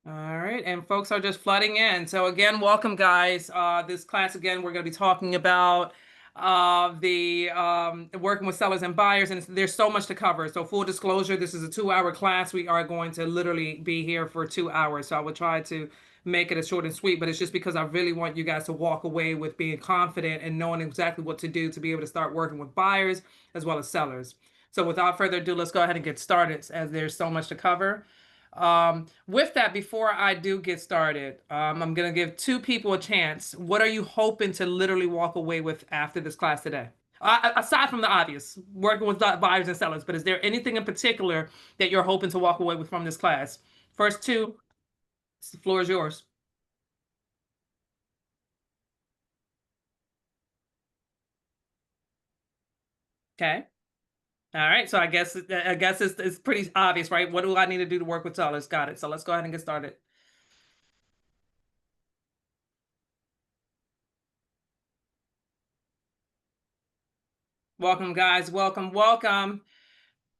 All right, and folks are just flooding in. So again, welcome guys. This class again, we're going to be talking about the working with sellers and buyers, and there's so much to cover. So full disclosure, this is a 2-hour class. We are going to literally be here for 2 hours. So I will try to make it as short and sweet, but it's just because I really want you guys to walk away with being confident and knowing exactly what to do to be able to start working with buyers as well as sellers. So without further ado, let's go ahead and get started as there's so much to cover. With that, before I do get started, I'm going to give two people a chance. What are you hoping to literally walk away with after this class today? Aside from the obvious, working with buyers and sellers, but is there anything in particular that you're hoping to walk away with from this class? First two, the floor is yours. Okay. All right. So I guess it's pretty obvious, right? What do I need to do to work with sellers? Got it. So let's go ahead and get started. Welcome, guys. Welcome, welcome.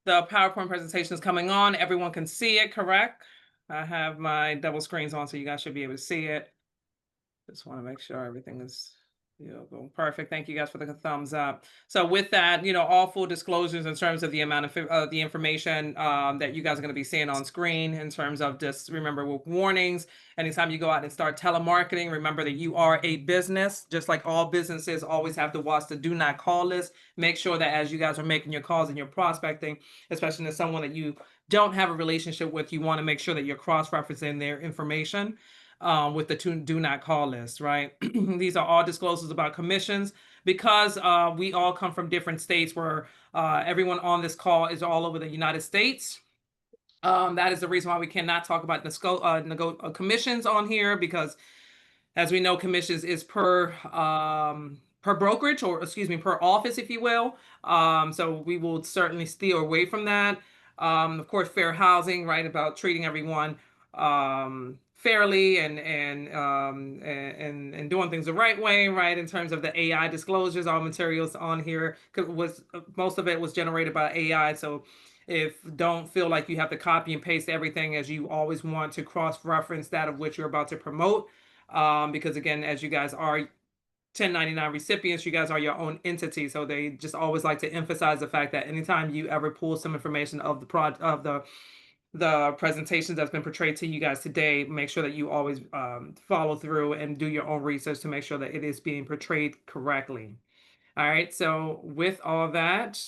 The PowerPoint presentation is coming on. Everyone can see it, correct? I have my double screens on, so you guys should be able to see it. Just want to make sure everything is going perfect. Thank you guys for the thumbs up. So with that, all full disclosures in terms of the amount of the information that you guys are going to be seeing on screen in terms of just remember with warnings. Anytime you go out and start telemarketing, remember that you are a business. Just like all businesses always have to watch the do not call list. Make sure that as you guys are making your calls and you're prospecting, especially to someone that you don't have a relationship with, you want to make sure that you're cross-referencing their information with the do not call list, right? These are all disclosures about commissions because we all come from different states where everyone on this call is all over the United States. That is the reason why we cannot talk about commissions on here because, as we know, commissions is per brokerage, or excuse me, per office, if you will. So we will certainly steer away from that. Of course, fair housing, right? About treating everyone fairly and doing things the right way, right? In terms of the AI disclosures, all materials on here was most of it was generated by AI. So if don't feel like you have to copy and paste everything, as you always want to cross-reference that of which you're about to promote. Because again, as you guys are 1099 recipients, you guys are your own entity. So they just always like to emphasize the fact that anytime you ever pull some information of the presentation that's been portrayed to you guys today, make sure that you always follow through and do your own research to make sure that it is being portrayed correctly. All right, so with all that,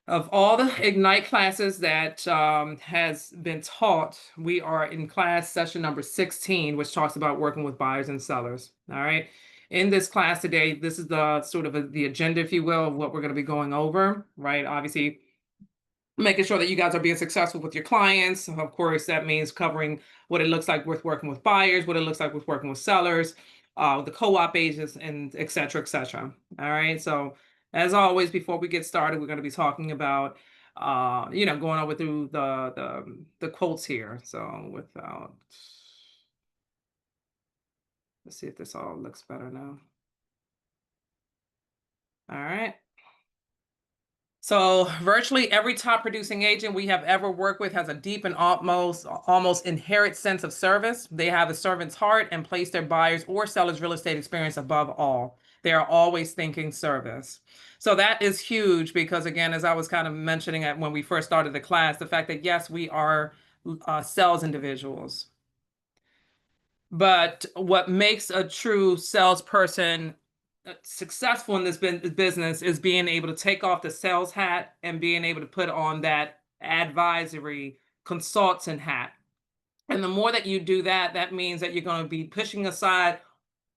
of all the Ignite classes that has been taught, we are in class session number 16, which talks about working with buyers and sellers. All right. In this class today, this is the sort of the agenda, if you will, of what we're going to be going over, right? Obviously, making sure that you guys are being successful with your clients. Of course, that means covering what it looks like with working with buyers, what it looks like with working with sellers, the co-op agents, and et cetera, et cetera. All right. So as always, before we get started, we're going to be talking about, going over through the quotes here. So without, let's see if this all looks better now. All right. So virtually every top producing agent we have ever worked with has a deep and almost inherent sense of service. They have a servant's heart and place their buyers or sellers' real estate experience above all. They are always thinking service. So that is huge because, again, as I was kind of mentioning when we first started the class, the fact that, yes, we are sales individuals. But what makes a true salesperson successful in this business is being able to take off the sales hat and being able to put on that advisory consultant hat. And the more that you do that, that means that you're going to be pushing aside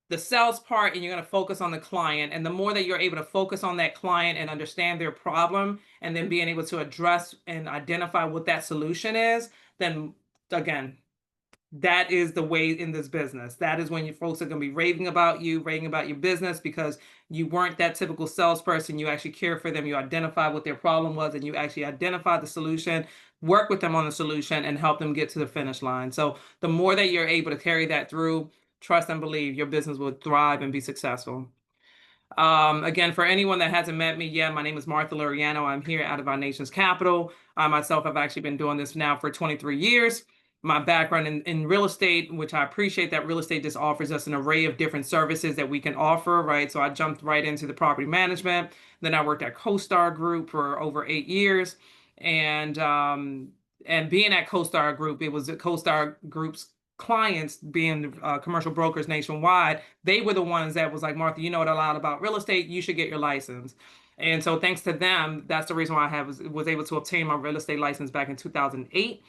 the sales part and you're going to focus on the client. And the more that you're able to focus on that client and understand their problem and then being able to address and identify what that solution is, then again, that is the way in this business. That is when your folks are going to be raving about your business because you weren't that typical salesperson. You actually care for them. You identify what their problem was and you actually identify the solution, work with them on the solution and help them get to the finish line. So the more that you're able to carry that through, trust and believe your business will thrive and be successful. Again, for anyone that hasn't met me yet, my name is Martha Luriano. I'm here out of our nation's capital. I myself have actually been doing this now for 23 years. my background in real estate, which I appreciate that real estate just offers us an array of different services that we can offer, right? So I jumped right into the property management. Then I worked at CoStar Group for over 8 years. And being at CoStar Group, it was CoStar Group's clients being commercial brokers nationwide. They were the ones that was like, Martha, you know a lot about real estate. You should get your license. And so thanks to them, that's the reason why was able to obtain my real estate license back in 2008.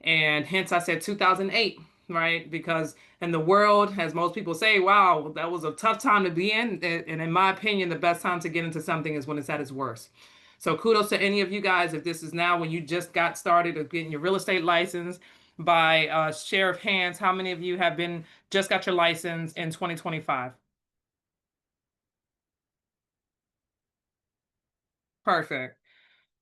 And hence I said 2008, right? Because in the world, as most people say, wow, that was a tough time to be in. And in my opinion, the best time to get into something is when it's at its worst. So kudos to any of you guys. If this is now when you just got started of getting your real estate license, by share of hands, how many of you have been just got your license in 2025? Perfect.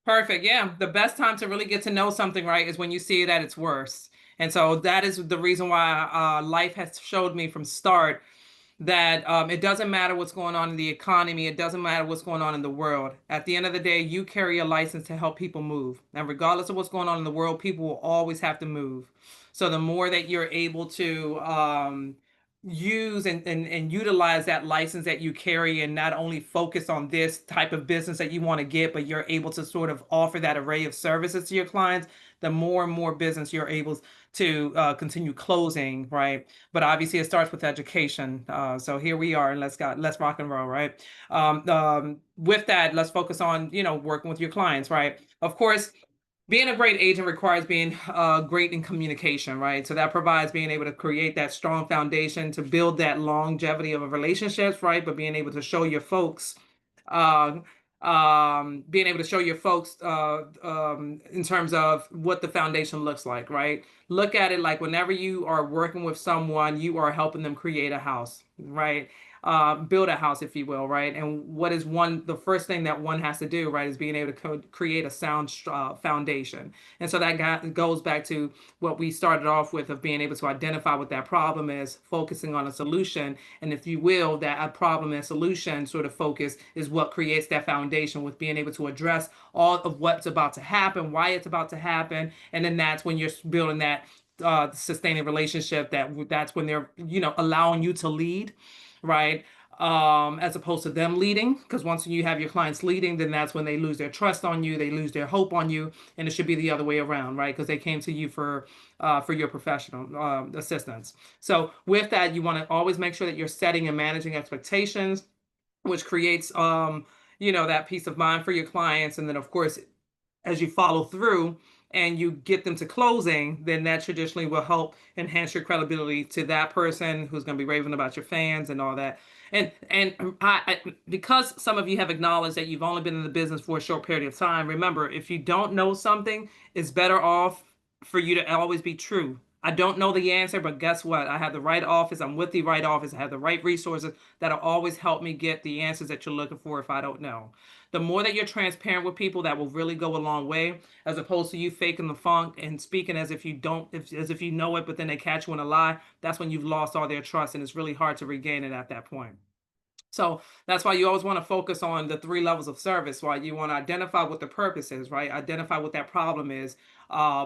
Perfect. Yeah. The best time to really get to know something, right, is when you see it at its worst. And so that is the reason why life has showed me from start that it doesn't matter what's going on in the economy. It doesn't matter what's going on in the world. At the end of the day, you carry a license to help people move. And regardless of what's going on in the world, people will always have to move. So the more that you're able to use and utilize that license that you carry and not only focus on this type of business that you want to get, but you're able to sort of offer that array of services to your clients, the more and more business you're able to continue closing, right? But obviously it starts with education. So here we are, and let's rock and roll, right? With that, let's focus on, working with your clients, right? Of course, being a great agent requires being great in communication, right? So that provides being able to create that strong foundation to build that longevity of relationships, right? But being able to show your folks, uh, being able to show your folks in terms of what the foundation looks like, right? Look at it like whenever you are working with someone, you are helping them create a house, right? Build a house, if you will, right? And what is the first thing that one has to do, right, is being able to create a sound foundation. And so that goes back to what we started off with of being able to identify what that problem is, focusing on a solution. And if you will, that a problem and solution sort of focus is what creates that foundation with being able to address all of what's about to happen, why it's about to happen. And then that's when you're building that sustaining relationship that's when they're allowing you to lead, right? As opposed to them leading, because once you have your clients leading, then that's when they lose their trust on you, they lose their hope on you, and it should be the other way around, right? Because they came to you for your professional assistance. So with that, you want to always make sure that you're setting and managing expectations, which creates that peace of mind for your clients, and then of course as you follow through and you get them to closing, then that traditionally will help enhance your credibility to that person who's going to be raving about your fans and all that. Because some of you have acknowledged that you've only been in the business for a short period of time, remember, if you don't know something, it's better off for you to always be true. I don't know the answer, but guess what? I have the right office. I'm with the right office. I have the right resources that'll always help me get the answers that you're looking for if I don't know. The more that you're transparent with people, that will really go a long way, as opposed to you faking the funk and speaking as if you don't, as if you know it, but then they catch you in a lie. That's when you've lost all their trust, and it's really hard to regain it at that point. So that's why you always want to focus on the three levels of service, right? You want to identify what the purpose is, right? Identify what that problem is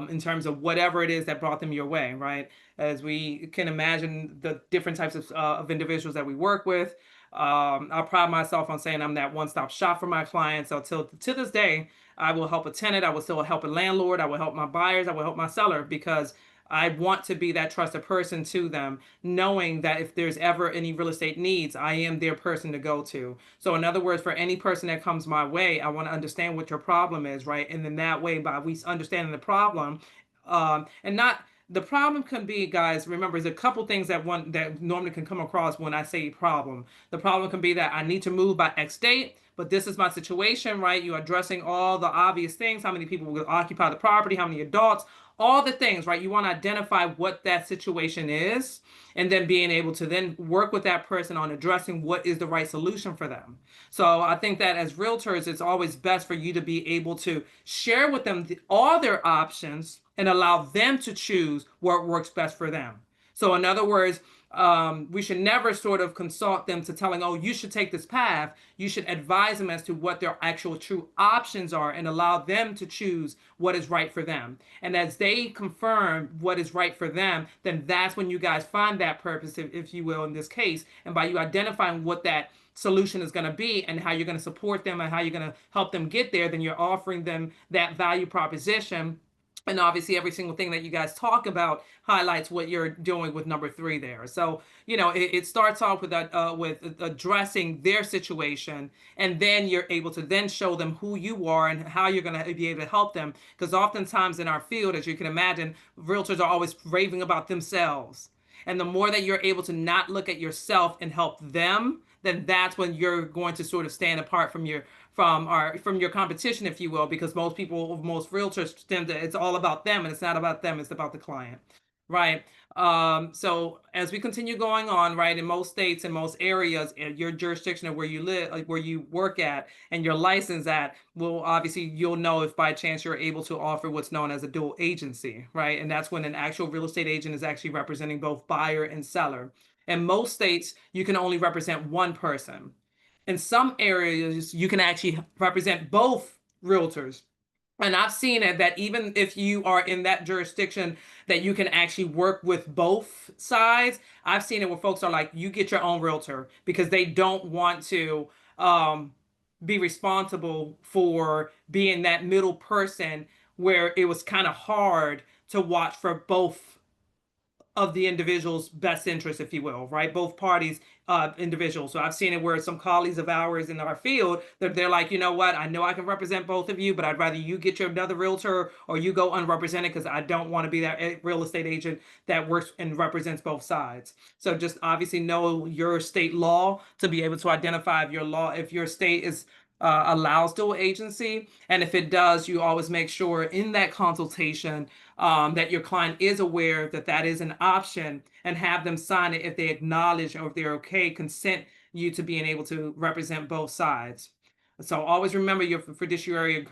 in terms of whatever it is that brought them your way, right? As we can imagine the different types of individuals that we work with. I pride myself on saying I'm that one-stop shop for my clients. So to this day, I will help a tenant. I will still help a landlord. I will help my buyers. I will help my seller because I want to be that trusted person to them, knowing that if there's ever any real estate needs, I am their person to go to. So in other words, for any person that comes my way, I want to understand what your problem is, right? And then that way, by we understanding the problem, and not the problem can be, guys, remember, there's a couple things that normally can come across when I say problem. The problem can be that I need to move by X date, but this is my situation, right? You're addressing all the obvious things, how many people will occupy the property, how many adults, all the things, right? You want to identify what that situation is, and then being able to then work with that person on addressing what is the right solution for them. So I think that as realtors, it's always best for you to be able to share with them all their options and allow them to choose what works best for them. So in other words, we should never sort of consult them to telling, oh, you should take this path. You should advise them as to what their actual true options are and allow them to choose what is right for them. And as they confirm what is right for them, then that's when you guys find that purpose, if you will, in this case. And by you identifying what that solution is going to be and how you're going to support them and how you're going to help them get there, then you're offering them that value proposition. And obviously, every single thing that you guys talk about highlights what you're doing with number three there. So, it starts off with addressing their situation, and then you're able to then show them who you are and how you're going to be able to help them. Because oftentimes in our field, as you can imagine, realtors are always raving about themselves. And the more that you're able to not look at yourself and help them, then that's when you're going to sort of stand apart from your competition, if you will, because most realtors tend to, it's all about them, and it's not about them, it's about the client, right? So as we continue going on, right, in most states and most areas, in your jurisdiction of where you live, like where you work at, and your license at, will obviously, you'll know if by chance you're able to offer what's known as a dual agency, right? And that's when an actual real estate agent is actually representing both buyer and seller. In most states, you can only represent one person. In some areas, you can actually represent both realtors. And I've seen it that even if you are in that jurisdiction, that you can actually work with both sides. I've seen it where folks are like, you get your own realtor because they don't want to be responsible for being that middle person where it was kind of hard to watch for both of the individual's best interest, if you will, right? Both parties, individuals. So I've seen it where some colleagues of ours in our field, they're like, you know what? I know I can represent both of you, but I'd rather you get your another realtor or you go unrepresented because I don't want to be that real estate agent that works and represents both sides. So just obviously know your state law to be able to identify if your state is allows dual agency. And if it does, you always make sure in that consultation that your client is aware that that is an option, and have them sign it if they acknowledge or if they're okay, consent you to being able to represent both sides. So always remember your fiduciary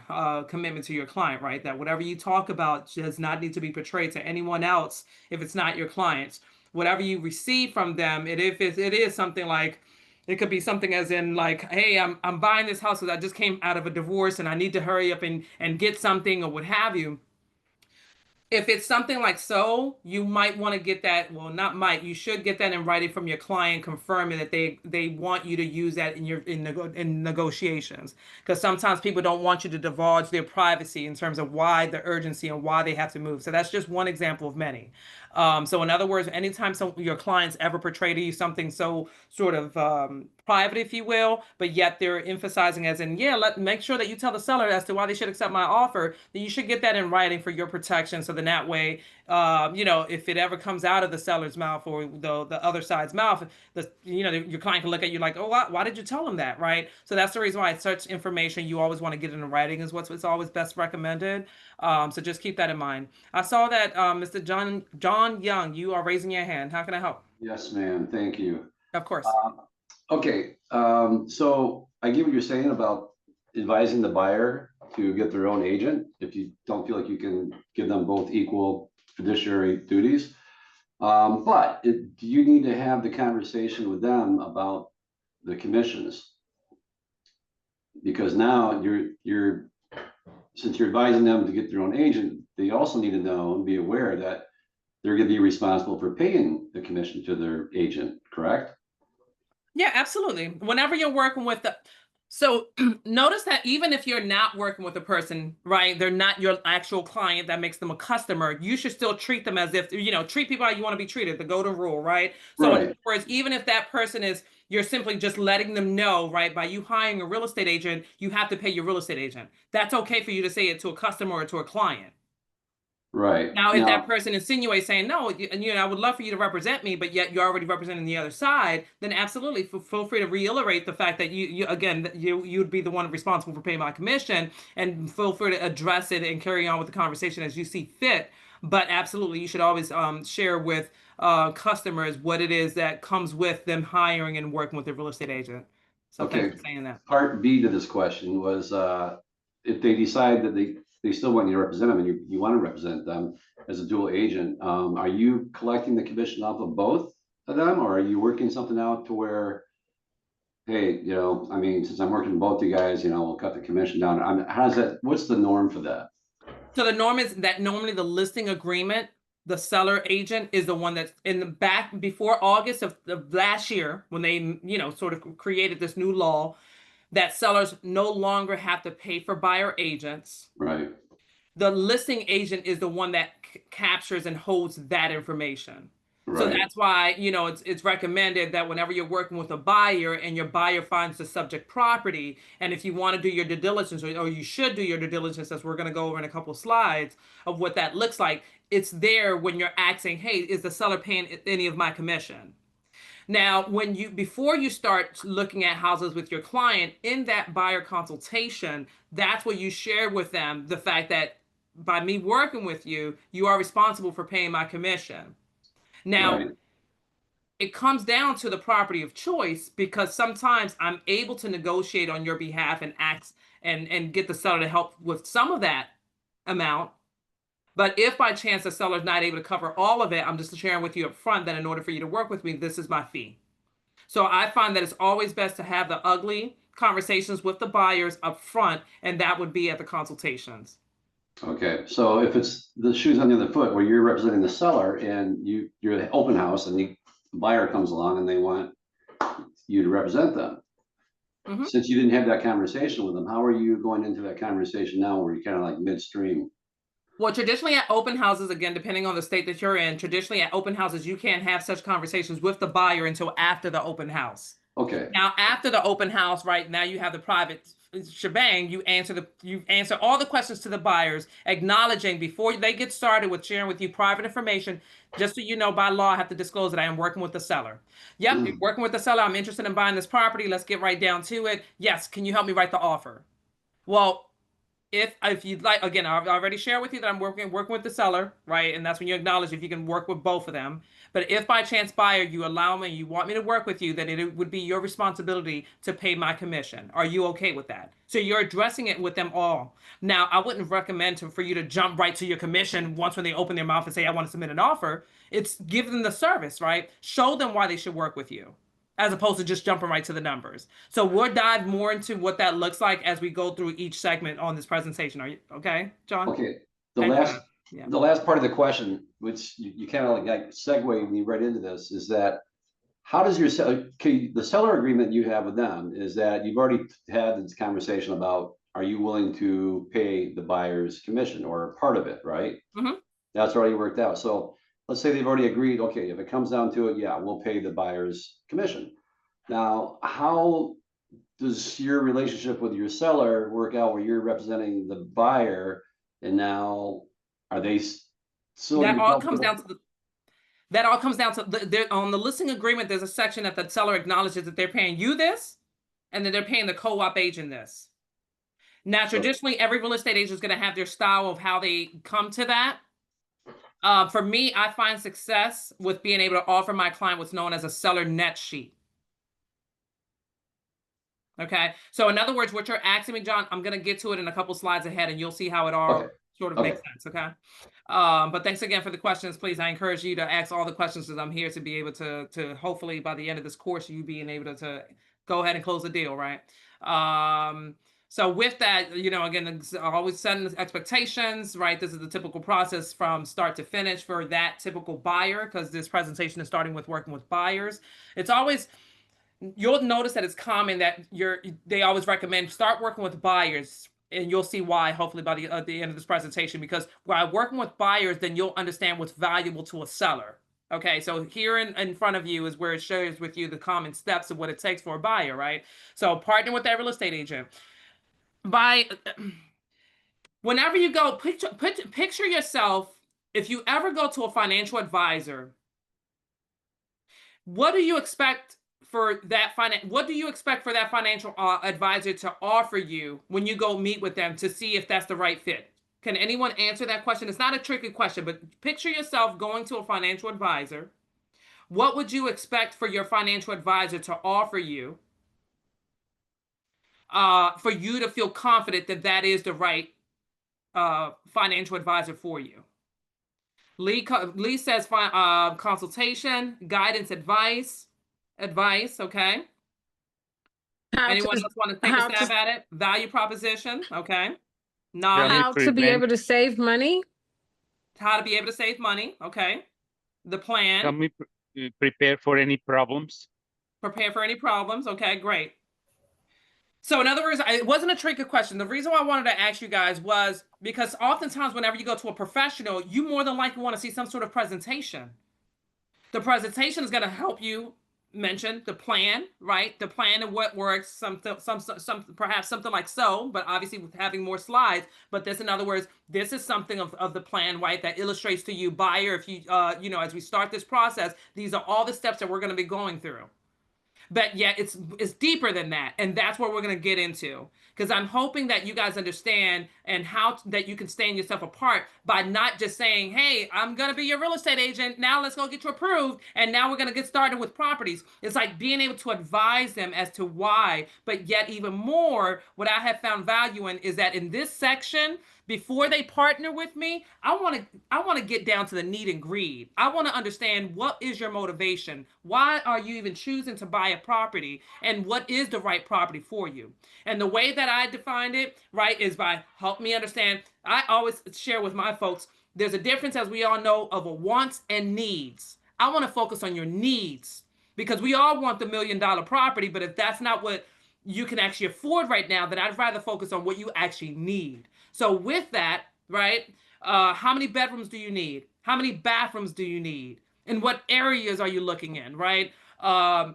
commitment to your client, right? That whatever you talk about does not need to be portrayed to anyone else if it's not your clients. Whatever you receive from them, if it is something like, it could be something as in like, hey, I'm buying this house because I just came out of a divorce and I need to hurry up and get something or what have you. If it's something like so, you might want to get that. Well, not might. You should get that in writing from your client, confirming that they want you to use that in negotiations. Because sometimes people don't want you to divulge their privacy in terms of why the urgency and why they have to move. So that's just one example of many. So in other words, anytime your clients ever portray to you something so sort of private, if you will, but yet they're emphasizing as in, yeah, make sure that you tell the seller as to why they should accept my offer, then you should get that in writing for your protection. So then that way, if it ever comes out of the seller's mouth or the other side's mouth, your client can look at you like, oh, why did you tell them that, right? So that's the reason why such information you always want to get in writing is what's always best recommended. So just keep that in mind. I saw that Mr. John Young, you are raising your hand. How can I help? Yes, ma'am. Thank you. Of course. Okay. So I get what you're saying about advising the buyer to get their own agent if you don't feel like you can give them both equal fiduciary duties. But do you need to have the conversation with them about the commissions? Because now since you're advising them to get their own agent, they also need to know and be aware that they're going to be responsible for paying the commission to their agent, correct? Yeah, absolutely. Whenever you're working with so notice that even if you're not working with a person, right, they're not your actual client that makes them a customer, you should still treat them as if, treat people how you want to be treated, the golden rule, right? So in other words, even if that person you're simply just letting them know, right, by you hiring a real estate agent, you have to pay your real estate agent. That's okay for you to say it to a customer or to a client. Right. Now, if that person insinuates saying, no, I would love for you to represent me, but yet you're already representing the other side, then absolutely feel free to reiterate the fact that you'd be the one responsible for paying my commission, and feel free to address it and carry on with the conversation as you see fit. But absolutely, you should always share with customers what it is that comes with them hiring and working with a real estate agent. So okay. Thanks for saying that. Part B to this question was if they decide that they still want you to represent them and you want to represent them as a dual agent, are you collecting the commission off of both them, or are you working something out to where, hey, I mean, since I'm working with both you guys, we'll cut the commission down. How's that? What's the norm for that? So the norm is that normally the listing agreement, the seller agent is the one that's in the back before August of last year when they, sort of created this new law that sellers no longer have to pay for buyer agents. Right, The listing agent is the one that captures and holds that information. So right, that's why, it's recommended that whenever you're working with a buyer and your buyer finds the subject property, and if you want to do your due diligence, or you should do your due diligence, as we're going to go over in a couple of slides of what that looks like, it's there when you're asking, hey, is the seller paying any of my commission? Now, before you start looking at houses with your client in that buyer consultation, that's where you share with them the fact that by me working with you, you are responsible for paying my commission. Now, right. it comes down to the property of choice because sometimes I'm able to negotiate on your behalf and ask and get the seller to help with some of that amount. But if by chance the seller's not able to cover all of it, I'm just sharing with you up front that in order for you to work with me, this is my fee. So I find that it's always best to have the ugly conversations with the buyers up front, and that would be at the consultations. Okay, so if it's the shoes on the other foot, where you're representing the seller and you're the open house and the buyer comes along and they want you to represent them. Mhm. Since you didn't have that conversation with them, how are you going into that conversation now where you're kind of like midstream? Well, traditionally at open houses, again, depending on the state that you're in, traditionally at open houses, you can't have such conversations with the buyer until after the open house. Okay, Now, after the open house, right now you have the private shebang. You answer all the questions to the buyers, acknowledging before they get started with sharing with you private information. Just so you know, by law, I have to disclose that I am working with the seller. Yep, you're working with the seller. I'm interested in buying this property. Let's get right down to it. Yes, can you help me write the offer? Well, if you'd like, again, I've already shared with you that I'm working with the seller, right? And that's when you acknowledge if you can work with both of them. But if by chance, buyer, you allow me, you want me to work with you, then it would be your responsibility to pay my commission. Are you okay with that? So you're addressing it with them all. Now, I wouldn't recommend for you to jump right to your commission once when they open their mouth and say, I want to submit an offer. It's give them the service, right? Show them why they should work with you, as opposed to just jumping right to the numbers. So we'll dive more into what that looks like as we go through each segment on this presentation. Are you okay, John? okay. The Okay, go last ahead. Yeah. the last part of the question, which you kind of like segue me right into this, is that how does your the seller agreement you have with them is that you've already had this conversation about, are you willing to pay the buyer's commission or part of it, right? Hmm. That's already worked out. So let's say they've already agreed, okay, if it comes down to it, yeah, we'll pay the buyer's commission. Now, how does your relationship with your seller work out where you're representing the buyer and now are they still That you all comes down comfortable? to the that all comes down to on the listing agreement. There's a section that the seller acknowledges that they're paying you this, and then they're paying the co-op agent this. Now, So, traditionally, every real estate agent is going to have their style of how they come to that. For me, I find success with being able to offer my client what's known as a seller net sheet. Okay. So in other words, what you're asking me, John, I'm going to get to it in a couple slides ahead and you'll see how it okay, all sort of okay. makes sense. Okay. But thanks again for the questions. Please, I encourage you to ask all the questions because I'm here to be able to hopefully by the end of this course, you being able to go ahead and close the deal. Right. So with that, again, always setting expectations, right? This is the typical process from start to finish for that typical buyer, because this presentation is starting with working with buyers. It's always, you'll notice that it's common that they always recommend start working with buyers, and you'll see why hopefully by the end of this presentation, because by working with buyers then you'll understand what's valuable to a seller. Okay, so here in front of you is where it shares with you the common steps of what it takes for a buyer, right? So partner with that real estate agent. By Whenever you go, picture yourself, if you ever go to a financial advisor, what do you expect what do you expect for that financial advisor to offer you when you go meet with them to see if that's the right fit? Can anyone answer that question? It's not a tricky question, but picture yourself going to a financial advisor. What would you expect for your financial advisor to offer you for you to feel confident that that is the right financial advisor for you? Lee says consultation, guidance, advice. Okay. How Anyone to else want to take a how stab to at it? Value proposition. Okay. Let Knowledge, me how to be able prevent. to save money? how to be able to save money. Okay. The plan, Help me prepare for any problems. prepare for any problems. Okay, great. So in other words, it wasn't a tricky question. The reason why I wanted to ask you guys was because oftentimes whenever you go to a professional, you more than likely want to see some sort of presentation. The presentation is going to help you mention the plan, right? The plan and what works, some perhaps something like so, but obviously with having more slides. But this, in other words, this is something of the plan, right? That illustrates to you, buyer, if you, as we start this process, these are all the steps that we're going to be going through. But yet it's deeper than that, and that's what we're going to get into, because I'm hoping that you guys understand and how that you can stand yourself apart by not just saying, hey, I'm going to be your real estate agent, now let's go get you approved, and now we're going to get started with properties. It's like being able to advise them as to why. But yet even more, what I have found value in is that in this section, before they partner with me, I want to get down to the need and greed. I want to understand, what is your motivation? Why are you even choosing to buy a property, and what is the right property for you? And the way that I defined it, right, is by help me understand. I always share with my folks, there's a difference, as we all know, of a wants and needs. I want to focus on your needs, because we all want the $1 million property, but if that's not what you can actually afford right now, then I'd rather focus on what you actually need. So with that, right, how many bedrooms do you need? How many bathrooms do you need? And what areas are you looking in, right? What's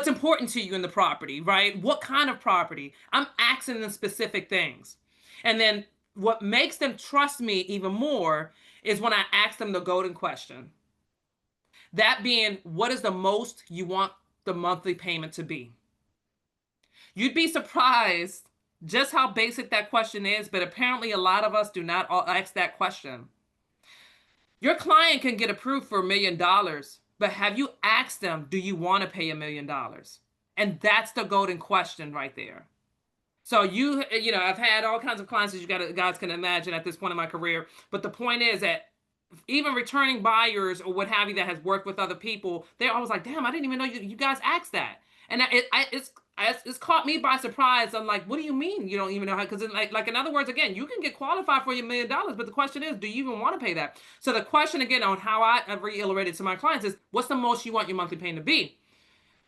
important to you in the property, right? What kind of property? I'm asking them specific things. And then what makes them trust me even more is when I ask them the golden question. That being, what is the most you want the monthly payment to be? You'd be surprised just how basic that question is, but apparently a lot of us do not ask that question. Your client can get approved for $1 million, but have you asked them, do you want to pay $1 million? And that's the golden question right there. So I've had all kinds of clients, as you guys can imagine at this point in my career, but the point is that even returning buyers or what have you that has worked with other people, they're always like, damn, I didn't even know you guys asked that. And it's caught me by surprise. I'm like, what do you mean you don't even know how? Because like in other words, again, you can get qualified for your $1 million, but the question is, do you even want to pay that? So the question again on how I have reiterated to my clients is, what's the most you want your monthly payment to be?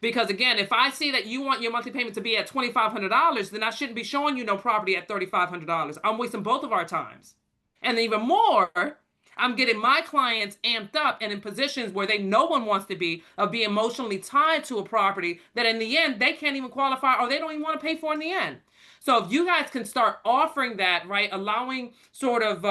Because again, if I see that you want your monthly payment to be at $2,500, then I shouldn't be showing you no property at $3,500. I'm wasting both of our times. And even more, I'm getting my clients amped up and in positions where no one wants to be, of being emotionally tied to a property that in the end, they can't even qualify, or they don't even want to pay for in the end. So if you guys can start offering that, right, allowing sort of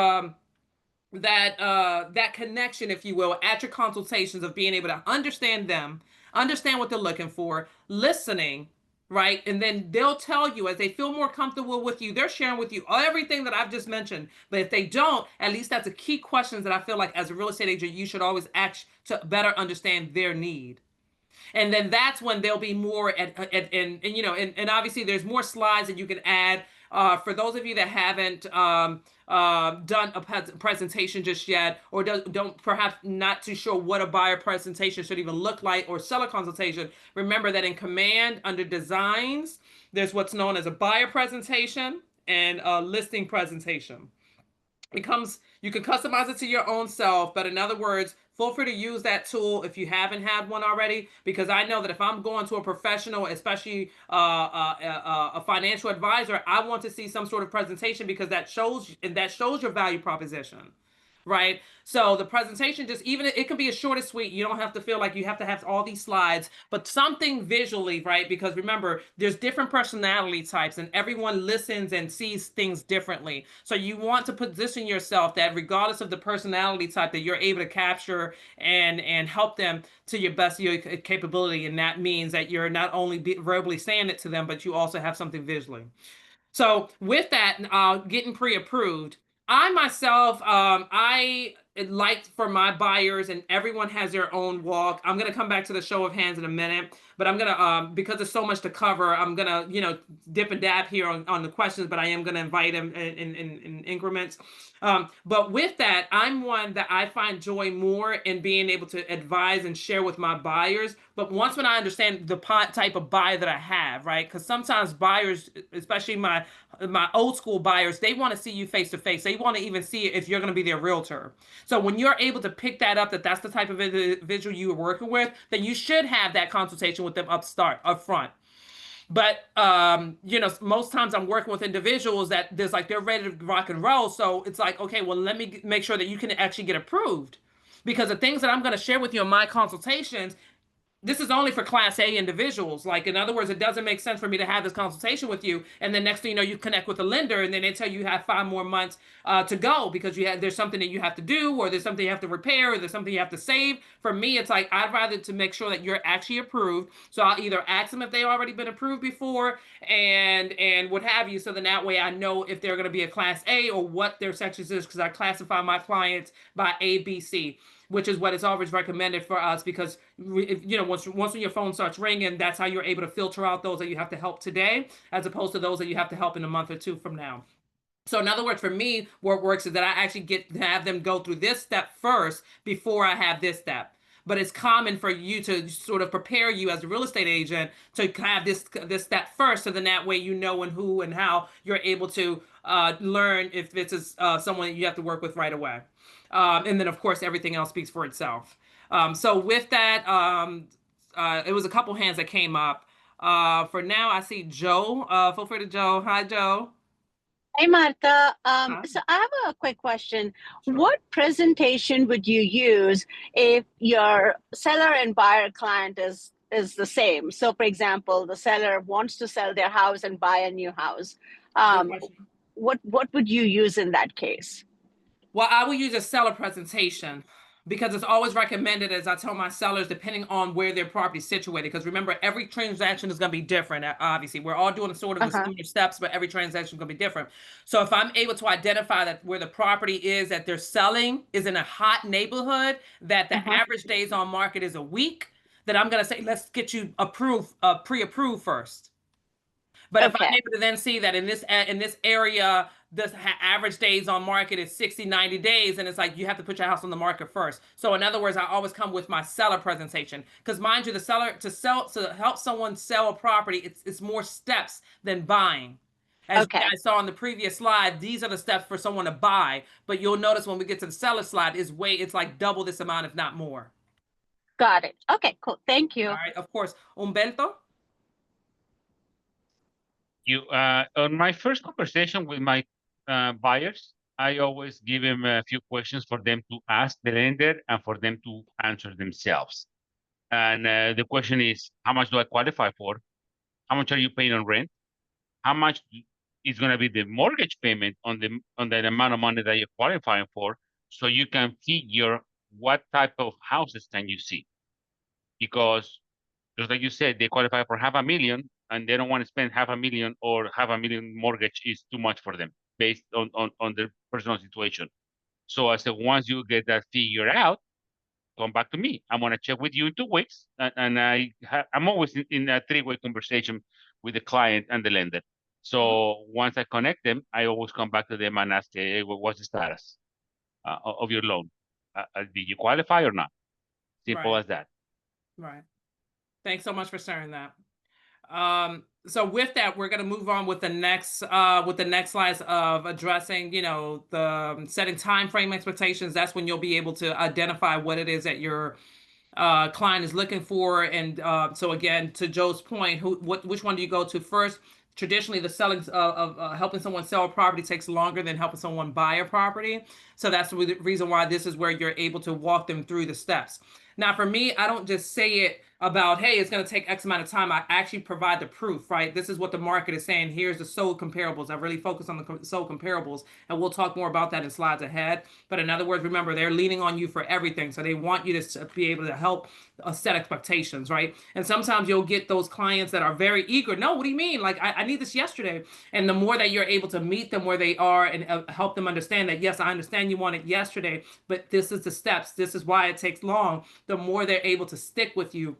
that connection, if you will, at your consultations, of being able to understand them, understand what they're looking for, listening, right? And then they'll tell you as they feel more comfortable with you, they're sharing with you everything that I've just mentioned. But if they don't, at least that's a key questions that I feel like as a real estate agent, you should always ask to better understand their need. And then that's when they'll be more and obviously there's more slides that you can add. For those of you that haven't done a presentation just yet, or don't perhaps not too sure what a buyer presentation should even look like, or seller consultation, remember that in Command under designs, there's what's known as a buyer presentation and a listing presentation. You can customize it to your own self, but in other words, feel free to use that tool if you haven't had one already, because I know that if I'm going to a professional, especially a financial advisor, I want to see some sort of presentation, because that shows your value proposition, right? So the presentation, just even it can be a short and sweet. You don't have to feel like you have to have all these slides, but something visually, right? Because remember, there's different personality types, and everyone listens and sees things differently. So you want to position yourself that regardless of the personality type, that you're able to capture and help them to your best of your capability. And that means that you're not only verbally saying it to them, but you also have something visually. So with that, getting pre-approved, I myself, I like for my buyers, and everyone has their own walk. I'm gonna come back to the show of hands in a minute, but I'm gonna because there's so much to cover, I'm gonna dip and dab here on the questions, but I am gonna invite them in increments. But with that, I'm one that I find joy more in being able to advise and share with my buyers. But once when I understand the type of buyer that I have, right? Because sometimes buyers, especially my old school buyers, they want to see you face to face. They want to even see if you're going to be their realtor. So when you're able to pick that up, that that's the type of individual you are working with, then you should have that consultation with them up front. But most times I'm working with individuals that there's like they're ready to rock and roll. So it's like, okay, well, let me make sure that you can actually get approved. Because the things that I'm going to share with you in my consultations, this is only for Class A individuals. Like, in other words, it doesn't make sense for me to have this consultation with you, and then next thing you know, you connect with a lender, and then they tell you have 5 more months to go because there's something that you have to do, or there's something you have to repair, or there's something you have to save. For me, it's like I'd rather to make sure that you're actually approved. So I'll either ask them if they've already been approved before, and what have you. So then that way I know if they're going to be a Class A or what their sections is, because I classify my clients by A, B, C, which is what is always recommended for us, because once when your phone starts ringing, that's how you're able to filter out those that you have to help today, as opposed to those that you have to help in a month or 2 from now. So in other words, for me, what works is that I actually get to have them go through this step first before I have this step. But it's common for you to sort of prepare you as a real estate agent to have this step first, so then that way you know when, who, and how you're able to learn if it's someone that you have to work with right away. And then, of course, everything else speaks for itself. So with that, it was a couple hands that came up. For now, I see Joe. Feel free to Joe. Hi, Joe. Hey, Martha. Hi. So I have a quick question. Sure. What presentation would you use if your seller and buyer client is the same? So, for example, the seller wants to sell their house and buy a new house. Good question. What would you use in that case? Well, I will use a seller presentation, because it's always recommended, as I tell my sellers, depending on where their property is situated. Because remember, every transaction is going to be different. Obviously, we're all doing sort of the similar steps, but every transaction is going to be different. So if I'm able to identify that where the property is that they're selling is in a hot neighborhood, that the average days on market is a week, then I'm going to say, let's get you approved, pre-approved first. But if I'm able to then see that in this area, the average days on market is 60, 90 days, and it's like you have to put your house on the market first. So in other words, I always come with my seller presentation, because mind you, the seller to help someone sell a property, it's more steps than buying. As I saw on the previous slide, these are the steps for someone to buy. But you'll notice when we get to the seller slide, it's like double this amount, if not more. Got it. Okay, cool. Thank you. All right, of course. Humberto? On my first conversation with my buyers, I always give them a few questions for them to ask the lender and for them to answer themselves. And the question is, how much do I qualify for? How much are you paying on rent? How much is going to be the mortgage payment on the amount of money that you're qualifying for, so you can figure what type of houses can you see? Because just like you said, they qualify for $500,000, and they don't want to spend $500,000, or $500,000 mortgage is too much for them based on their personal situation. So I said, once you get that figured out, come back to me. I'm going to check with you in 2 weeks. And I'm always in a 3-way conversation with the client and the lender. So once I connect them, I always come back to them and ask, hey, what's the status of your loan? Did you qualify or not? Simple as that. Right. Thanks so much for sharing that. So with that, we're going to move on with the next slides of addressing, the setting time frame expectations. That's when you'll be able to identify what it is that your client is looking for. And so again, to Joe's point, which one do you go to first? Traditionally, the selling of helping someone sell a property takes longer than helping someone buy a property. So that's the reason why this is where you're able to walk them through the steps. Now, for me, I don't just say it about, hey, it's going to take X amount of time. I actually provide the proof, right? This is what the market is saying. Here's the sold comparables. I really focus on the sold comparables, and we'll talk more about that in slides ahead. But in other words, remember, they're leaning on you for everything. So they want you to be able to help set expectations, right? And sometimes you'll get those clients that are very eager. No, what do you mean? Like, I need this yesterday. And the more that you're able to meet them where they are and help them understand that, yes, I understand you want it yesterday, but this is the steps. This is why it takes long. The more they're able to stick with you,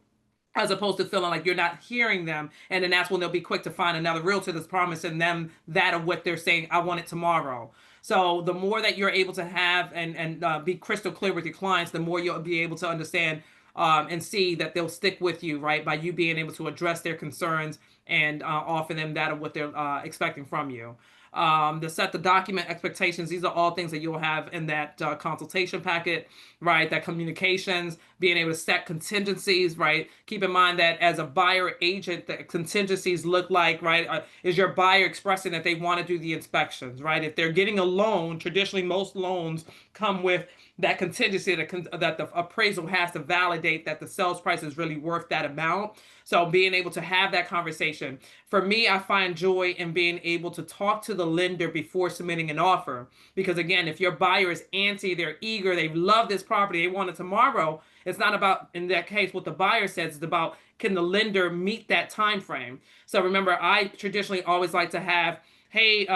as opposed to feeling like you're not hearing them. And then that's when they'll be quick to find another realtor that's promising them that of what they're saying, I want it tomorrow. So the more that you're able to have and be crystal clear with your clients, the more you'll be able to understand and see that they'll stick with you, right? By you being able to address their concerns and offer them that of what they're expecting from you. To set the document expectations. These are all things that you'll have in that consultation packet, right? That communications, being able to set contingencies, right? Keep in mind that as a buyer agent, the contingencies look like, right? Is your buyer expressing that they want to do the inspections, right? If they're getting a loan, traditionally most loans come with that contingency that the appraisal has to validate that the sales price is really worth that amount. So being able to have that conversation. For me, I find joy in being able to talk to the lender before submitting an offer. Because again, if your buyer is antsy, they're eager, they love this property, they want it tomorrow, it's not about, in that case, what the buyer says, it's about, can the lender meet that time frame? So remember, I traditionally always like to have, hey,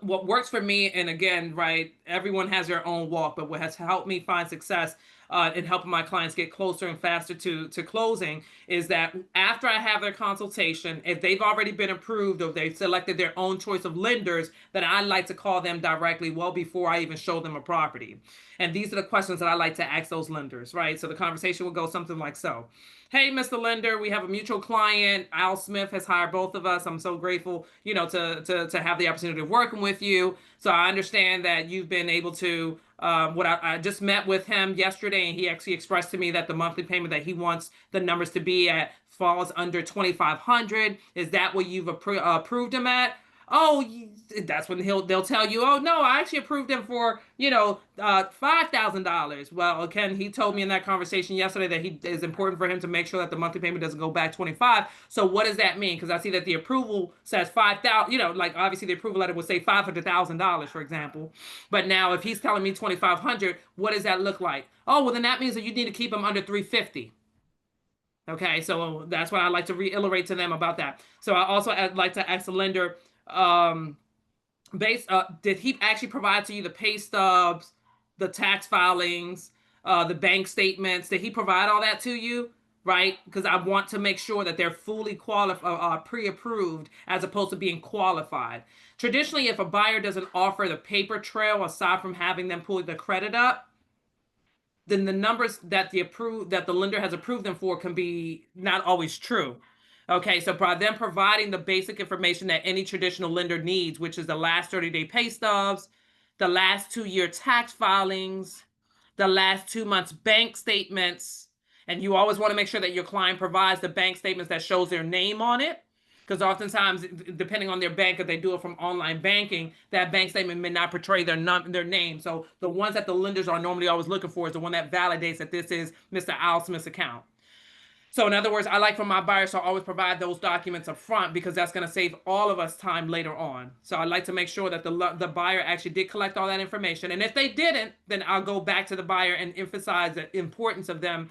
what works for me, and again, right, everyone has their own walk, but what has helped me find success in helping my clients get closer and faster to closing is that after I have their consultation, if they've already been approved or they've selected their own choice of lenders, then I like to call them directly well before I even show them a property. And these are the questions that I like to ask those lenders, right? So the conversation will go something like so. Hey, Mr. Lender, we have a mutual client. Al Smith has hired both of us. I'm so grateful, you know, to have the opportunity of working with you. So I understand that you've been able to, I just met with him yesterday, and he actually expressed to me that the monthly payment that he wants the numbers to be at falls under $2,500. Is that what you've approved him at? Oh, that's when they'll tell you, oh no, I actually approved him for, you know, $5,000. Well, again, he told me in that conversation yesterday that it's important for him to make sure that the monthly payment doesn't go back 25. So what does that mean? Because I see that the approval says 5,000, you know, like obviously the approval letter would say $500,000, for example. But now if he's telling me 2,500, what does that look like? Oh, well, then that means that you need to keep him under 350. Okay, so that's why I like to reiterate to them about that. So I also like to ask the lender, did he actually provide to you the pay stubs, the tax filings, the bank statements? Did he provide all that to you? Right? Because I want to make sure that they're fully qualified, pre-approved, as opposed to being qualified. Traditionally, if a buyer doesn't offer the paper trail, aside from having them pull the credit up, then the numbers that the lender has approved them for can be not always true. Okay, so by them providing the basic information that any traditional lender needs, which is the last 30-day pay stubs, the last 2-year tax filings, the last 2 months bank statements, and you always want to make sure that your client provides the bank statements that shows their name on it, because oftentimes, depending on their bank, if they do it from online banking, that bank statement may not portray their name. So the ones that the lenders are normally always looking for is the one that validates that this is Mr. Al Smith's account. So in other words, I like for my buyers to always provide those documents up front, because that's going to save all of us time later on. So I like to make sure that the buyer actually did collect all that information. And if they didn't, then I'll go back to the buyer and emphasize the importance of them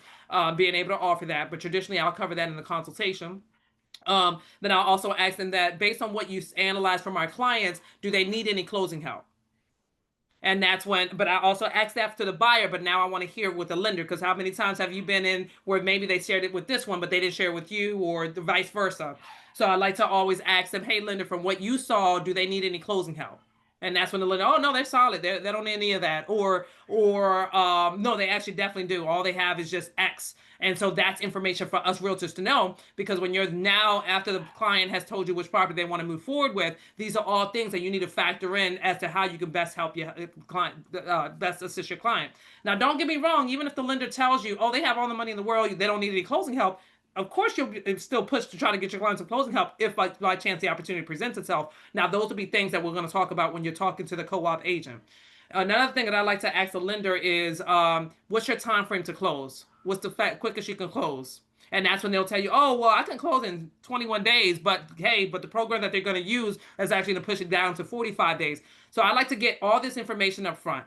being able to offer that. But traditionally, I'll cover that in the consultation. Then I'll also ask them that based on what you've analyzed from our clients, do they need any closing help? And that's when, but I also ask that to the buyer, but now I want to hear with the lender, because how many times have you been in where maybe they shared it with this one, but they didn't share it with you, or the vice versa? So I like to always ask them, hey, lender, from what you saw, do they need any closing help? And that's when the lender, oh, no, they're solid. They don't need any of that. Or no, they actually definitely do. All they have is just X. And so that's information for us realtors to know, because when you're now, after the client has told you which property they want to move forward with, these are all things that you need to factor in as to how you can best help your client, best assist your client. Now, don't get me wrong. Even if the lender tells you, oh, they have all the money in the world, they don't need any closing help, of course, you'll still push to try to get your clients some closing help if by chance the opportunity presents itself. Now, those will be things that we're going to talk about when you're talking to the co-op agent. Another thing that I like to ask the lender is, what's your time frame to close? what's the quickest you can close. And that's when they'll tell you, oh, well, I can close in 21 days, but hey, but the program that they're going to use is actually going to push it down to 45 days. So I like to get all this information up front.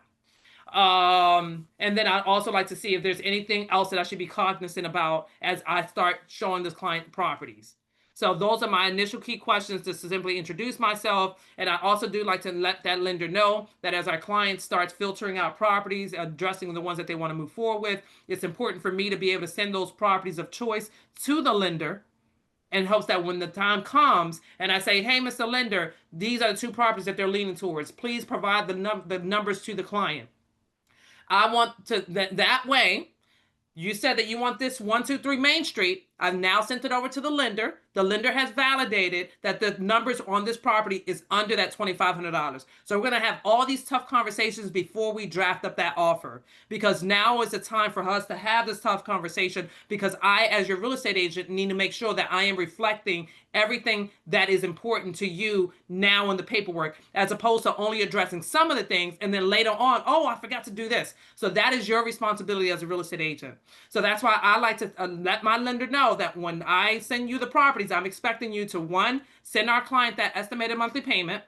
And then I also like to see if there's anything else that I should be cognizant about as I start showing this client properties. So those are my initial key questions, just to simply introduce myself. And I also do like to let that lender know that as our client starts filtering out properties, addressing the ones that they want to move forward with, it's important for me to be able to send those properties of choice to the lender in hopes that when the time comes and I say, hey, Mr. Lender, these are the two properties that they're leaning towards. Please provide the numbers to the client. I want to, that way, you said that you want this 123 Main Street. I've now sent it over to the lender. The lender has validated that the numbers on this property is under that $2,500. So we're going to have all these tough conversations before we draft up that offer, because now is the time for us to have this tough conversation, because I, as your real estate agent, need to make sure that I am reflecting everything that is important to you now in the paperwork, as opposed to only addressing some of the things and then later on, oh, I forgot to do this. So that is your responsibility as a real estate agent. So that's why I like to let my lender know that when I send you the properties, I'm expecting you to, one, send our client that estimated monthly payment.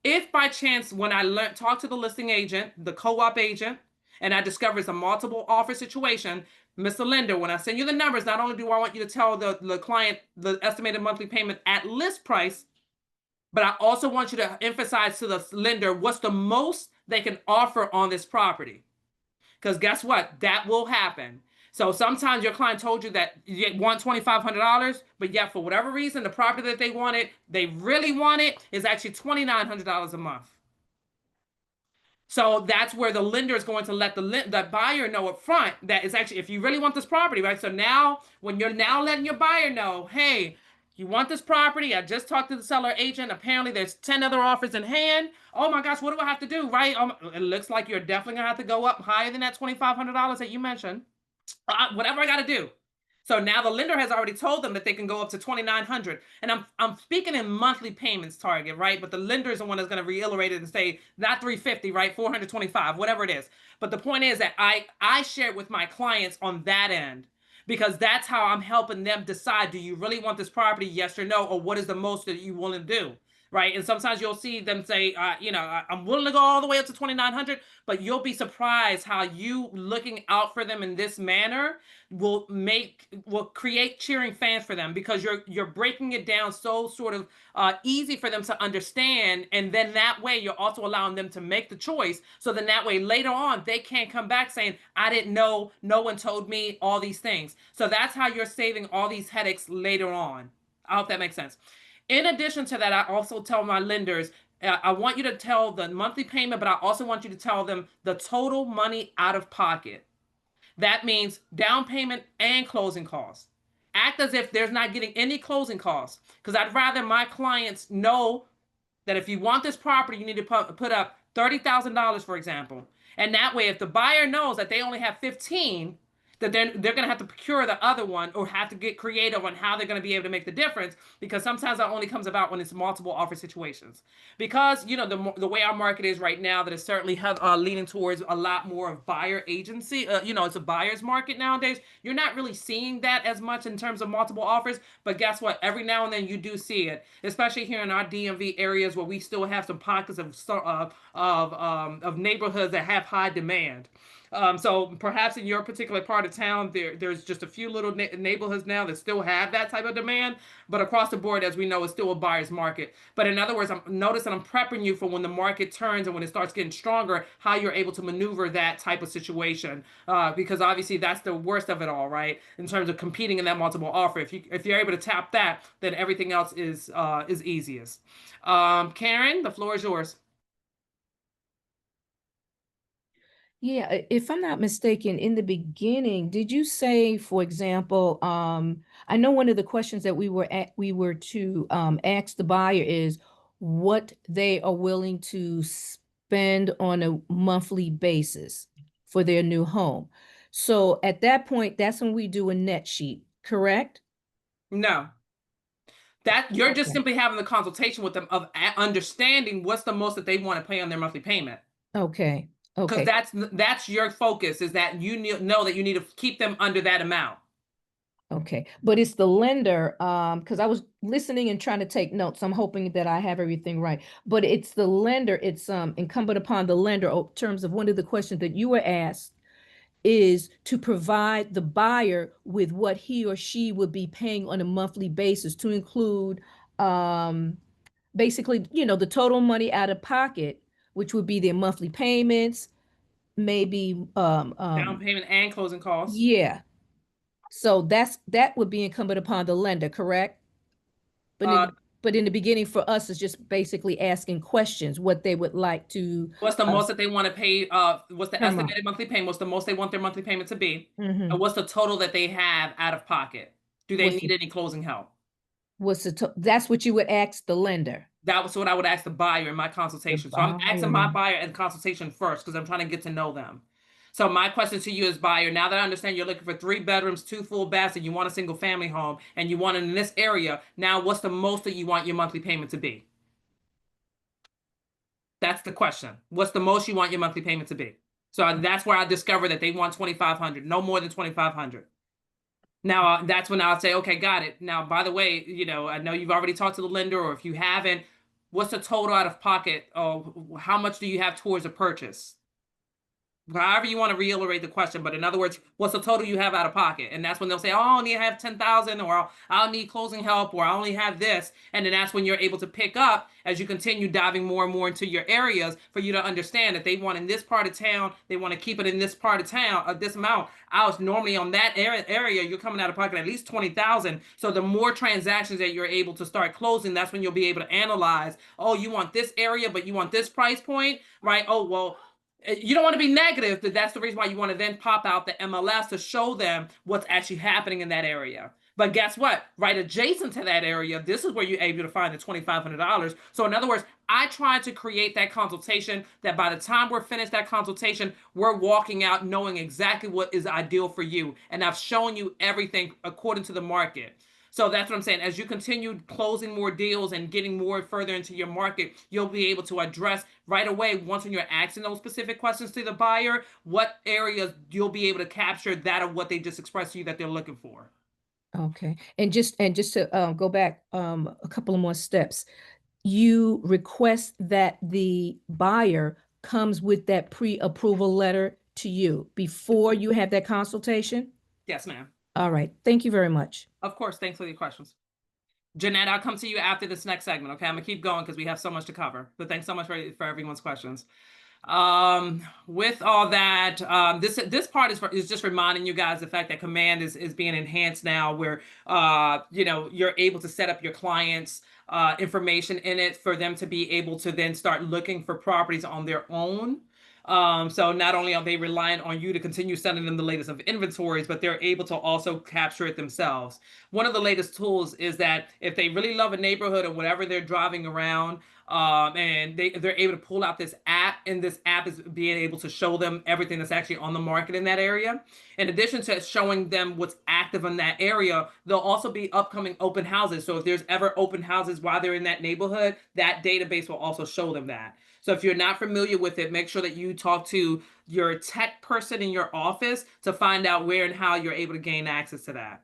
If by chance, when I talk to the listing agent, the co-op agent, and I discover it's a multiple offer situation, Mr. Lender, when I send you the numbers, not only do I want you to tell the client the estimated monthly payment at list price, but I also want you to emphasize to the lender what's the most they can offer on this property. Because guess what? That will happen. So sometimes your client told you that you want $2,500, but yet for whatever reason, the property that they really want it, is actually $2,900 a month. So that's where the lender is going to let the buyer know up front that it's actually, if you really want this property, right? So now, when you're now letting your buyer know, hey, you want this property? I just talked to the seller agent. Apparently there's 10 other offers in hand. Oh my gosh, what do I have to do, right? It looks like you're definitely gonna have to go up higher than that $2,500 that you mentioned. Whatever I gotta do. So now the lender has already told them that they can go up to $2,900, and I'm speaking in monthly payments target, right? But the lender is the one that's going to reiterate it and say not $350, right? $425, whatever it is. But the point is that I share it with my clients on that end, because that's how I'm helping them decide: do you really want this property, yes or no, or what is the most that you willing to do? Right. And sometimes you'll see them say, I'm willing to go all the way up to 2,900, but you'll be surprised how you looking out for them in this manner will create cheering fans for them, because you're breaking it down so sort of easy for them to understand. And then that way you're also allowing them to make the choice. So then that way later on, they can't come back saying, I didn't know, no one told me all these things. So that's how you're saving all these headaches later on. I hope that makes sense. In addition to that, I also tell my lenders, I want you to tell the monthly payment, but I also want you to tell them the total money out of pocket. That means down payment and closing costs. Act as if there's not getting any closing costs, because I'd rather my clients know that if you want this property, you need to put up $30,000, for example. And that way, if the buyer knows that they only have 15, that they're going to have to procure the other one, or have to get creative on how they're going to be able to make the difference, because sometimes that only comes about when it's multiple offer situations. Because, the way our market is right now, that is certainly leaning towards a lot more of buyer agency. It's a buyer's market nowadays. You're not really seeing that as much in terms of multiple offers, but guess what? Every now and then you do see it, especially here in our DMV areas, where we still have some pockets of neighborhoods that have high demand. So perhaps in your particular part of town, there's just a few little neighborhoods now that still have that type of demand, but across the board, as we know, it's still a buyer's market. But in other words, I'm prepping you for when the market turns and when it starts getting stronger, how you're able to maneuver that type of situation, because obviously that's the worst of it all, right? In terms of competing in that multiple offer, if you're able to tap that, then everything else is easiest. Karen, the floor is yours. Yeah, if I'm not mistaken, in the beginning, did you say, for example, I know one of the questions that we were to ask the buyer is what they are willing to spend on a monthly basis for their new home. So at that point, that's when we do a net sheet, correct? No. That you're just Okay. simply having the consultation with them of understanding what's the most that they want to pay on their monthly payment. Okay. Because Okay, that's your focus, is that you know that you need to keep them under that amount. okay. But it's the lender, because I was listening and trying to take notes. I'm hoping that I have everything right. But it's the lender, it's incumbent upon the lender, in terms of one of the questions that you were asked, is to provide the buyer with what he or she would be paying on a monthly basis, to include basically, the total money out of pocket, which would be their monthly payments, maybe Down payment and closing costs. yeah. So that would be incumbent upon the lender, correct? But Uh, in the beginning, for us, it's just basically asking questions, what they would like to What's the most that they want to pay? What's the per month. estimated monthly payment? What's the most they want their monthly payment to be? Mhm. And what's the total that they have out of pocket? Do they What's need the- any closing help? That's what you would ask the lender. That was what I would ask the buyer in my consultation. So I'm asking my buyer in consultation first because I'm trying to get to know them. So my question to you as buyer, now that I understand you're looking for 3 bedrooms, 2 full baths, and you want a single family home, and you want it in this area, now what's the most that you want your monthly payment to be? That's the question. What's the most you want your monthly payment to be? So that's where I discovered that they want 2,500, no more than 2,500. Now that's when I'll say, okay, got it. Now, by the way, I know you've already talked to the lender, or if you haven't, what's the total out of pocket? How much do you have towards a purchase? However you want to reiterate the question, but in other words, what's the total you have out of pocket? And that's when they'll say, oh, I only have 10,000, or I'll need closing help, or I only have this. And then that's when you're able to pick up as you continue diving more and more into your areas, for you to understand that they want in this part of town, they want to keep it in this part of town, this amount. I was normally on that area, you're coming out of pocket at least 20,000. So the more transactions that you're able to start closing, that's when you'll be able to analyze, oh, you want this area, but you want this price point, right? Oh, well, you don't want to be negative, but that's the reason why you want to then pop out the MLS to show them what's actually happening in that area. But guess what? Right adjacent to that area, this is where you're able to find the $2,500. So in other words, I tried to create that consultation that by the time we're finished that consultation, we're walking out knowing exactly what is ideal for you. And I've shown you everything according to the market. So that's what I'm saying. As you continue closing more deals and getting more further into your market, you'll be able to address right away, once when you're asking those specific questions to the buyer, what areas you'll be able to capture that of what they just expressed to you that they're looking for. Okay. And just to go back a couple of more steps, you request that the buyer comes with that pre-approval letter to you before you have that consultation? Yes, ma'am. All right. Thank you very much. Of course. Thanks for your questions. Jeanette, I'll come to you after this next segment. Okay, I'm gonna keep going because we have so much to cover. But thanks so much for everyone's questions. With all that, this part is just reminding you guys the fact that Command is being enhanced now, where you're able to set up your clients' information in it for them to be able to then start looking for properties on their own. So not only are they reliant on you to continue sending them the latest of inventories, but they're able to also capture it themselves. One of the latest tools is that if they really love a neighborhood or whatever they're driving around, and they're able to pull out this app, and this app is being able to show them everything that's actually on the market in that area. In addition to showing them what's active in that area, there'll also be upcoming open houses. So if there's ever open houses while they're in that neighborhood, that database will also show them that. So if you're not familiar with it, make sure that you talk to your tech person in your office to find out where and how you're able to gain access to that.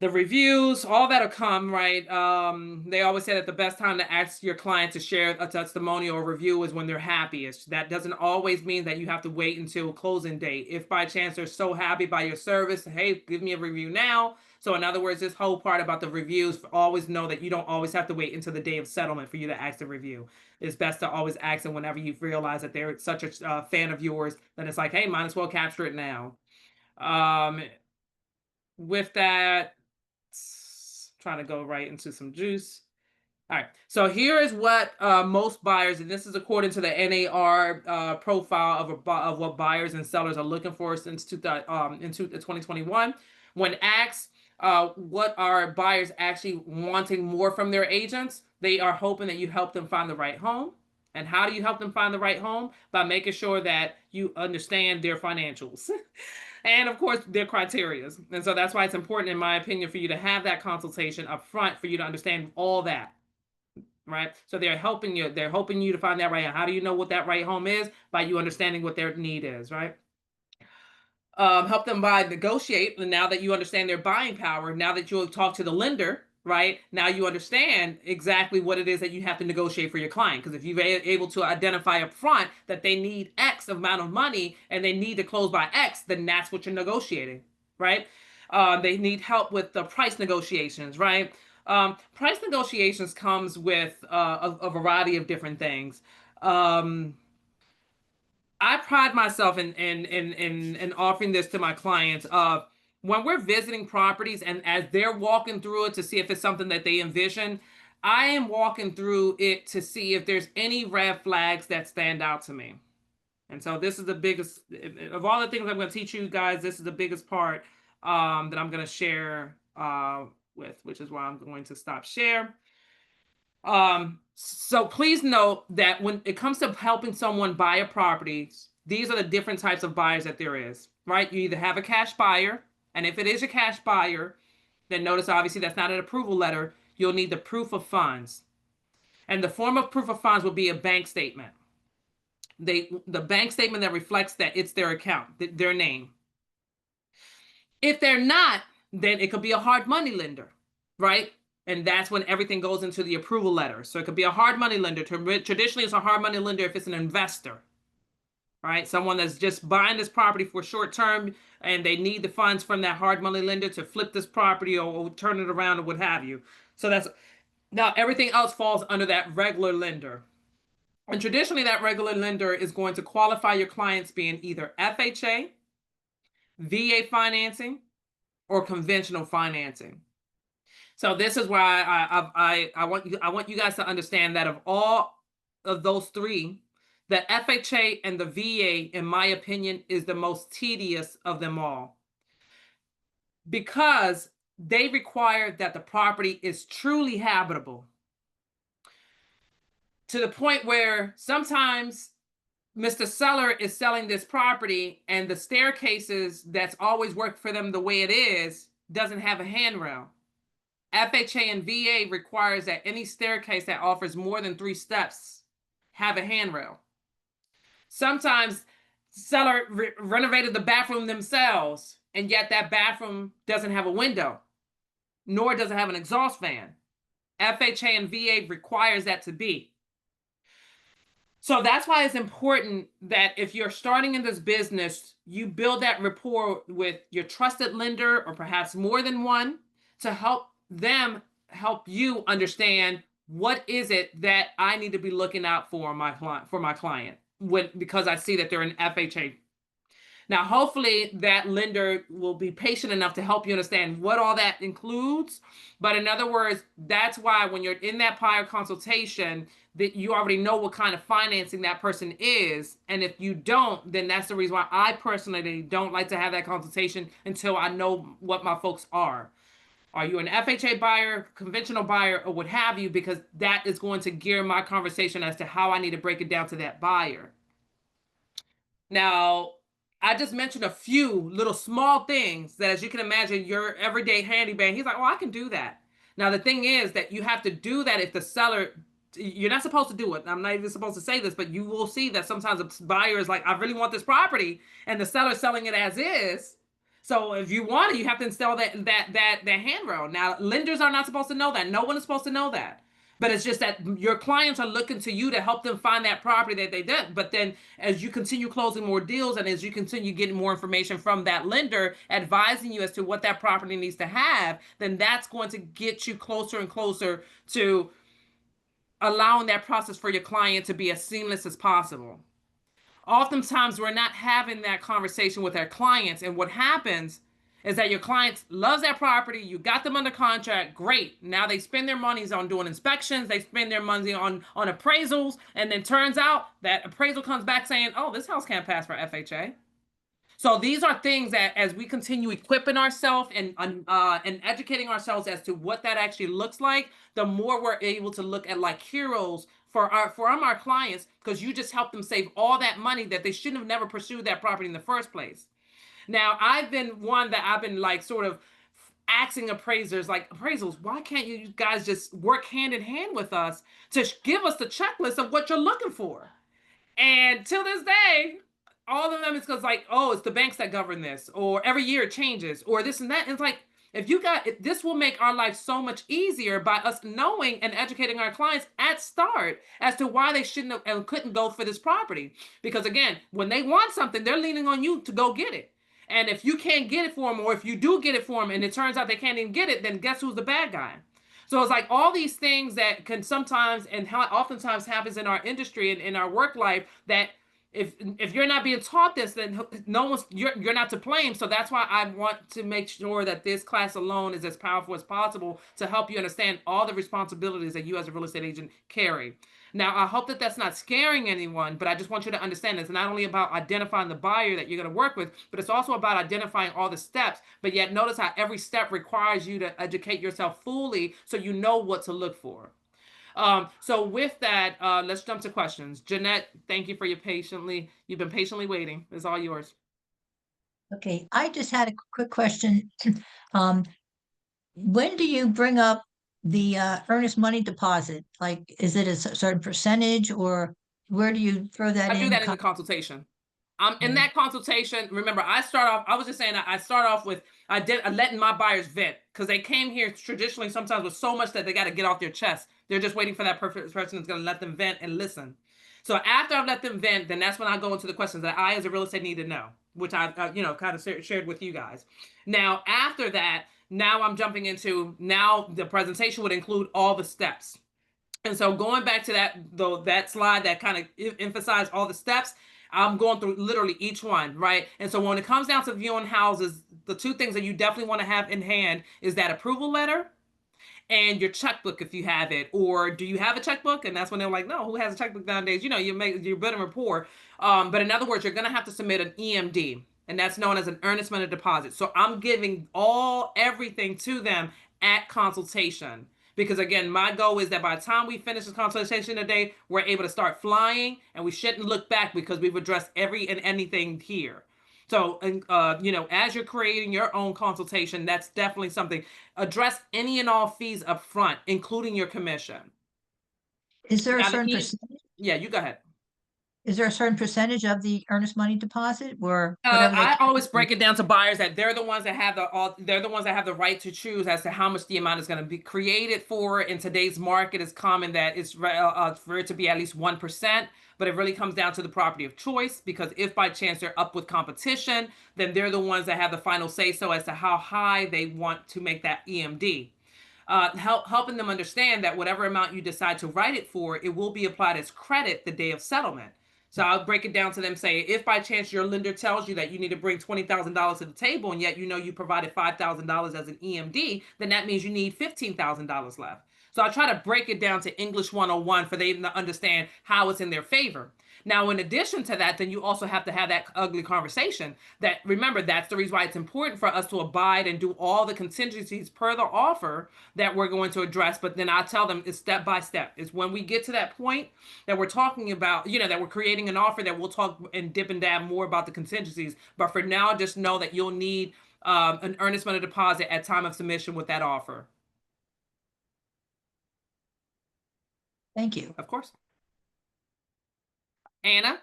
The reviews, all that'll come, right? They always say that the best time to ask your client to share a testimonial or review is when they're happiest. That doesn't always mean that you have to wait until closing date. If by chance they're so happy by your service, hey, give me a review now. So in other words, this whole part about the reviews, always know that you don't always have to wait until the day of settlement for you to ask the review. It's best to always ask them whenever you realize that they're such a fan of yours, that it's like, hey, might as well capture it now. With that, trying to go right into some juice. All right, so here is what most buyers, and this is according to the NAR profile of what buyers and sellers are looking for since 2021. When asked what are buyers actually wanting more from their agents, they are hoping that you help them find the right home. And how do you help them find the right home? By making sure that you understand their financials. And of course, their criteria. And so that's why it's important, in my opinion, for you to have that consultation up front, for you to understand all that. right? So they're helping you. They're helping you to find that right home. How do you know what that right home is? By you understanding what their need is, right? Help them by negotiate. And now that you understand their buying power, now that you'll talk to the lender, right? Now you understand exactly what it is that you have to negotiate for your client. Because if you're able to identify up front that they need X amount of money and they need to close by X, then that's what you're negotiating, right? They need help with the price negotiations, right? Price negotiations comes with a variety of different things. I pride myself in offering this to my clients. When we're visiting properties and as they're walking through it to see if it's something that they envision, I am walking through it to see if there's any red flags that stand out to me. And so this is the biggest of all the things I'm going to teach you guys. This is the biggest part that I'm going to share which is why I'm going to stop share. So please note that when it comes to helping someone buy a property, these are the different types of buyers that there is, right? You either have a cash buyer, and if it is a cash buyer, then notice obviously that's not an approval letter. You'll need the proof of funds. And the form of proof of funds will be a bank statement. The bank statement that reflects that it's their account, their name. If they're not, then it could be a hard money lender, right? And that's when everything goes into the approval letter. So it could be a hard money lender. Traditionally, it's a hard money lender if it's an investor, right? Someone that's just buying this property for short term and they need the funds from that hard money lender to flip this property or turn it around or what have you. So that's now everything else falls under that regular lender. And traditionally, that regular lender is going to qualify your clients being either FHA, VA financing, or conventional financing. So this is why I want you guys to understand that of all of those three, the FHA and the VA, in my opinion, is the most tedious of them all, because they require that the property is truly habitable, to the point where sometimes Mr. Seller is selling this property and the staircases that's always worked for them the way it is doesn't have a handrail. FHA and VA requires that any staircase that offers more than 3 steps have a handrail. Sometimes seller renovated the bathroom themselves, and yet that bathroom doesn't have a window, nor does it have an exhaust fan. FHA and VA requires that to be. So that's why it's important that if you're starting in this business, you build that rapport with your trusted lender, or perhaps more than one, to help them help you understand what is it that I need to be looking out for my client because I see that they're an FHA. Now, hopefully that lender will be patient enough to help you understand what all that includes. But in other words, that's why when you're in that prior consultation, that you already know what kind of financing that person is. And if you don't, then that's the reason why I personally don't like to have that consultation until I know what my folks are. Are you an FHA buyer, conventional buyer, or what have you? Because that is going to gear my conversation as to how I need to break it down to that buyer. Now, I just mentioned a few little small things that, as you can imagine, your everyday handyman, he's like, oh, I can do that. Now, the thing is that you have to do that if the seller, you're not supposed to do it. I'm not even supposed to say this, but you will see that sometimes a buyer is like, I really want this property, and the seller's selling it as is. So if you want it, you have to install that handrail. Now, lenders are not supposed to know that. No one is supposed to know that. But it's just that your clients are looking to you to help them find that property that they did. But then as you continue closing more deals and as you continue getting more information from that lender advising you as to what that property needs to have, then that's going to get you closer and closer to allowing that process for your client to be as seamless as possible. Oftentimes, we're not having that conversation with our clients. And what happens is that your clients loves that property. You got them under contract. Great. Now they spend their monies on doing inspections. They spend their money on appraisals. And then turns out that appraisal comes back saying, oh, this house can't pass for FHA. So these are things that as we continue equipping ourselves and educating ourselves as to what that actually looks like, the more we're able to look at like heroes for our clients, because you just help them save all that money that they shouldn't have never pursued that property in the first place. Now, I've been one that I've been like sort of asking appraisers, like, appraisals, why can't you guys just work hand in hand with us to give us the checklist of what you're looking for? And till this day, all of them is because like, oh, it's the banks that govern this, or every year it changes, or this and that. And it's like, this will make our life so much easier by us knowing and educating our clients at start as to why they shouldn't have, and couldn't go for this property. Because again, when they want something, they're leaning on you to go get it. And if you can't get it for them, or if you do get it for them and it turns out they can't even get it, then guess who's the bad guy? So it's like all these things that can sometimes and oftentimes happens in our industry and in our work life, that if you're not being taught this, then you're not to blame. So that's why I want to make sure that this class alone is as powerful as possible to help you understand all the responsibilities that you as a real estate agent carry. Now, I hope that that's not scaring anyone, but I just want you to understand it's not only about identifying the buyer that you're going to work with, but it's also about identifying all the steps. But yet notice how every step requires you to educate yourself fully so you know what to look for. So with that, let's jump to questions. Jeanette, thank you for you've been patiently waiting. It's all yours. Okay, I just had a quick question. When do you bring up the earnest money deposit? Like, is it a certain percentage, or where do you throw that in? I do that in the consultation. In that consultation, remember, I was just saying, I start off with, letting my buyers vent, because they came here traditionally sometimes with so much that they got to get off their chest. They're just waiting for that perfect person that's going to let them vent and listen. So after I've let them vent, then that's when I go into the questions that I, as a real estate, need to know, which I've, kind of shared with you guys. Now, after that, now I'm jumping into, now the presentation would include all the steps. And so going back to that slide that kind of emphasized all the steps, I'm going through literally each one, right? And so when it comes down to viewing houses, the two things that you definitely want to have in hand is that approval letter and your checkbook, if you have it. Or do you have a checkbook? And that's when they're like, no, who has a checkbook nowadays? You're building rapport. But in other words, you're going to have to submit an EMD, and that's known as an earnest money deposit. So I'm giving everything to them at consultation. Because again, my goal is that by the time we finish this consultation today, we're able to start flying, and we shouldn't look back because we've addressed every and anything here. So, as you're creating your own consultation, that's definitely something. Address any and all fees up front, including your commission. Is there a certain percentage? Yeah, you go ahead. Is there a certain percentage of the earnest money deposit, or whatever? I always break it down to buyers that they're the ones that have the right to choose as to how much the amount is going to be created for. In today's market, it's common that it's for it to be at least 1%, but it really comes down to the property of choice, because if by chance they're up with competition, then they're the ones that have the final say so as to how high they want to make that EMD. Helping them understand that whatever amount you decide to write it for, it will be applied as credit the day of settlement. So I'll break it down to them, say, if by chance your lender tells you that you need to bring $20,000 to the table, and yet you provided $5,000 as an EMD, then that means you need $15,000 left. So I try to break it down to English 101 for them to understand how it's in their favor. Now, in addition to that, then you also have to have that ugly conversation. That, remember, that's the reason why it's important for us to abide and do all the contingencies per the offer that we're going to address. But then I tell them it's step by step. It's when we get to that point that we're talking about, that we're creating an offer, that we'll talk and dip and dab more about the contingencies. But for now, just know that you'll need an earnest money deposit at time of submission with that offer. Thank you. Of course. Anna?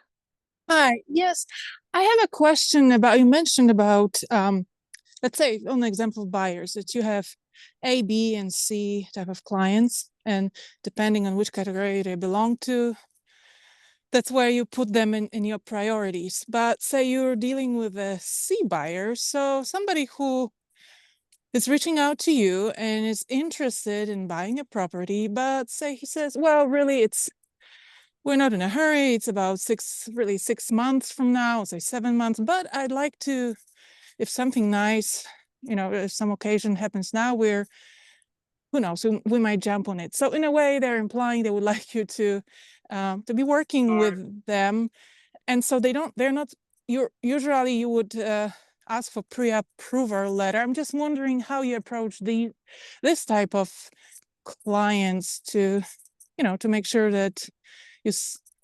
Hi, yes, I have a question about, you mentioned about, let's say on the example of buyers, that you have A, B, and C type of clients, and depending on which category they belong to, that's where you put them in your priorities. But say you're dealing with a C buyer, so somebody who is reaching out to you and is interested in buying a property, but say he says, well, really, we're not in a hurry. It's about 6 months from now, say 7 months. But I'd like to, if something nice, if some occasion happens now, who knows, we might jump on it. So in a way, they're implying they would like you to be working with them. And so usually you would ask for pre-approval letter. I'm just wondering how you approach this type of clients to make sure that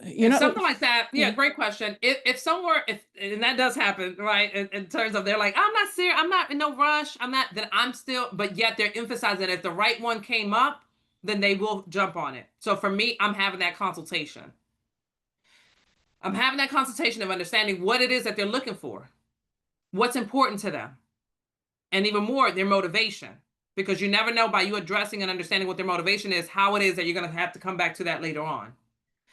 you know, something like that. Yeah, yeah. great question. If somewhere, if and that does happen, right? In terms of they're like, I'm not serious, I'm not in no rush, I'm not, then I'm still, but yet they're emphasizing if the right one came up, then they will jump on it. So for me, I'm having that consultation. I'm having that consultation of understanding what it is that they're looking for, what's important to them, and even more, their motivation. Because you never know by you addressing and understanding what their motivation is, how it is that you're going to have to come back to that later on.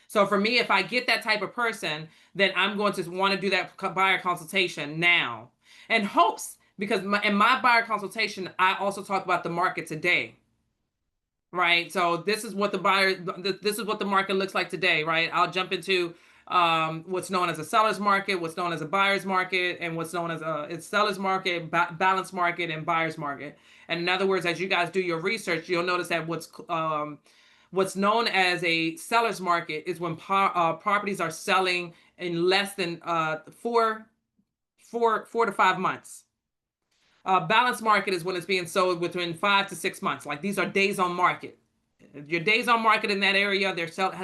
So for me, if I get that type of person, then I'm going to want to do that buyer consultation now, and hopes, because in my buyer consultation, I also talk about the market today. Right. So this is what this is what the market looks like today. Right. I'll jump into what's known as a seller's market, what's known as a buyer's market, and what's known as it's seller's market, balance market, and buyer's market. And in other words, as you guys do your research, you'll notice that what's known as a seller's market is when properties are selling in less than 4 to 5 months. Balance market is when it's being sold within 5 to 6 months. Like these are days on market. Your days on market in that area,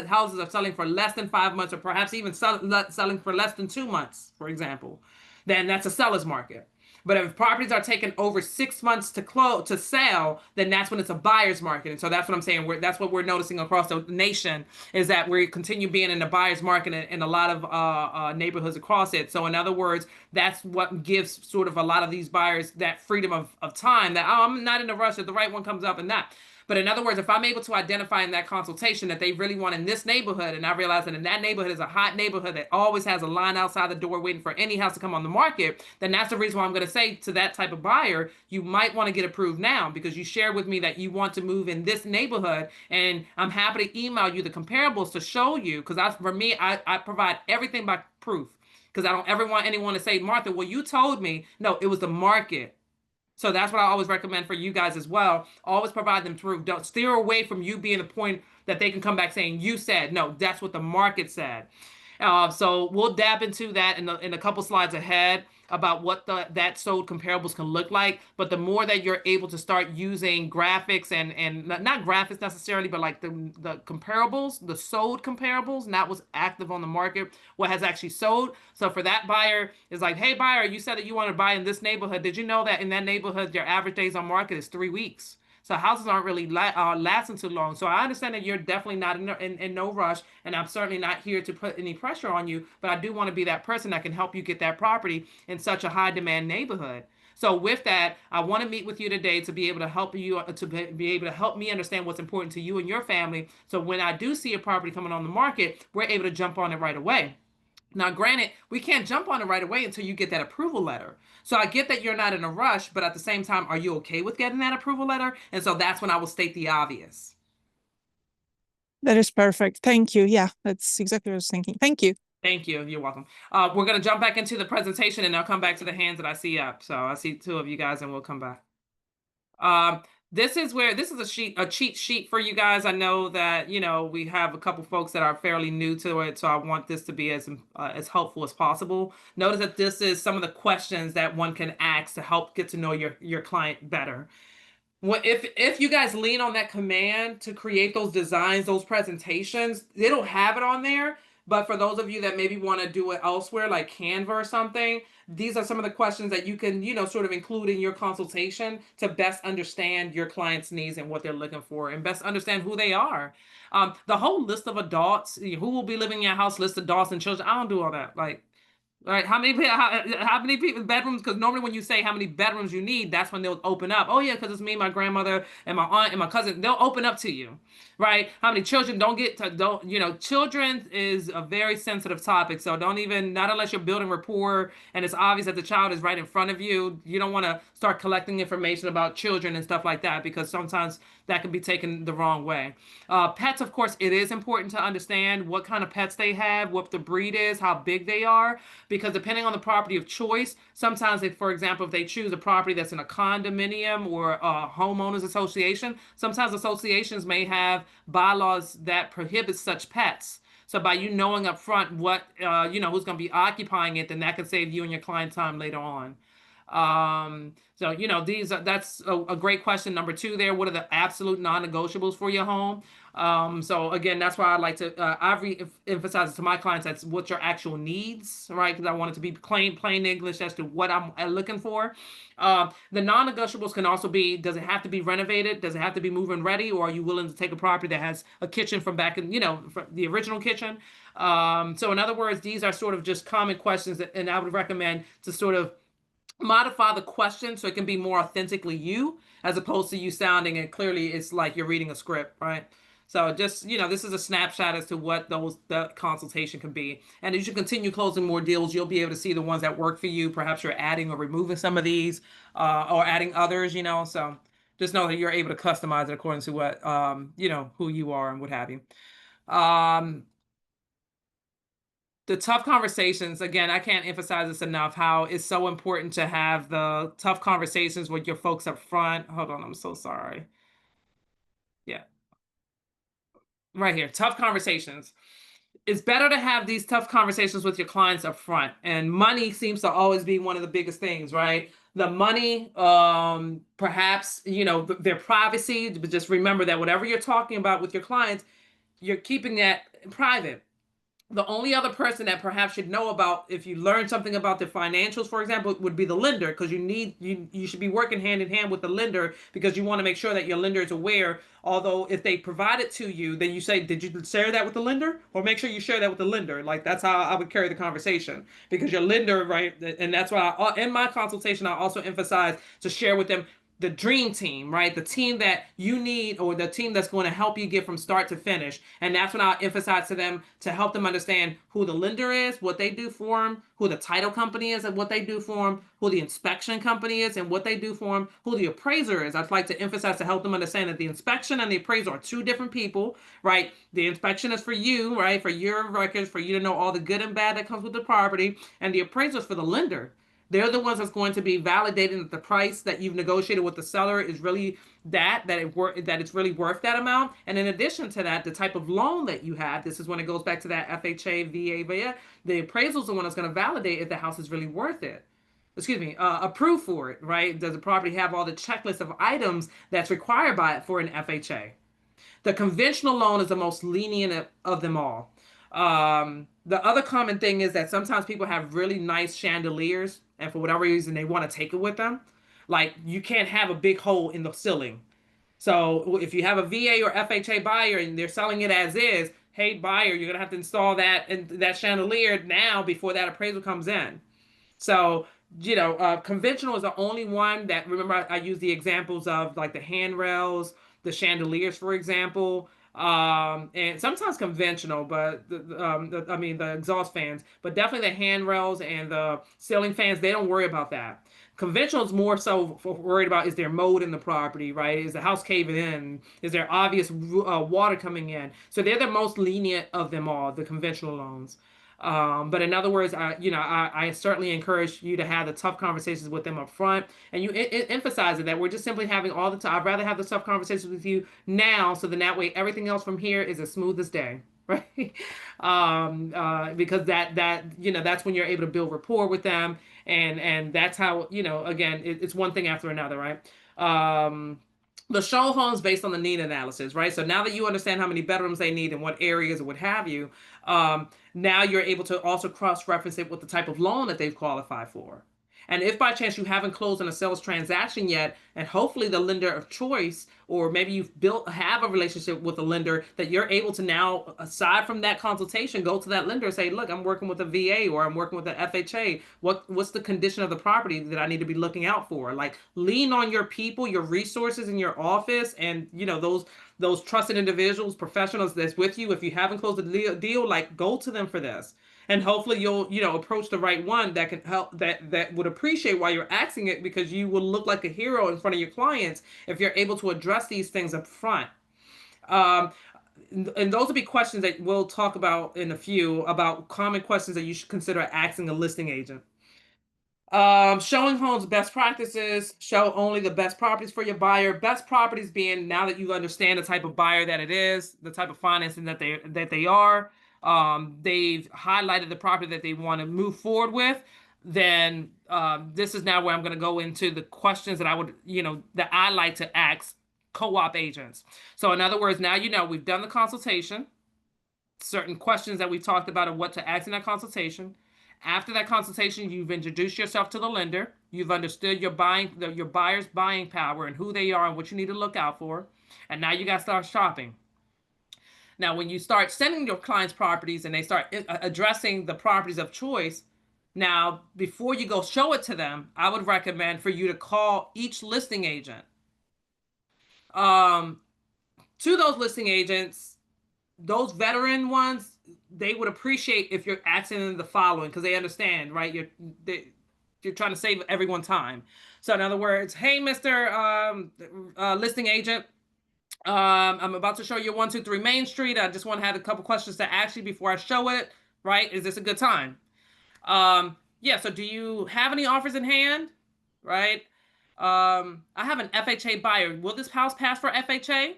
houses are selling for less than 5 months, or perhaps even selling for less than 2 months, for example. Then that's a seller's market. But if properties are taking over 6 months to sell, then that's when it's a buyer's market. And so that's what I'm saying. That's what we're noticing across the nation, is that we continue being in the buyer's market in a lot of neighborhoods across it. So in other words, that's what gives sort of a lot of these buyers that freedom of time, that, oh, I'm not in a rush if the right one comes up and that. But in other words, if I'm able to identify in that consultation that they really want in this neighborhood, and I realize that in that neighborhood is a hot neighborhood that always has a line outside the door waiting for any house to come on the market, then that's the reason why I'm going to say to that type of buyer, you might want to get approved now, because you shared with me that you want to move in this neighborhood, and I'm happy to email you the comparables to show you, because for me, I provide everything by proof, because I don't ever want anyone to say, Martha, well, you told me. No, it was the market. So that's what I always recommend for you guys as well. Always provide them through. Don't steer away from you being the point that they can come back saying you said. No, that's what the market said. So we'll dab into that in a couple slides ahead about what that sold comparables can look like. But the more that you're able to start using graphics and not graphics necessarily, but like the comparables, the sold comparables, not what's active on the market, what has actually sold. So for that buyer, is like, hey buyer, you said that you want to buy in this neighborhood. Did you know that in that neighborhood, your average days on market is 3 weeks? So houses aren't really lasting too long. So I understand that you're definitely not in no rush, and I'm certainly not here to put any pressure on you, but I do want to be that person that can help you get that property in such a high demand neighborhood. So with that, I want to meet with you today to be able to help you, to be able to help me understand what's important to you and your family. So when I do see a property coming on the market, we're able to jump on it right away. Now, granted, we can't jump on it right away until you get that approval letter. So I get that you're not in a rush, but at the same time, are you okay with getting that approval letter? And so that's when I will state the obvious. That is perfect. Thank you. Yeah, that's exactly what I was thinking. Thank you. Thank you. You're welcome. We're going to jump back into the presentation, and I'll come back to the hands that I see up. So I see 2 of you guys, and we'll come back. This is a cheat sheet for you guys. I know that, we have a couple folks that are fairly new to it, so I want this to be as helpful as possible. Notice that this is some of the questions that one can ask to help get to know your client better. If you guys lean on that command to create those designs, those presentations, it'll have it on there. But for those of you that maybe want to do it elsewhere, like Canva or something, these are some of the questions that you can, sort of include in your consultation to best understand your client's needs and what they're looking for, and best understand who they are. The whole list of adults, who will be living in your house, list of adults and children, I don't do all that. Like, all right, how many people bedrooms? Because normally when you say how many bedrooms you need, that's when they'll open up. Oh yeah, because it's me, my grandmother, and my aunt and my cousin. They'll open up to you, right? How many children? Children is a very sensitive topic. So not unless you're building rapport and it's obvious that the child is right in front of you. You don't want to start collecting information about children and stuff like that, because sometimes that can be taken the wrong way. Pets, of course, it is important to understand what kind of pets they have, what the breed is, how big they are, because depending on the property of choice, sometimes for example, if they choose a property that's in a condominium or a homeowners association, sometimes associations may have bylaws that prohibit such pets. So by you knowing up front what, who's going to be occupying it, then that can save you and your client time later on. That's a great question. Number 2 there, what are the absolute non-negotiables for your home? So again, that's why I like to emphasize to my clients that's what your actual needs, right? Because I want it to be plain English as to what I'm looking for. The non-negotiables can also be: does it have to be renovated? Does it have to be move-in ready? Or are you willing to take a property that has a kitchen from back in, from the original kitchen? So in other words, these are sort of just common questions and I would recommend to sort of modify the question so it can be more authentically you, as opposed to you sounding and clearly it's like you're reading a script, right? So just, this is a snapshot as to what the consultation can be. And as you continue closing more deals, you'll be able to see the ones that work for you. Perhaps you're adding or removing some of these, or adding others, so just know that you're able to customize it according to what, who you are and what have you. The tough conversations, again, I can't emphasize this enough, how it's so important to have the tough conversations with your folks up front. Hold on, I'm so sorry. Yeah. Right here, tough conversations. It's better to have these tough conversations with your clients up front. And money seems to always be one of the biggest things, right? The money, perhaps, their privacy, but just remember that whatever you're talking about with your clients, you're keeping that private. The only other person that perhaps should know about, if you learn something about the financials, for example, would be the lender, because you should be working hand in hand with the lender, because you want to make sure that your lender is aware. Although if they provide it to you, then you say, did you share that with the lender? Or make sure you share that with the lender. Like, that's how I would carry the conversation, because your lender, right? And that's why in my consultation, I also emphasize to share with them the dream team, right? The team that you need, or the team that's going to help you get from start to finish. And that's when I emphasize to them to help them understand who the lender is, what they do for them, who the title company is and what they do for them, who the inspection company is and what they do for them, who the appraiser is. I'd like to emphasize to help them understand that the inspection and the appraiser are two different people, right? The inspection is for you, right? For your records, for you to know all the good and bad that comes with the property. And the appraiser is for the lender. They're the ones that's going to be validating that the price that you've negotiated with the seller is really that it's really worth that amount. And in addition to that, the type of loan that you have, this is when it goes back to that FHA, VA, the appraisal is the one that's going to validate if the house is really worth it. Approve for it, right? Does the property have all the checklist of items that's required by it for an FHA? The conventional loan is the most lenient of them all. The other common thing is that sometimes people have really nice chandeliers, and for whatever reason, they want to take it with them. Like, you can't have a big hole in the ceiling. So if you have a VA or FHA buyer and they're selling it as is, hey, buyer, you're going to have to install that chandelier now before that appraisal comes in. So, conventional is the only one that, remember, I use the examples of like the handrails, the chandeliers, for example, and sometimes conventional, but the exhaust fans, but definitely the handrails and the ceiling fans, they don't worry about that. Conventional is more so worried about, is there mold in the property, right? Is the house caving in? Is there obvious water coming in? So they're the most lenient of them all, the conventional loans. But in other words, I certainly encourage you to have the tough conversations with them up front, and you emphasize it that we're just simply having all the time. I'd rather have the tough conversations with you now, so then that way everything else from here is as smooth as day, right? Because that's when you're able to build rapport with them, and that's how, again, it's one thing after another, right? The show homes based on the need analysis, right? So now that you understand how many bedrooms they need and what areas or what have you, now you're able to also cross-reference it with the type of loan that they've qualified for. And if by chance you haven't closed on a sales transaction yet, and hopefully the lender of choice, or maybe you've have a relationship with a lender, that you're able to now, aside from that consultation, go to that lender and say, look, I'm working with a VA or I'm working with an FHA. What's the condition of the property that I need to be looking out for? Like, lean on your people, your resources in your office, and those trusted individuals, professionals that's with you. If you haven't closed the deal, like, go to them for this. And hopefully you'll, approach the right one that can help, that would appreciate why you're asking it, because you will look like a hero in front of your clients if you're able to address these things up front. And those will be questions that we'll talk about in a few, about common questions that you should consider asking a listing agent. Showing homes best practices: show only the best properties for your buyer. Best properties being, now that you understand the type of buyer that it is, the type of financing that they are, they've highlighted the property that they want to move forward with, then this is now where I'm going to go into the questions that I would, that I like to ask co-op agents. So in other words, now you know we've done the consultation, certain questions that we've talked about of what to ask in that consultation. After that consultation, you've introduced yourself to the lender. You've understood your buyer's buying power and who they are and what you need to look out for. And now you got to start shopping. Now, when you start sending your clients properties and they start addressing the properties of choice, now, before you go show it to them, I would recommend for you to call each listing agent. To those listing agents, those veteran ones, they would appreciate if you're asking them the following, because they understand, right? You're trying to save everyone time. So in other words, hey, Mr. Listing agent, I'm about to show you 123 Main Street. I just want to have a couple questions to ask you before I show it, right? Is this a good time? Yeah, so do you have any offers in hand, right? I have an FHA buyer. Will this house pass for FHA?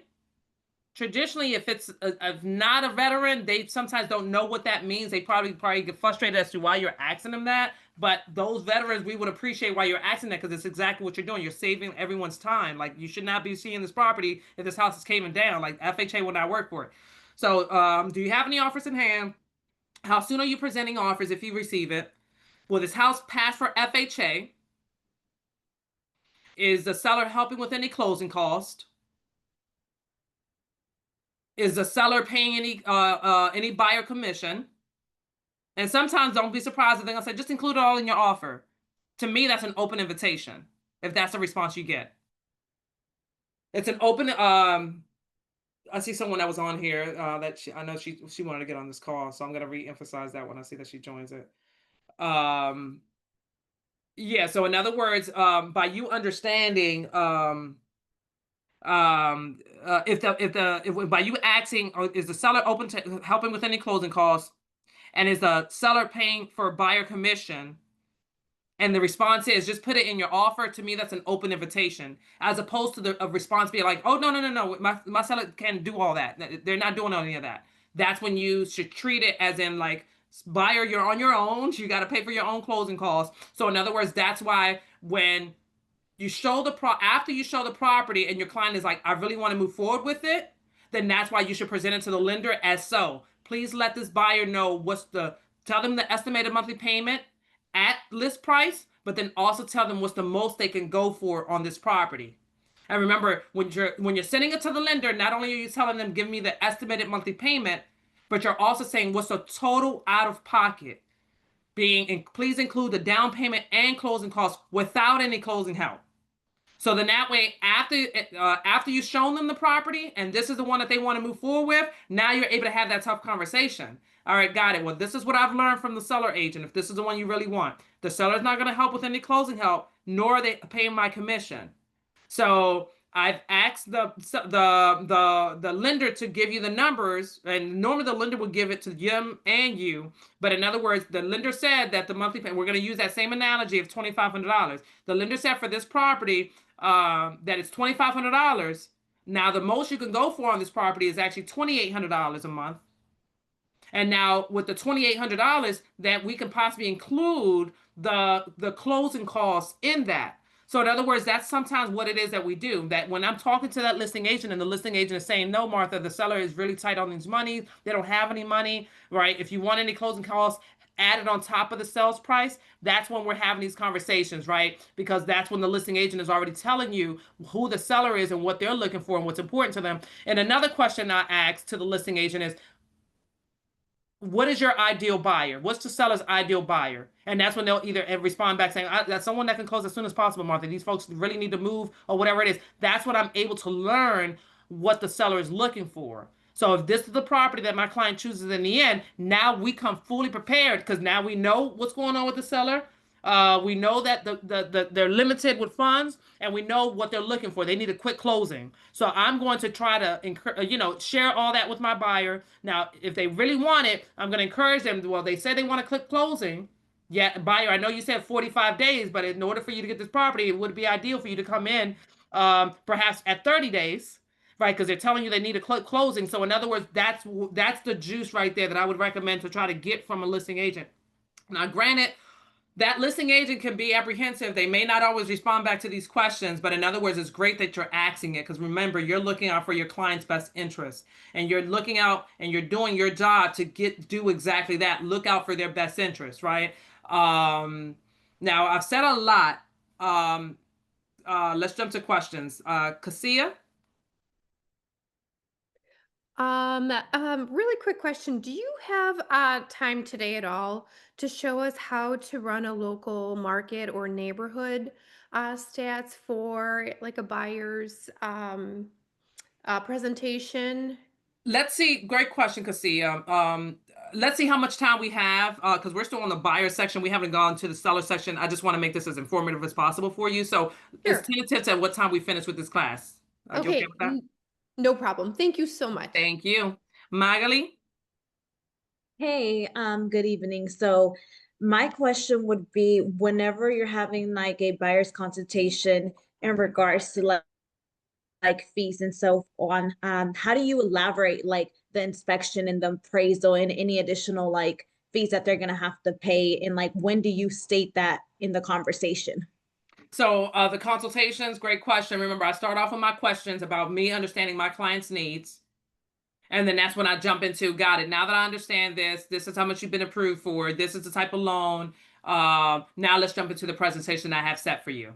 Traditionally, if it's if not a veteran, they sometimes don't know what that means. They probably get frustrated as to why you're asking them that. But those veterans, we would appreciate why you're asking that, because it's exactly what you're doing. You're saving everyone's time. Like, you should not be seeing this property if this house is caving down. Like, FHA will not work for it. So do you have any offers in hand? How soon are you presenting offers if you receive it? Will this house pass for FHA? Is the seller helping with any closing cost? Is the seller paying any buyer commission? And sometimes, don't be surprised if they're gonna say, just include it all in your offer. To me, that's an open invitation, if that's the response you get. It's an open, I see someone that was on here that I know she wanted to get on this call, so I'm gonna re-emphasize that when I see that she joins it. Yeah, so in other words, by you understanding, if by you asking, or is the seller open to helping with any closing costs, and is the seller paying for buyer commission, and the response is just put it in your offer, to me that's an open invitation, as opposed to the response being like, oh, no, my seller can't do all that. They're not doing any of that. That's when you should treat it as in, like, buyer, you're on your own. You got to pay for your own closing costs. So in other words, that's why when you show after you show the property and your client is like, I really want to move forward with it, then that's why you should present it to the lender as so. Please let this buyer know tell them the estimated monthly payment at list price, but then also tell them what's the most they can go for on this property. And remember, when you're sending it to the lender, not only are you telling them, give me the estimated monthly payment, but you're also saying what's the total out of pocket. Please include the down payment and closing costs without any closing help. So then that way, after you've shown them the property, and this is the one that they want to move forward with, now you're able to have that tough conversation. All right, got it. Well, this is what I've learned from the seller agent. If this is the one you really want, the seller's not going to help with any closing help, nor are they paying my commission. So I've asked the lender to give you the numbers, and normally the lender would give it to them and you. But in other words, the lender said that the monthly payment, we're going to use that same analogy of $2,500. The lender said for this property that it's $2,500. Now, the most you can go for on this property is actually $2,800 a month. And now with the $2,800, that we can possibly include the closing costs in that. So in other words, that's sometimes what it is that we do. That when I'm talking to that listing agent and the listing agent is saying, no, Martha, the seller is really tight on these money. They don't have any money, right? If you want any closing costs added on top of the sales price, that's when we're having these conversations, right? Because that's when the listing agent is already telling you who the seller is and what they're looking for and what's important to them. And another question I ask to the listing agent is, what is your ideal buyer? What's the seller's ideal buyer? And that's when they'll either respond back saying, that's someone that can close as soon as possible, Martha. These folks really need to move, or whatever it is. That's what I'm able to learn what the seller is looking for. So if this is the property that my client chooses in the end, now we come fully prepared, because now we know what's going on with the seller. We know that they're limited with funds, and we know what they're looking for. They need a quick closing. So I'm going to try to share all that with my buyer. Now, if they really want it, I'm going to encourage them. Well, they said they want a quick closing. Yeah, buyer, I know you said 45 days, but in order for you to get this property, it would be ideal for you to come in perhaps at 30 days, right? Because they're telling you they need a closing. So in other words, that's the juice right there that I would recommend to try to get from a listing agent. Now, granted, that listing agent can be apprehensive. They may not always respond back to these questions, but in other words, it's great that you're asking it, because remember, you're looking out for your client's best interest, and you're looking out and you're doing your job to do exactly that. Look out for their best interest, right? Now I've said a lot. Let's jump to questions. Cassia? Really quick question. Do you have time today at all to show us how to run a local market or neighborhood stats for like a buyer's presentation? Let's see. Great question, Cassia. Let's see how much time we have, because we're still on the buyer section. We haven't gone to the seller section. I just want to make this as informative as possible for you. So Sure. it's tentative at what time we finish with this class. Are you okay with that? No problem. Thank you so much. Thank you. Magali? Hey, good evening. So my question would be, whenever you're having like a buyer's consultation in regards to like fees and so on, how do you elaborate like the inspection and the appraisal and any additional like fees that they're gonna have to pay? And like, when do you state that in the conversation? So the consultations, great question. Remember, I start off with my questions about me understanding my client's needs. And then that's when I jump into, got it. Now that I understand this is how much you've been approved for. This is the type of loan. Now let's jump into the presentation I have set for you.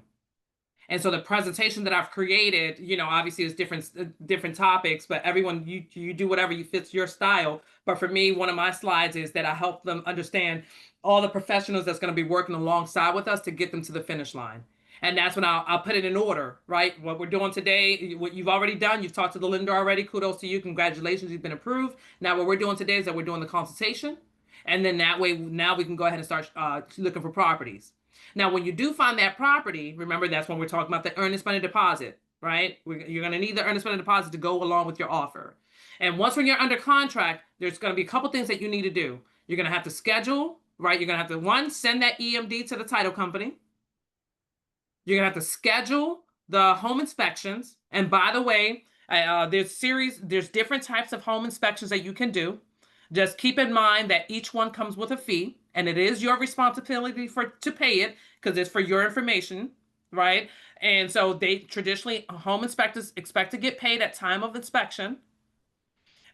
And so the presentation that I've created, you know, obviously is different topics, but everyone, you do whatever you fits your style. But for me, one of my slides is that I help them understand all the professionals that's going to be working alongside with us to get them to the finish line. And that's when I'll put it in order, right? What we're doing today, what you've already done, you've talked to the lender already. Kudos to you. Congratulations, you've been approved. Now what we're doing today is that we're doing the consultation. And then that way, now we can go ahead and start looking for properties. Now, when you do find that property, remember that's when we're talking about the earnest money deposit, right? You're going to need the earnest money deposit to go along with your offer. And once when you're under contract, there's going to be a couple things that you need to do. You're going to have to schedule, right? You're going to have to, one, send that EMD to the title company. You're going to have to schedule the home inspections. And by the way, there's different types of home inspections that you can do. Just keep in mind that each one comes with a fee, and it is your responsibility to pay it, because it's for your information, right? And so they traditionally, home inspectors expect to get paid at time of inspection.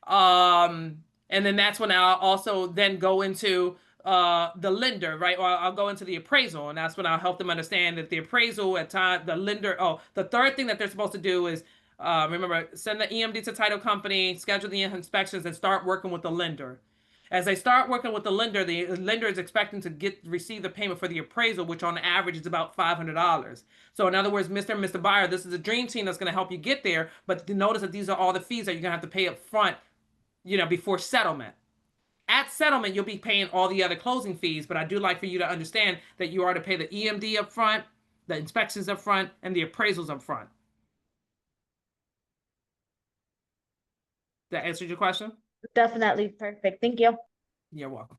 And then that's when I'll also then go into the lender, right? Or I'll go into the appraisal, and that's when I'll help them understand that the appraisal at time, the lender, the third thing that they're supposed to do is, remember, send the EMD to title company, schedule the inspections, and start working with the lender. As they start working with the lender is expecting to receive the payment for the appraisal, which on average is about $500. So in other words, Mr. and Mr. Buyer, this is a dream team that's going to help you get there. But notice that these are all the fees that you're going to have to pay up front, you know, before settlement. At settlement, you'll be paying all the other closing fees, but I do like for you to understand that you are to pay the EMD up front, the inspections up front, and the appraisals up front. That answered your question? Definitely. Perfect. Thank you. You're welcome.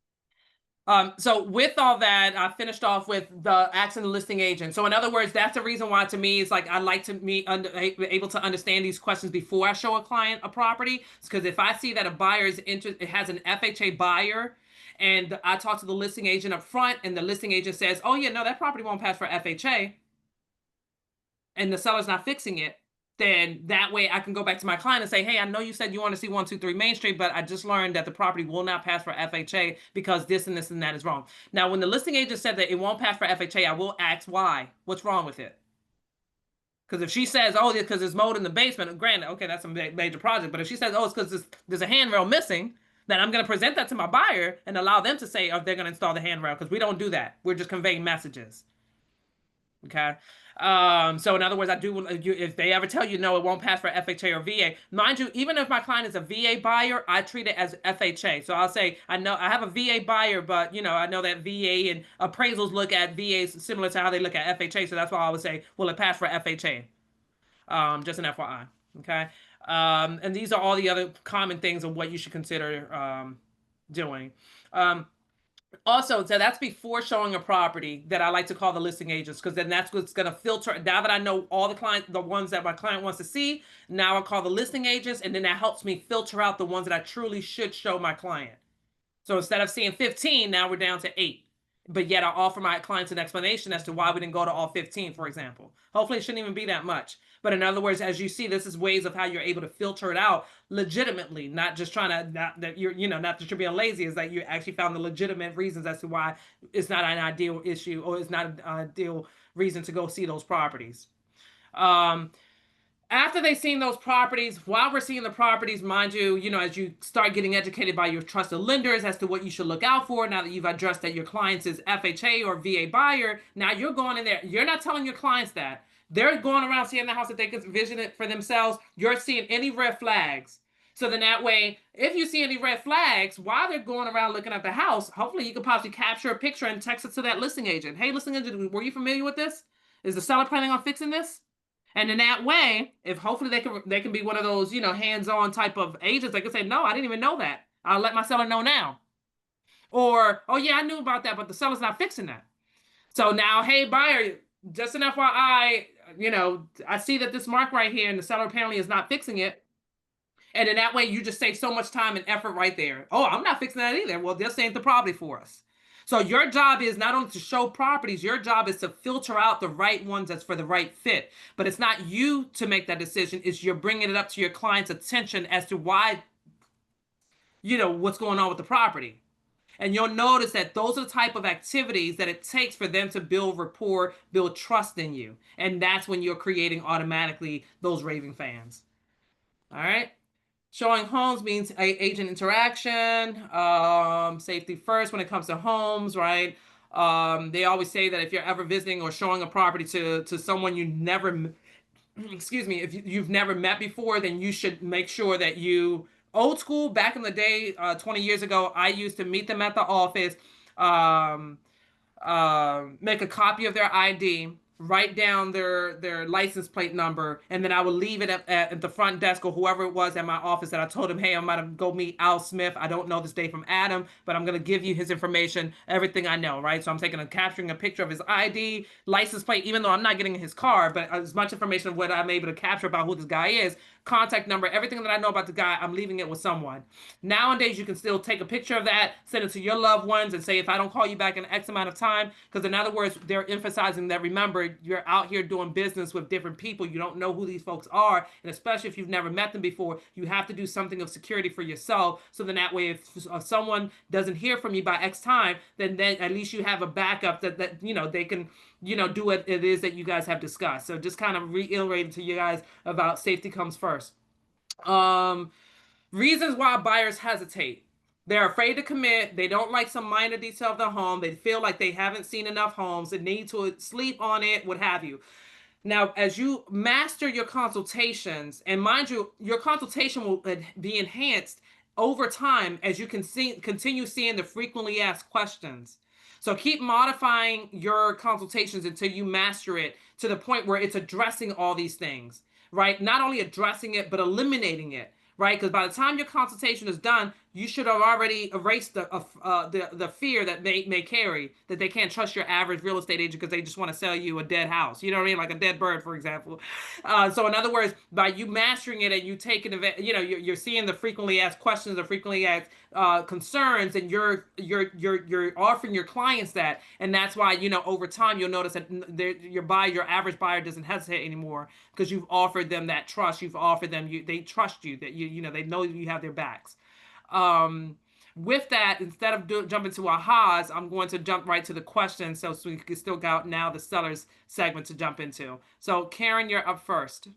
So with all that, I finished off with the asking the listing agent. So in other words, that's the reason why to me it's like I like to be able to understand these questions before I show a client a property. It's because if I see that a buyer is interested, it has an FHA buyer, and I talk to the listing agent up front, and the listing agent says, "Oh yeah, no, that property won't pass for FHA," and the seller's not fixing it, then that way I can go back to my client and say, hey, I know you said you want to see 123 Main Street, but I just learned that the property will not pass for FHA because this and this and that is wrong. Now, when the listing agent said that it won't pass for FHA, I will ask why. What's wrong with it? Because if she says, oh, it's because there's mold in the basement, granted, okay, that's a major project. But if she says, oh, it's because there's a handrail missing, then I'm going to present that to my buyer and allow them to say, oh, they're going to install the handrail, because we don't do that. We're just conveying messages. Okay. So in other words, if they ever tell you, no, it won't pass for FHA or VA, mind you, even if my client is a VA buyer, I treat it as FHA. So I'll say, I know I have a VA buyer, but you know, I know that VA and appraisals look at VAs similar to how they look at FHA. So that's why I would say, will it pass for FHA? Just an FYI. Okay. And these are all the other common things of what you should consider, doing. Also, so that's before showing a property that I like to call the listing agents, because then that's what's going to filter. Now that I know all the ones that my client wants to see, now I call the listing agents, and then that helps me filter out the ones that I truly should show my client. So instead of seeing 15, now we're down to 8. but yet I offer my clients an explanation as to why we didn't go to all 15, for example. Hopefully it shouldn't even be that much. But in other words, as you see, this is ways of how you're able to filter it out legitimately, not just trying to, not that you're, not that you're being lazy, is that you actually found the legitimate reasons as to why it's not an ideal issue or it's not an ideal reason to go see those properties. After they've seen those properties, while we're seeing the properties, mind you, as you start getting educated by your trusted lenders as to what you should look out for, now that you've addressed that your clients is FHA or VA buyer, now you're going in there. You're not telling your clients that. They're going around seeing the house that they can envision it for themselves. You're seeing any red flags. So then that way, if you see any red flags while they're going around looking at the house, hopefully you can possibly capture a picture and text it to that listing agent. Hey, listing agent, were you familiar with this? Is the seller planning on fixing this? And in that way, if hopefully they can be one of those, hands-on type of agents, they can say, no, I didn't even know that. I'll let my seller know now. Or, oh yeah, I knew about that, but the seller's not fixing that. So now, hey, buyer, just an FYI, I see that this mark right here and the seller apparently is not fixing it. And in that way, you just save so much time and effort right there. Oh, I'm not fixing that either. Well, they're saying the property for us. So your job is not only to show properties, your job is to filter out the right ones that's for the right fit. But it's not you to make that decision. It's you're bringing it up to your client's attention as to why, what's going on with the property. And you'll notice that those are the type of activities that it takes for them to build rapport, build trust in you. And that's when you're creating automatically those raving fans. All right. Showing homes means agent interaction, safety first when it comes to homes, right? They always say that if you're ever visiting or showing a property to someone you never, excuse me, if you've never met before, then you should make sure that you, old school, back in the day, 20 years ago, I used to meet them at the office, make a copy of their ID, write down their license plate number, and then I would leave it at the front desk or whoever it was at my office that I told him, hey, I'm going to go meet Al Smith. I don't know this day from Adam, but I'm going to give you his information, everything I know, right? So I'm capturing a picture of his ID, license plate, even though I'm not getting in his car, but as much information of what I'm able to capture about who this guy is, contact number, everything that I know about the guy, I'm leaving it with someone. Nowadays, you can still take a picture of that, send it to your loved ones and say, if I don't call you back in X amount of time, because in other words, they're emphasizing that, remember, you're out here doing business with different people. You don't know who these folks are. And especially if you've never met them before, you have to do something of security for yourself. So then that way, if someone doesn't hear from you by X time, then at least you have a backup that they can, do what it is that you guys have discussed. So just kind of reiterating to you guys about safety comes first. Reasons why buyers hesitate. They're afraid to commit. They don't like some minor detail of the home. They feel like they haven't seen enough homes. They need to sleep on it, what have you. Now, as you master your consultations, and mind you, your consultation will be enhanced over time as you can continue seeing the frequently asked questions. So keep modifying your consultations until you master it to the point where it's addressing all these things, right? Not only addressing it, but eliminating it, right? Because by the time your consultation is done, you should have already erased the fear that may carry, that they can't trust your average real estate agent because they just want to sell you a dead house. You know what I mean? Like a dead bird, for example. So in other words, by you mastering it and you taking, you're seeing the frequently asked questions, the frequently asked concerns, and you're offering your clients that. And that's why, over time, you'll notice that your average buyer doesn't hesitate anymore because you've offered them that trust. You've offered them, they trust you, that they know you have their backs. With that, instead of jumping to ahas, I'm going to jump right to the questions so we can still got now the sellers segment to jump into. So Karen, you're up first.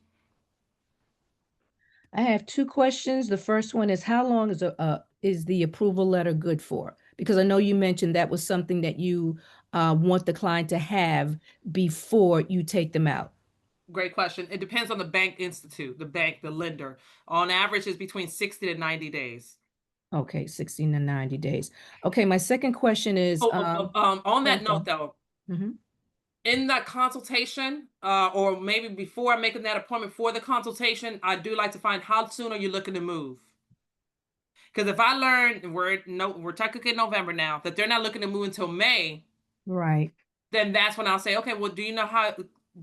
I have two questions. The first one is, how long is the approval letter good for? Because I know you mentioned that was something that you want the client to have before you take them out. Great question. It depends on the bank institute, the lender. On average, is between 60 to 90 days. Okay, 60 to 90 days. Okay, my second question is... on that note, though, mm-hmm. in that consultation, or maybe before I'm making that appointment for the consultation, I do like to find how soon are you looking to move? Because if I learn, we're technically in November now, that they're not looking to move until May, right? Then that's when I'll say, okay, well, do you know how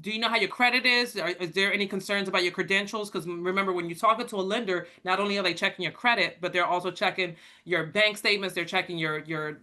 do you know how your credit is? Is there any concerns about your credentials? Because remember, when you're talking to a lender, not only are they checking your credit, but they're also checking your bank statements. They're checking your